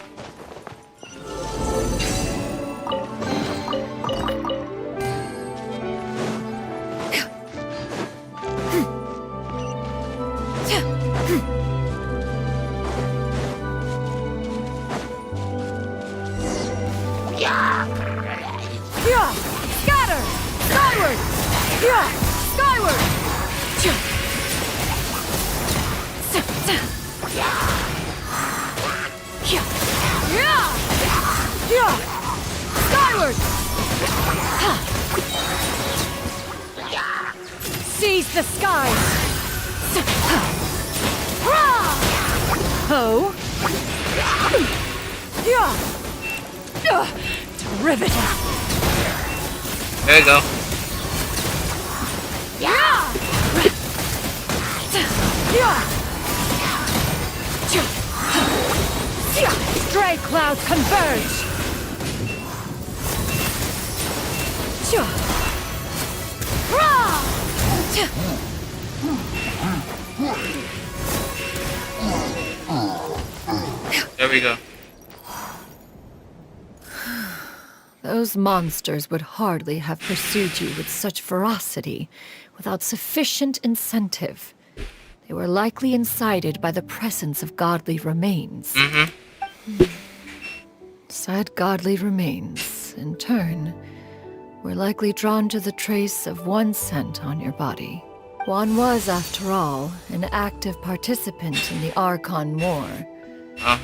Skyward! Seize the skies! Ho! Derivative! There you go. Stray clouds converge! There we go. Those monsters would hardly have pursued you with such ferocity without sufficient incentive. They were likely incited by the presence of godly remains. Said godly remains, in turn, were likely drawn to the trace of one scent on your body. One was, after all, an active participant in the Archon War.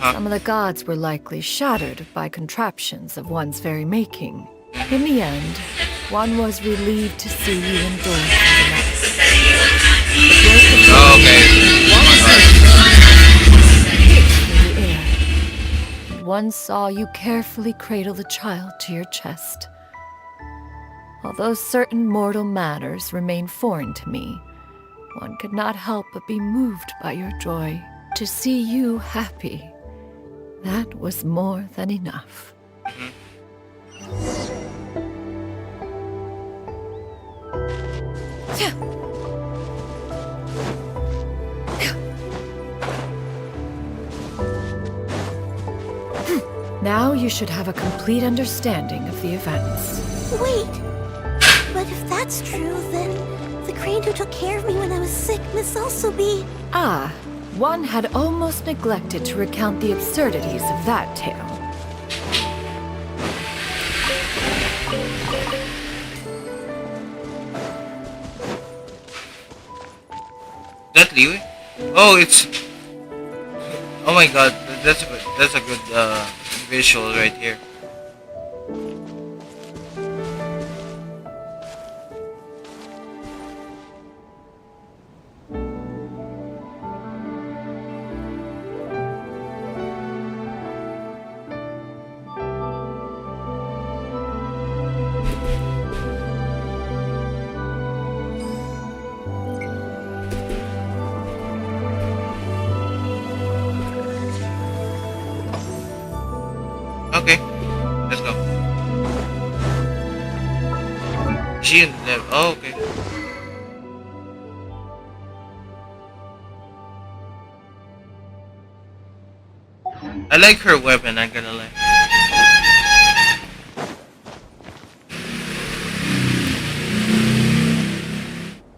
Some of the gods were likely shattered by contraptions of one's very making. In the end, one was relieved to see you endure the next. And one saw you carefully cradle the child to your chest. Although certain mortal matters remain foreign to me, one could not help but be moved by your joy. To see you happy, that was more than enough. Now you should have a complete understanding of the events. Wait! But if that's true, then the crane who took care of me when I was sick must also be... Ah, one had almost neglected to recount the absurdities of that tale. That Liwi? Oh, it's... Oh my god, that's a good visual right here. Okay, let's go. She and them. Oh, okay. I like her weapon, I'm gonna lie.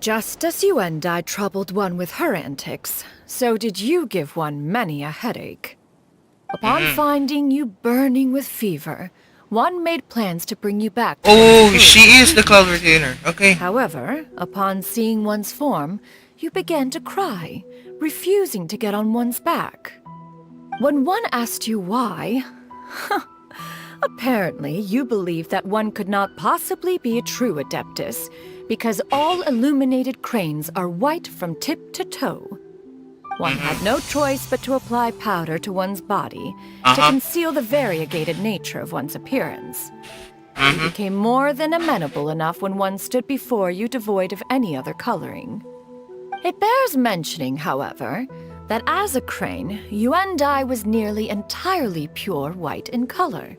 Just as you and I troubled one with her antics, so did you give one many a headache. Upon finding you burning with fever, one made plans to bring you back to Oh, she is the cloud retainer. Okay. However, upon seeing one's form, you began to cry, refusing to get on one's back. When one asked you why, apparently you believed that one could not possibly be a true Adeptus, because all illuminated cranes are white from tip to toe. One had no choice but to apply powder to one's body to conceal the variegated nature of one's appearance. You became more than amenable enough when one stood before you devoid of any other coloring. It bears mentioning, however, that as a crane, Yuendai was nearly entirely pure white in color.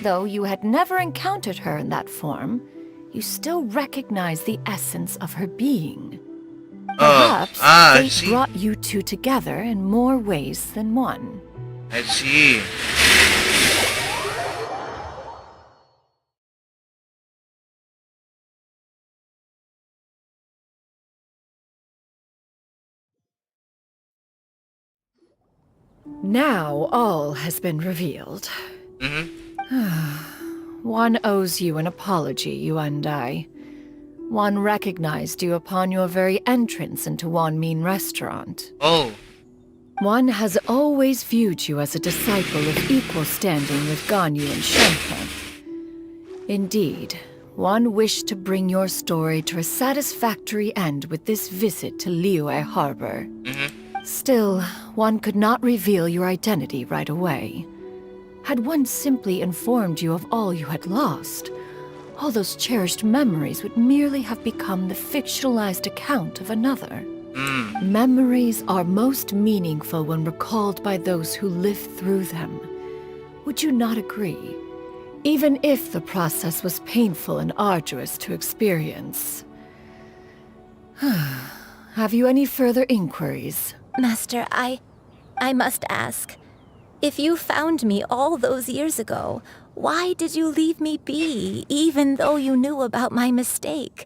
Though you had never encountered her in that form, you still recognized the essence of her being. Perhaps fate brought you two together in more ways than one. I see. Now all has been revealed. One owes you an apology, you and I. One recognized you upon your very entrance into Wanmin restaurant. Oh. One has always viewed you as a disciple of equal standing with Ganyu and Shenhe. Indeed, one wished to bring your story to a satisfactory end with this visit to Liyue Harbor. Still, one could not reveal your identity right away. Had one simply informed you of all you had lost, all those cherished memories would merely have become the fictionalized account of another. Memories are most meaningful when recalled by those who lived through them. Would you not agree? Even if the process was painful and arduous to experience. Have you any further inquiries? Master, I must ask. If you found me all those years ago, why did you leave me be, even though you knew about my mistake?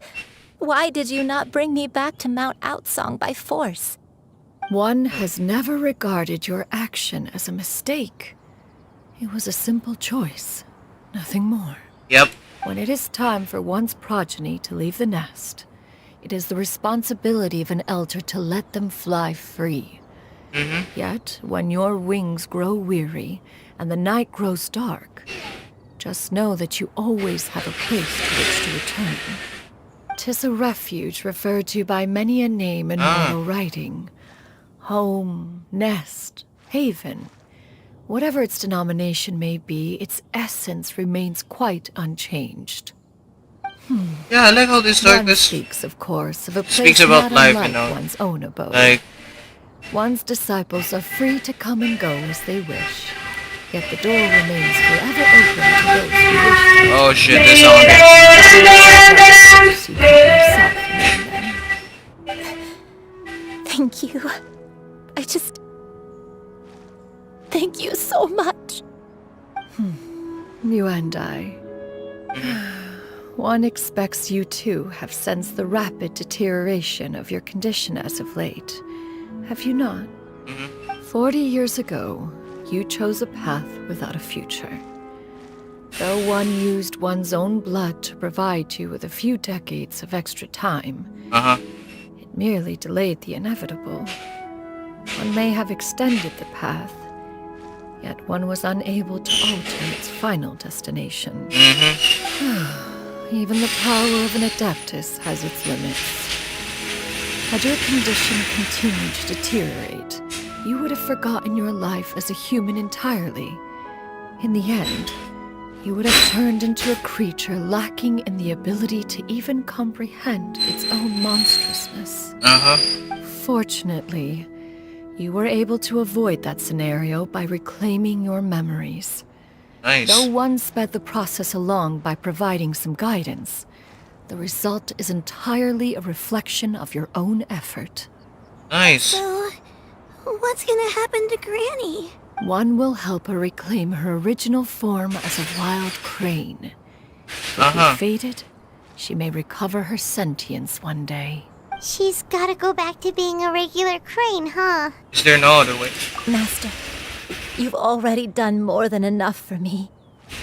Why did you not bring me back to Mount Outsong by force? One has never regarded your action as a mistake. It was a simple choice, nothing more. Yep. When it is time for one's progeny to leave the nest, it is the responsibility of an elder to let them fly free. Yet, when your wings grow weary and the night grows dark, just know that you always have a place to which to return. 'Tis a refuge referred to by many a name in mortal writing. Home, nest, haven. Whatever its denomination may be, its essence remains quite unchanged. Yeah, I like how this One darkness speaks, of course, of a place speaks about not life, unlike you know. one's own abode. Like, One's disciples are free to come and go as they wish, yet the door remains forever open to those who wish to. oh shit, this song again. Seek out yourself among them. Thank you. Thank you so much. You and I. One expects you too have sensed the rapid deterioration of your condition as of late. Have you not? 40 years ago, you chose a path without a future. Though one used one's own blood to provide you with a few decades of extra time, it merely delayed the inevitable. One may have extended the path, yet one was unable to alter its final destination. Even the power of an Adeptus has its limits. Had your condition continued to deteriorate, you would have forgotten your life as a human entirely. In the end, you would have turned into a creature lacking in the ability to even comprehend its own monstrousness. Fortunately, you were able to avoid that scenario by reclaiming your memories. Nice. Though one sped the process along by providing some guidance, the result is entirely a reflection of your own effort. Nice. So, what's gonna happen to Granny? One will help her reclaim her original form as a wild crane. If we fated, she may recover her sentience one day. She's gotta go back to being a regular crane, huh? Is there no other way? Master, you've already done more than enough for me.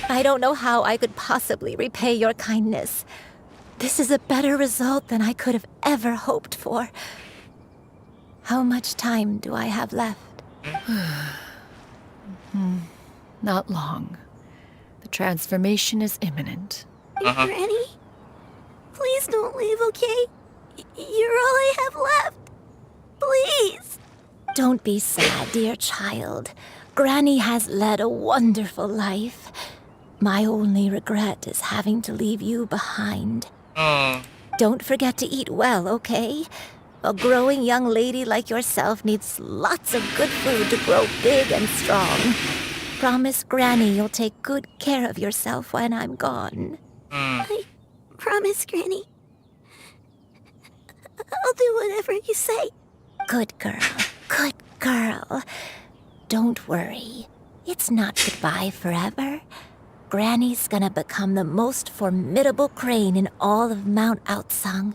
I don't know how I could possibly repay your kindness. This is a better result than I could have ever hoped for. How much time do I have left? Not long. The transformation is imminent. Granny? Please don't leave, okay? You're all I have left. Please. Don't be sad, dear child. Granny has led a wonderful life. My only regret is having to leave you behind. Don't forget to eat well, okay? A growing young lady like yourself needs lots of good food to grow big and strong. Promise Granny you'll take good care of yourself when I'm gone. I promise, Granny. I'll do whatever you say. Good girl. Good girl. Don't worry. It's not goodbye forever. Granny's gonna become the most formidable crane in all of Mount Outsong.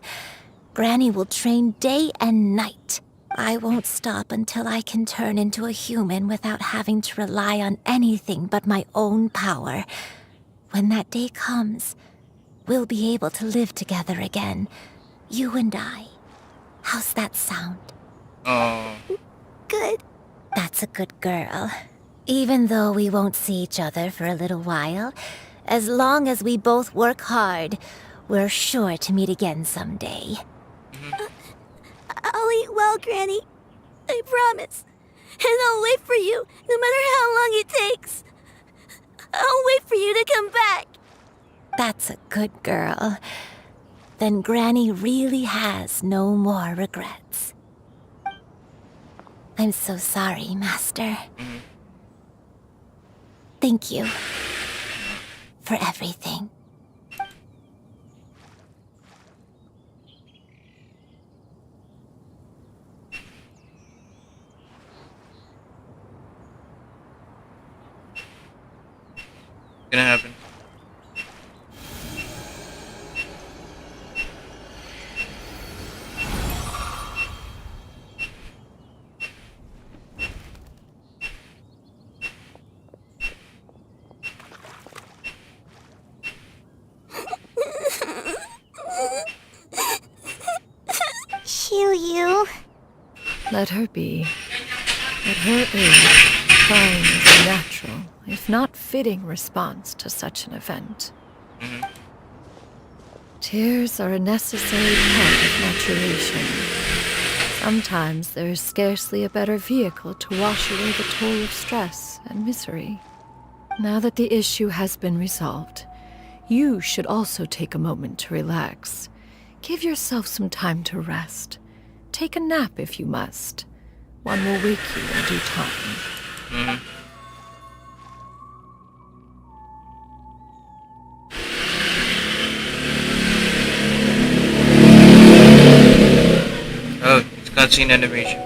Granny will train day and night. I won't stop until I can turn into a human without having to rely on anything but my own power. When that day comes, we'll be able to live together again. You and I. How's that sound? Good. That's a good girl. Even though we won't see each other for a little while, as long as we both work hard, we're sure to meet again someday. I'll eat well, Granny. I promise. And I'll wait for you, no matter how long it takes. I'll wait for you to come back. That's a good girl. Then Granny really has no more regrets. I'm so sorry, Master. Thank you for everything. Gonna happen. Shiryu. Let her be. At her age, crying is a natural, if not fitting, response to such an event. Tears are a necessary part of maturation. Sometimes there is scarcely a better vehicle to wash away the toll of stress and misery. Now that the issue has been resolved, you should also take a moment to relax. Give yourself some time to rest. Take a nap if you must. One will wake you in due time. Oh, it's cutscene animation.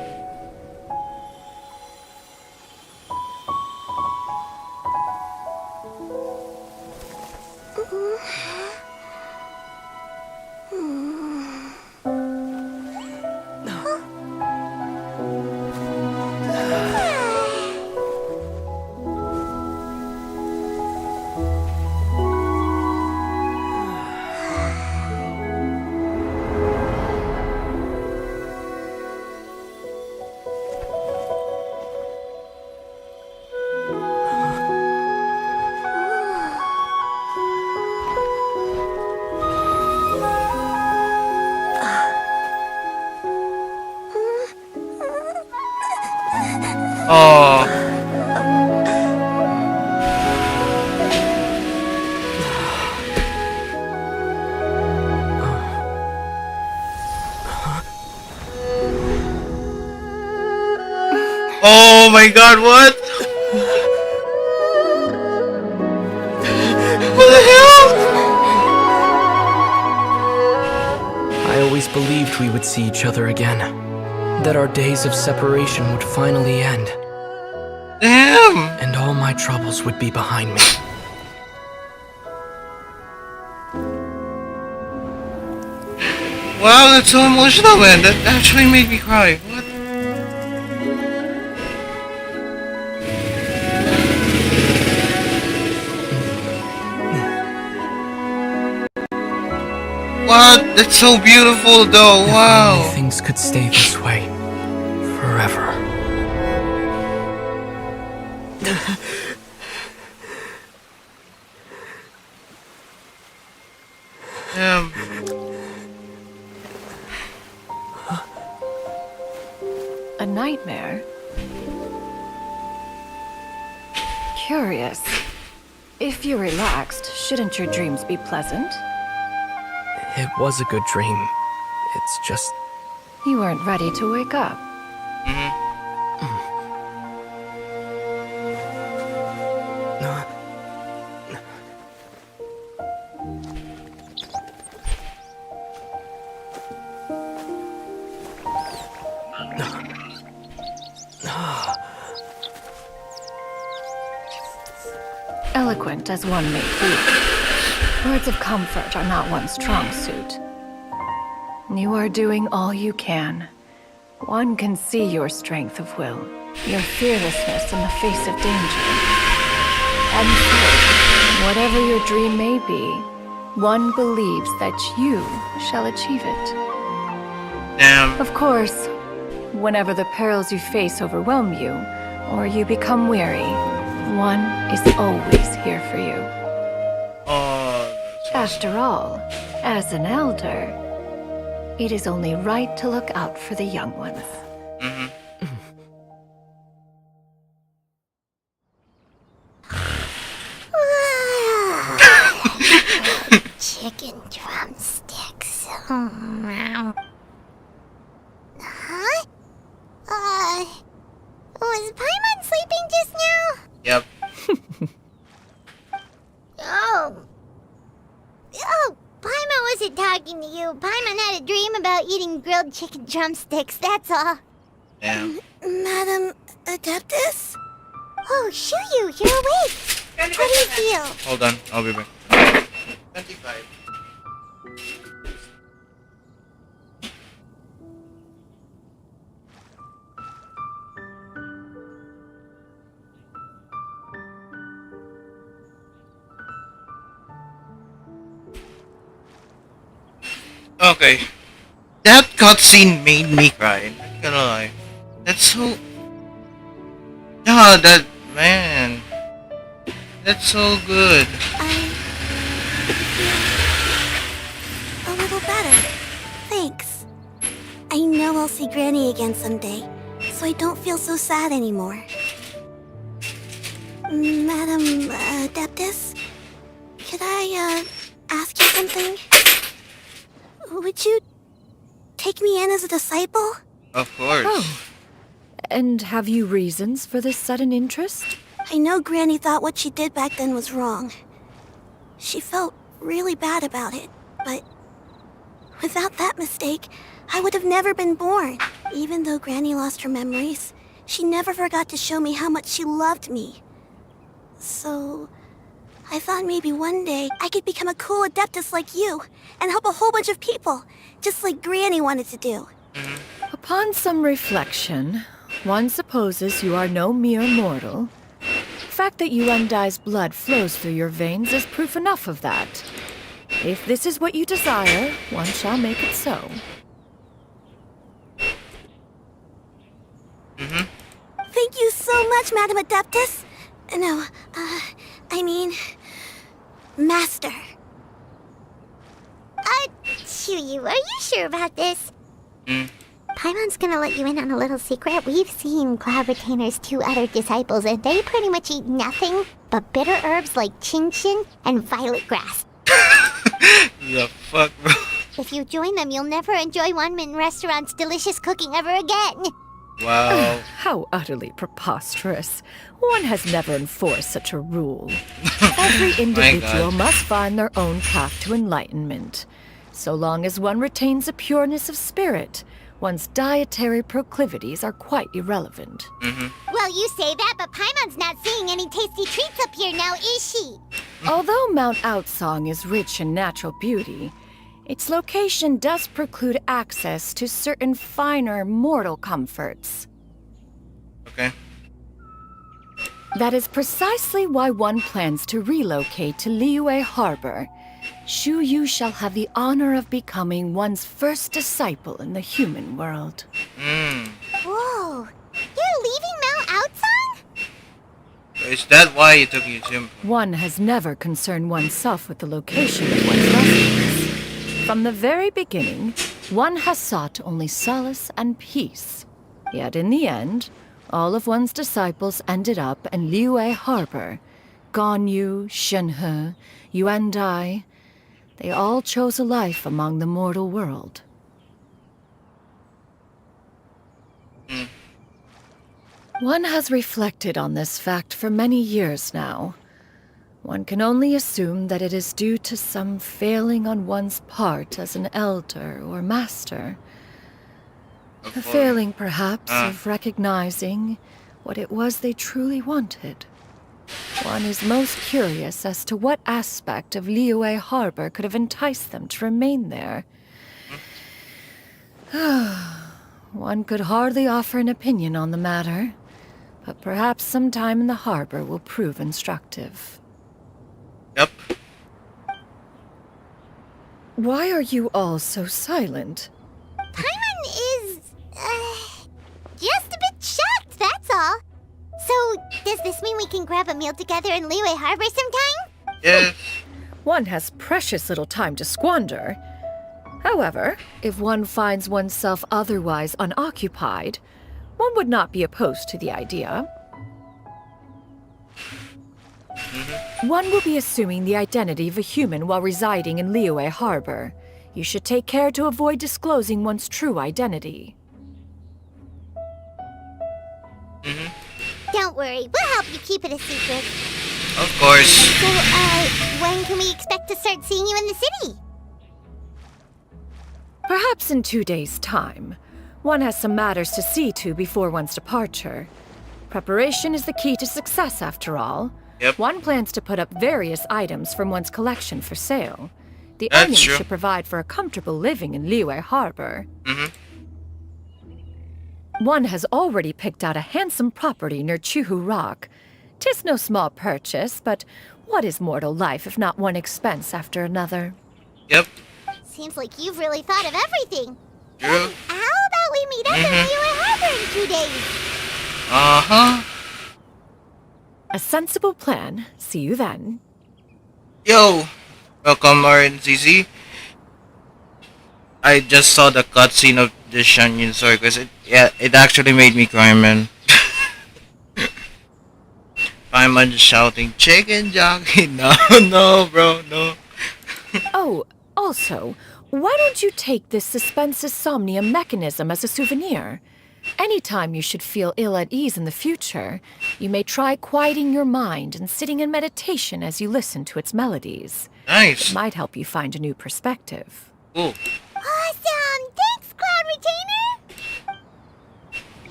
Oh. Oh my god, what? What the hell? I always believed we would see each other again. That our days of separation would finally end. Damn! And all my troubles would be behind me. Wow, that's so emotional, man. That actually made me cry. What? What? That's so beautiful, though. Wow. If only things could stay this way forever. A nightmare? Curious. If you're relaxed, shouldn't your dreams be pleasant? It was a good dream. It's just... You weren't ready to wake up. Eloquent as one may be, words of comfort are not one's strong suit. You are doing all you can. One can see your strength of will, your fearlessness in the face of danger. And so, whatever your dream may be, one believes that you shall achieve it. Damn. Of course, whenever the perils you face overwhelm you, or you become weary, one is always here for you. Oh, After all, as an elder, it is only right to look out for the young ones. Chicken drumsticks. Huh? Was Paimon sleeping just now? Yep. Oh, Paimon wasn't talking to you. Paimon had a dream about eating grilled chicken drumsticks, that's all. Damn. Madam Adeptus? Oh, Shuyu, you're awake. How do you feel? Hold on, I'll be back. 25. Okay. That cutscene made me cry. Not gonna lie. That's so... Yeah, that... Man. That's so good. A little better. Thanks. I know I'll see Granny again someday, so I don't feel so sad anymore. Madam Adeptus? Could I, ask you something? Would you take me in as a disciple? Of course. Oh. And have you reasons for this sudden interest? I know Granny thought what she did back then was wrong. She felt really bad about it, but without that mistake, I would have never been born. Even though Granny lost her memories, she never forgot to show me how much she loved me. So, I thought maybe one day I could become a cool Adeptus like you and help a whole bunch of people, just like Granny wanted to do. Upon some reflection, one supposes you are no mere mortal. The fact that Yuandai's blood flows through your veins is proof enough of that. If this is what you desire, one shall make it so. Thank you so much, Madam Adeptus. No, I mean... Master. Shuyu, are you sure about this? Paimon's gonna let you in on a little secret. We've seen Cloud Retainer's 2 other disciples, and they pretty much eat nothing but bitter herbs like chin-chin and violet grass. The fuck, bro? If you join them, you'll never enjoy Wanmin Restaurant's delicious cooking ever again. Wow. How utterly preposterous. One has never enforced such a rule. Every individual must find their own path to enlightenment. So long as one retains a pureness of spirit, one's dietary proclivities are quite irrelevant. Well, you say that, but Paimon's not seeing any tasty treats up here now, is she? Although Mount Outsong is rich in natural beauty, its location does preclude access to certain finer mortal comforts. Okay. That is precisely why one plans to relocate to Liyue Harbor. Shuyu shall have the honor of becoming one's first disciple in the human world. Whoa! You're leaving Mount Outsong? Is that why you took you to him? One has never concerned oneself with the location of one's residence. From the very beginning, one has sought only solace and peace. Yet in the end, all of one's disciples ended up in Liyue Harbor. Ganyu, Shenhe, Yuandai. They all chose a life among the mortal world. One has reflected on this fact for many years now. One can only assume that it is due to some failing on one's part as an elder or master. A failing, perhaps, of recognizing what it was they truly wanted. One is most curious as to what aspect of Liyue Harbor could have enticed them to remain there. One could hardly offer an opinion on the matter, but perhaps some time in the harbor will prove instructive. Yep. Why are you all so silent? Paimon is, just a bit shocked, that's all. Does this mean we can grab a meal together in Liyue Harbor sometime? Yes. One has precious little time to squander. However, if one finds oneself otherwise unoccupied, one would not be opposed to the idea. One will be assuming the identity of a human while residing in Liyue Harbor. You should take care to avoid disclosing one's true identity. Don't worry, we'll help you keep it a secret. Of course. So, when can we expect to start seeing you in the city? Perhaps in 2 days' time. One has some matters to see to before one's departure. Preparation is the key to success, after all. Yep. One plans to put up various items from one's collection for sale. The That's earnings true. should provide for a comfortable living in Liyue Harbor. One has already picked out a handsome property near Chuhu Rock. 'Tis no small purchase, but what is mortal life if not one expense after another? Yep. Seems like you've really thought of everything. True. How about we meet up in Liyue Harbor in 2 days? Uh-huh. A sensible plan. See you then. Yo! Welcome, RNCC. I just saw the cutscene of this Shanyon story quest. It actually made me cry, man. Paimon just shouting, chicken jockey. No, bro, no. Oh, also, why don't you take this suspense insomnia mechanism as a souvenir? Anytime you should feel ill at ease in the future, you may try quieting your mind and sitting in meditation as you listen to its melodies. Nice. It might help you find a new perspective. Cool. Awesome! Thanks, Cloud Retainer!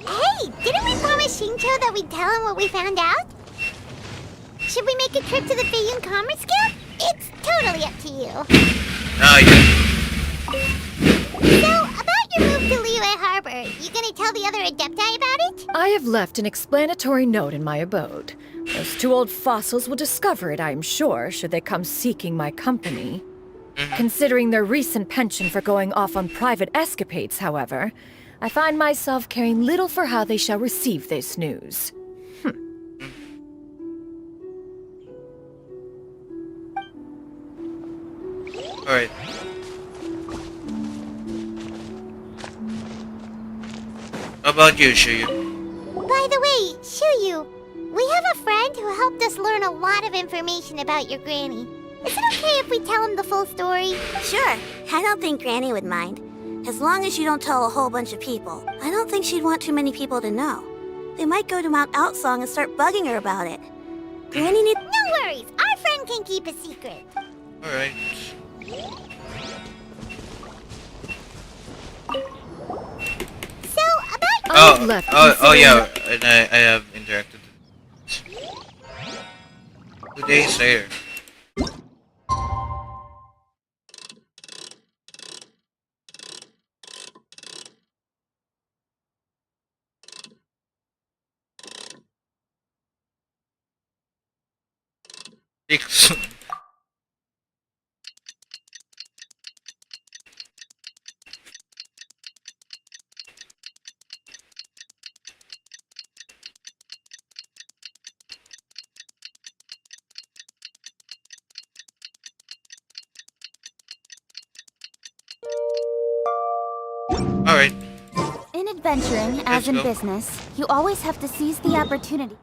Hey, didn't we promise Shincho that we'd tell him what we found out? Should we make a trip to the Feiyun Commerce Guild? It's totally up to you. Oh, yeah. So, about your move to Liyue Harbor, you gonna tell the other Adepti about it? I have left an explanatory note in my abode. Those 2 old fossils will discover it, I am sure, should they come seeking my company. Considering their recent penchant for going off on private escapades, however, I find myself caring little for how they shall receive this news. Alright. How about you, Shuyu? By the way, Shuyu, we have a friend who helped us learn a lot of information about your granny. Is it okay if we tell him the full story? Sure. I don't think Granny would mind. As long as you don't tell a whole bunch of people. I don't think she'd want too many people to know. They might go to Mount Outsong and start bugging her about it. Granny needs... No worries, our friend can keep a secret. Alright. So, about... Oh yeah, and I have interacted. 2 days later. Six. Alright. In adventuring, as in business, you always have to seize the opportunity.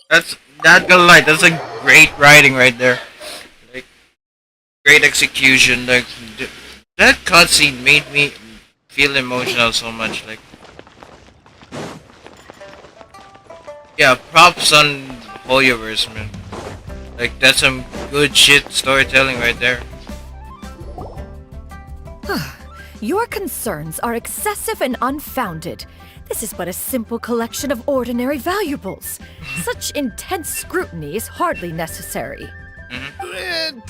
That's not gonna lie, that's a great writing right there. Like, great execution. Like that cutscene made me feel emotional so much. Like, yeah, props on Hoyoverse, man. Like that's some good shit storytelling right there. Your concerns are excessive and unfounded. This is but a simple collection of ordinary valuables. Such intense scrutiny is hardly necessary.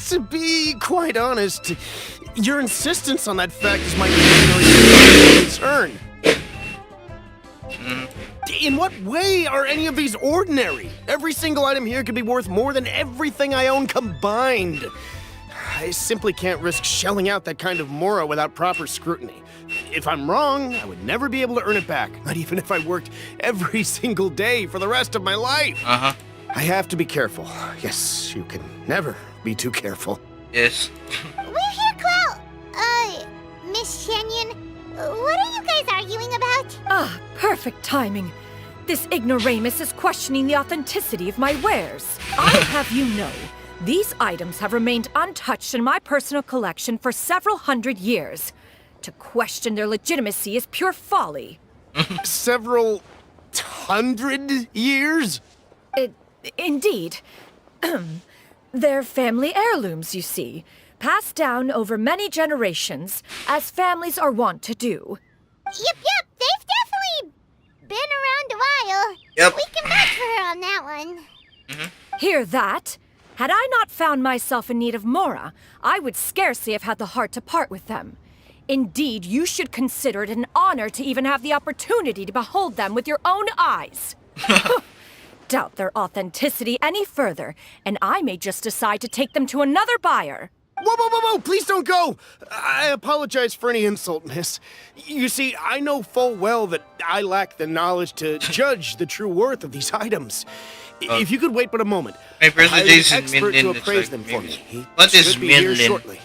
To be quite honest, your insistence on that fact is my primary concern. In what way are any of these ordinary? Every single item here could be worth more than everything I own combined. I simply can't risk shelling out that kind of mora without proper scrutiny. If I'm wrong, I would never be able to earn it back. Not even if I worked every single day for the rest of my life. Uh-huh. I have to be careful. Yes, you can never be too careful. Yes. We're here, Clow. Miss Shenyan, what are you guys arguing about? Ah, perfect timing. This ignoramus is questioning the authenticity of my wares. I'll have you know, these items have remained untouched in my personal collection for several hundred years. To question their legitimacy is pure folly. Several hundred years? Indeed. They're family heirlooms, you see, passed down over many generations, as families are wont to do. Yep, they've definitely been around a while. Yep. We can vouch for her on that one. Hear that? Had I not found myself in need of Mora, I would scarcely have had the heart to part with them. Indeed, you should consider it an honor to even have the opportunity to behold them with your own eyes. Doubt their authenticity any further, and I may just decide to take them to another buyer. Whoa, please don't go! I apologize for any insult, miss. You see, I know full well that I lack the knowledge to judge the true worth of these items. If you could wait but a moment, My I have presentation an expert to Minlin is appraise like them for maybe- me. He What is should be here Minlin? shortly.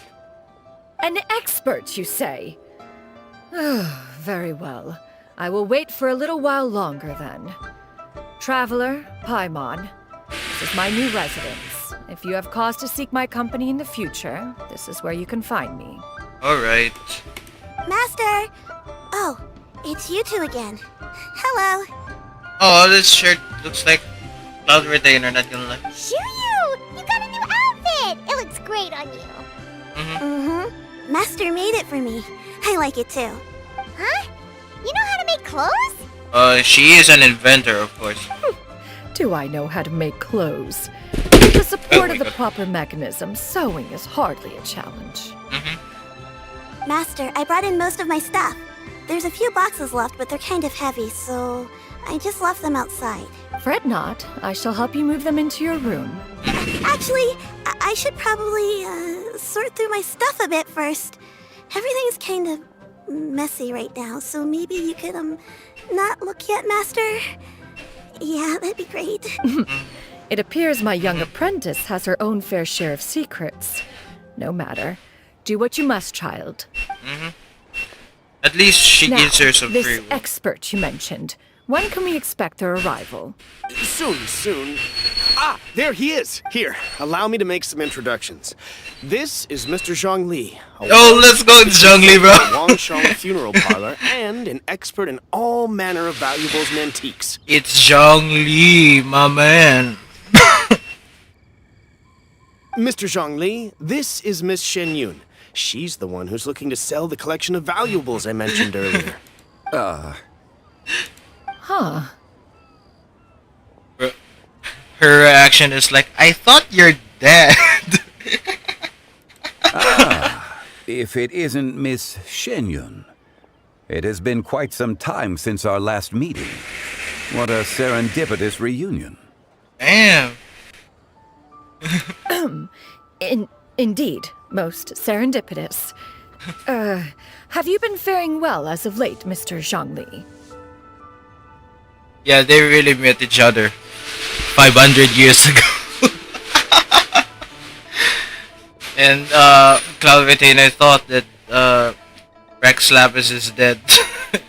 An expert, you say? Very well. I will wait for a little while longer, then. Traveler, Paimon, this is my new residence. If you have cause to seek my company in the future, this is where you can find me. Alright. Master! Oh, it's you two again. Hello. Oh, this shirt looks like Cloud Retainer, not gonna lie. Shoo-you! You got a new outfit! It looks great on you. Mm-hmm. Master made it for me. I like it too. Huh? You know how to make clothes? She is an inventor, of course. Do I know how to make clothes? With the support Oh of the my God. proper mechanism, sewing is hardly a challenge. Master, I brought in most of my stuff. There's a few boxes left, but they're kind of heavy, so I just left them outside. Fret not, I shall help you move them into your room. Actually, I should probably sort through my stuff a bit first. Everything's kind of messy right now, so maybe you could not look yet, Master. Yeah, that'd be great. It appears my young apprentice has her own fair share of secrets. No matter. Do what you must, child. At least she Now, gives her some this free will. expert you mentioned. When can we expect their arrival? Soon. Ah, there he is. Here, allow me to make some introductions. This is Mr. Zhang Li. Oh, let's go, Zhang Li, bro. Wangsheng Funeral Parlor and an expert in all manner of valuables and antiques. It's Zhang Li, my man. Mr. Zhang Li, this is Miss Shen Yun. She's the one who's looking to sell the collection of valuables I mentioned earlier. Huh. Her reaction is like, I thought you're dead. If it isn't Miss Shenyun. It has been quite some time since our last meeting. What a serendipitous reunion. Damn. Indeed, most serendipitous. Have you been faring well as of late, Mr. Zhangli? Yeah, they really met each other 500 years ago. And Cloud Retainer thought that Rex Lapis is dead.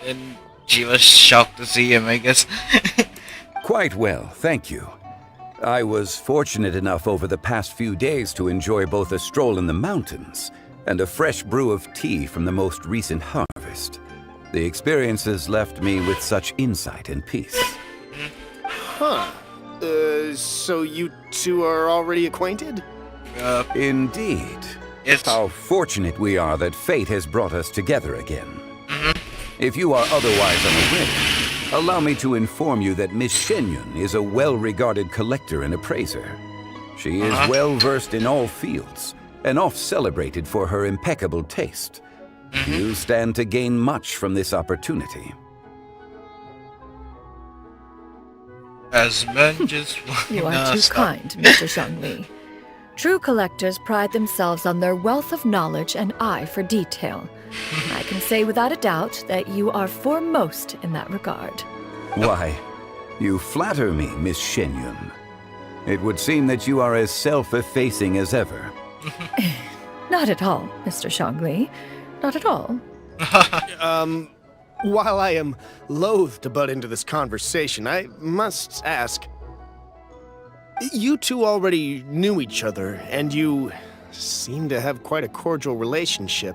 And she was shocked to see him, I guess. Quite well, thank you. I was fortunate enough over the past few days to enjoy both a stroll in the mountains and a fresh brew of tea from the most recent harvest. The experiences left me with such insight and peace. Huh. So you two are already acquainted? Indeed. Yes. How fortunate we are that fate has brought us together again. If you are otherwise unaware, allow me to inform you that Miss Shenyun is a well-regarded collector and appraiser. She is well-versed in all fields, and oft-celebrated for her impeccable taste. You stand to gain much from this opportunity. As men just You are too kind, Mr. Zhangli. True collectors pride themselves on their wealth of knowledge and eye for detail. I can say without a doubt that you are foremost in that regard. Why, you flatter me, Miss Shenyun. It would seem that you are as self-effacing as ever. Not at all, Mr. Zhongli. Not at all. While I am loath to butt into this conversation, I must ask, you two already knew each other, and you seem to have quite a cordial relationship.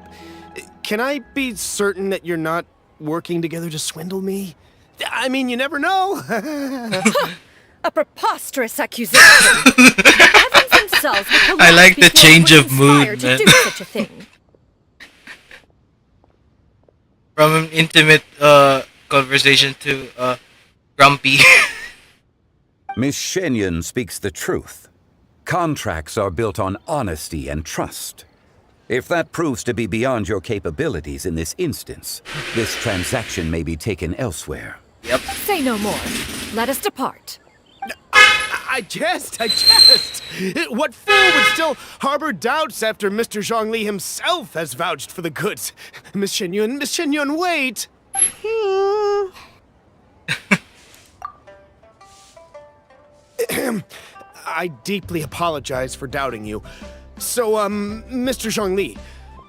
Can I be certain that you're not working together to swindle me? I mean, you never know. A preposterous accusation. Heavens themselves would collapse I like the before change you of would conspire mood, to man. do such a thing. From an intimate conversation to grumpy. Miss Shenyun speaks the truth. Contracts are built on honesty and trust. If that proves to be beyond your capabilities in this instance, this transaction may be taken elsewhere. Yep. Say no more. Let us depart. I jest. What fool would still harbor doubts after Mr. Zhongli himself has vouched for the goods? Miss Shenyun, wait! I deeply apologize for doubting you. So, Mr. Zhongli,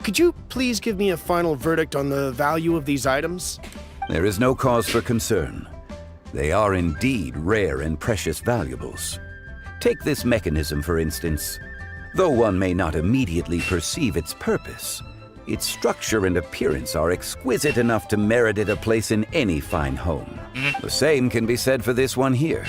could you please give me a final verdict on the value of these items? There is no cause for concern. They are indeed rare and precious valuables. Take this mechanism, for instance. Though one may not immediately perceive its purpose, its structure and appearance are exquisite enough to merit it a place in any fine home. The same can be said for this one here.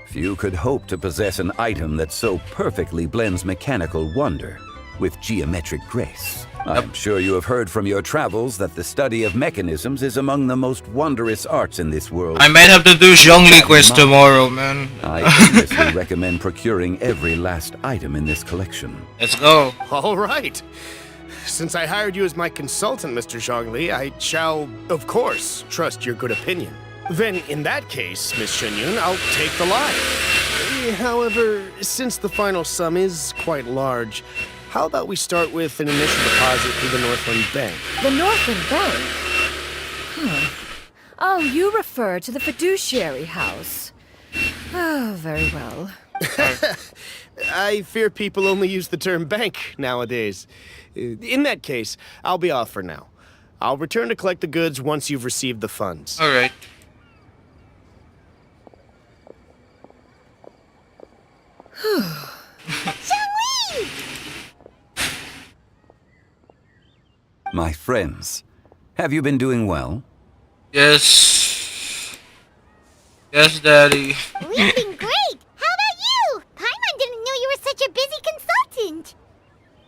Few could hope to possess an item that so perfectly blends mechanical wonder with geometric grace. I'm sure you have heard from your travels that the study of mechanisms is among the most wondrous arts in this world. I might have to do Zhongli quiz tomorrow, man. I earnestly recommend procuring every last item in this collection. Let's go. All right. Since I hired you as my consultant, Mr. Zhongli, I shall, of course, trust your good opinion. Then, in that case, Miss Shenyun, I'll take the lie. However, since the final sum is quite large, how about we start with an initial deposit through the Northland Bank? The Northland Bank? Oh, you refer to the fiduciary house. Oh, very well. I fear people only use the term bank nowadays. In that case, I'll be off for now. I'll return to collect the goods once you've received the funds. All right. My friends, have you been doing well? Yes. Yes, Daddy. We've been great! How about you? Paimon didn't know you were such a busy consultant.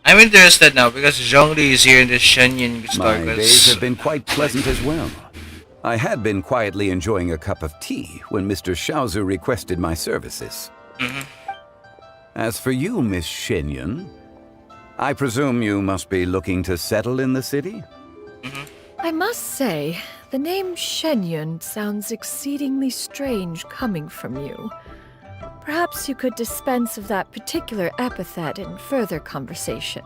I'm interested now because Zhongli is here in this Shenyun My Star days have been quite pleasant as well. I had been quietly enjoying a cup of tea when Mr. Xiaozu requested my services. As for you, Miss Shenyun, I presume you must be looking to settle in the city? I must say, the name Shenyun sounds exceedingly strange coming from you. Perhaps you could dispense of that particular epithet in further conversation.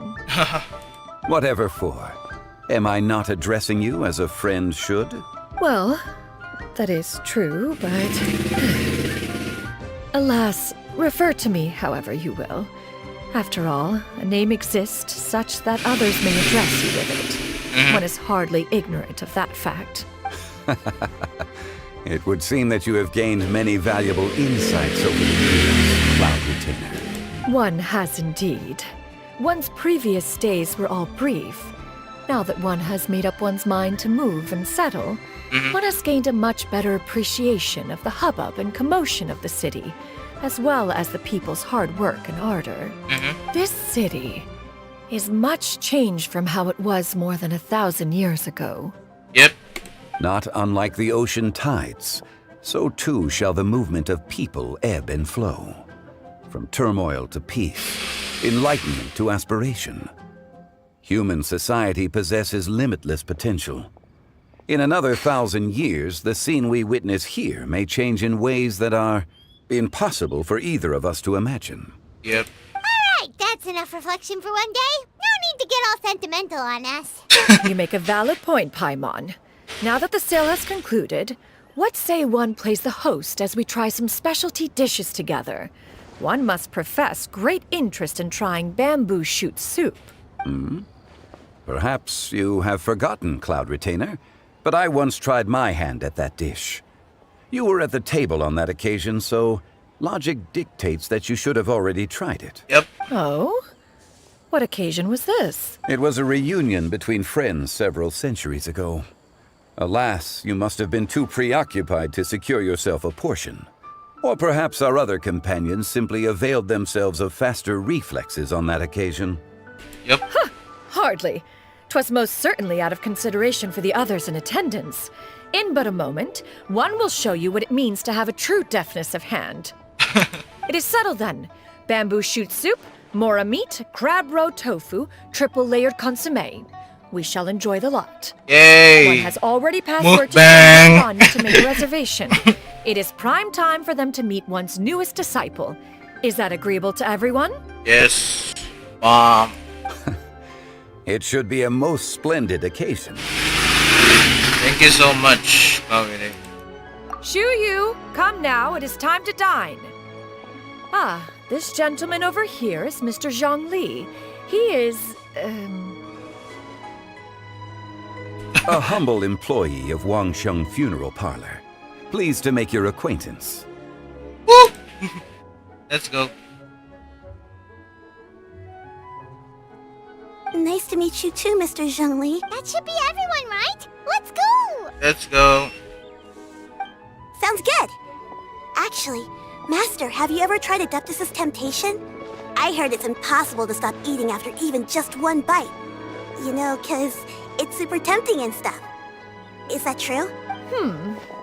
Whatever for. Am I not addressing you as a friend should? Well, that is true, but... Alas, refer to me however you will. After all, a name exists such that others may address you with it. One is hardly ignorant of that fact. It would seem that you have gained many valuable insights over the years, Cloud Retainer. One has indeed. One's previous stays were all brief. Now that one has made up one's mind to move and settle, one has gained a much better appreciation of the hubbub and commotion of the city, as well as the people's hard work and ardor. This city is much changed from how it was more than 1,000 years ago. Yep. Not unlike the ocean tides, so too shall the movement of people ebb and flow. From turmoil to peace, enlightenment to aspiration. Human society possesses limitless potential. In another 1,000 years, the scene we witness here may change in ways that are impossible for either of us to imagine. Yep. Right, that's enough reflection for one day. No need to get all sentimental on us. You make a valid point, Paimon. Now that the sale has concluded, what say one plays the host as we try some specialty dishes together? One must profess great interest in trying bamboo shoot soup. Perhaps you have forgotten, Cloud Retainer, but I once tried my hand at that dish. You were at the table on that occasion, so logic dictates that you should have already tried it. Yep. Oh? What occasion was this? It was a reunion between friends several centuries ago. Alas, you must have been too preoccupied to secure yourself a portion. Or perhaps our other companions simply availed themselves of faster reflexes on that occasion. Yep. Huh, hardly. 'Twas most certainly out of consideration for the others in attendance. In but a moment, one will show you what it means to have a true deftness of hand. It is settled then. Bamboo shoot soup, mora meat, crab roe tofu, triple layered consommé. We shall enjoy the lot. Yay! One has already passed word to Mukbang! Anya to make a reservation. It is prime time for them to meet one's newest disciple. Is that agreeable to everyone? Yes. Mom. It should be a most splendid occasion. Thank you so much, Mawile. Shu-Yu, come now, it is time to dine. Ah, this gentleman over here is Mr. Zhang Li. He is, A humble employee of Wangsheng Funeral Parlor. Pleased to make your acquaintance. Woo! Let's go. Nice to meet you too, Mr. Zhengli. That should be everyone, right? Let's go! Let's go. Sounds good. Actually, Master, have you ever tried Adeptus' temptation? I heard it's impossible to stop eating after even just one bite. You know, 'cause it's super tempting and stuff. Is that true?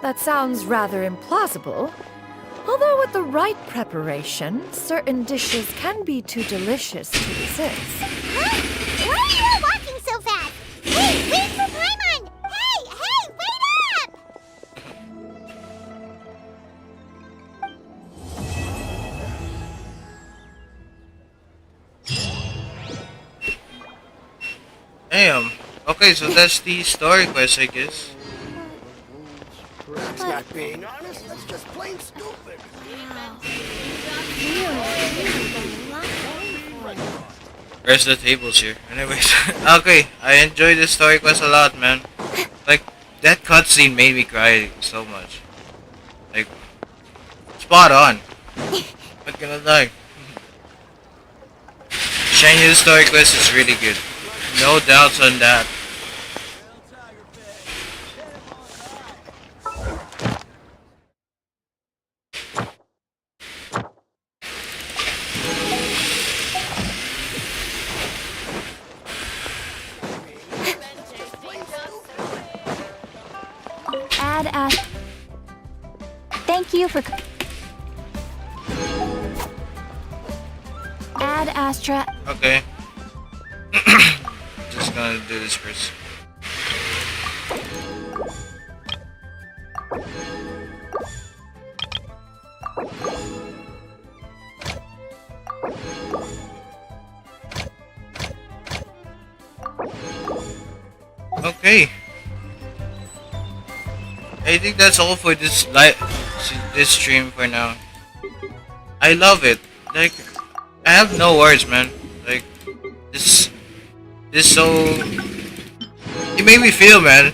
That sounds rather implausible. Although with the right preparation, certain dishes can be too delicious to resist. Huh? Why are you all walking so fast? Hey, wait for Paimon! Hey, wait up! Damn. Okay, so that's the story quest, I guess. That's not being honest, that's just plain stupid. Where's the tables here? Anyways, okay, I enjoyed this story quest a lot, man. Like, that cutscene made me cry so much. Like, spot on. Not gonna lie. Shenya's story quest is really good. No doubts on that. Thank you for... Add Astra... Okay. Just gonna do this first. Okay. I think that's all for this stream for now. I love it. Like, I have no words, man. Like, this so... It made me feel, man.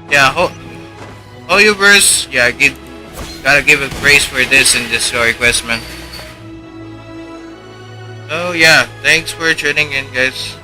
Yeah, Hoyoverse, yeah, gotta give a praise for this in this story quest, man. So yeah, thanks for tuning in, guys.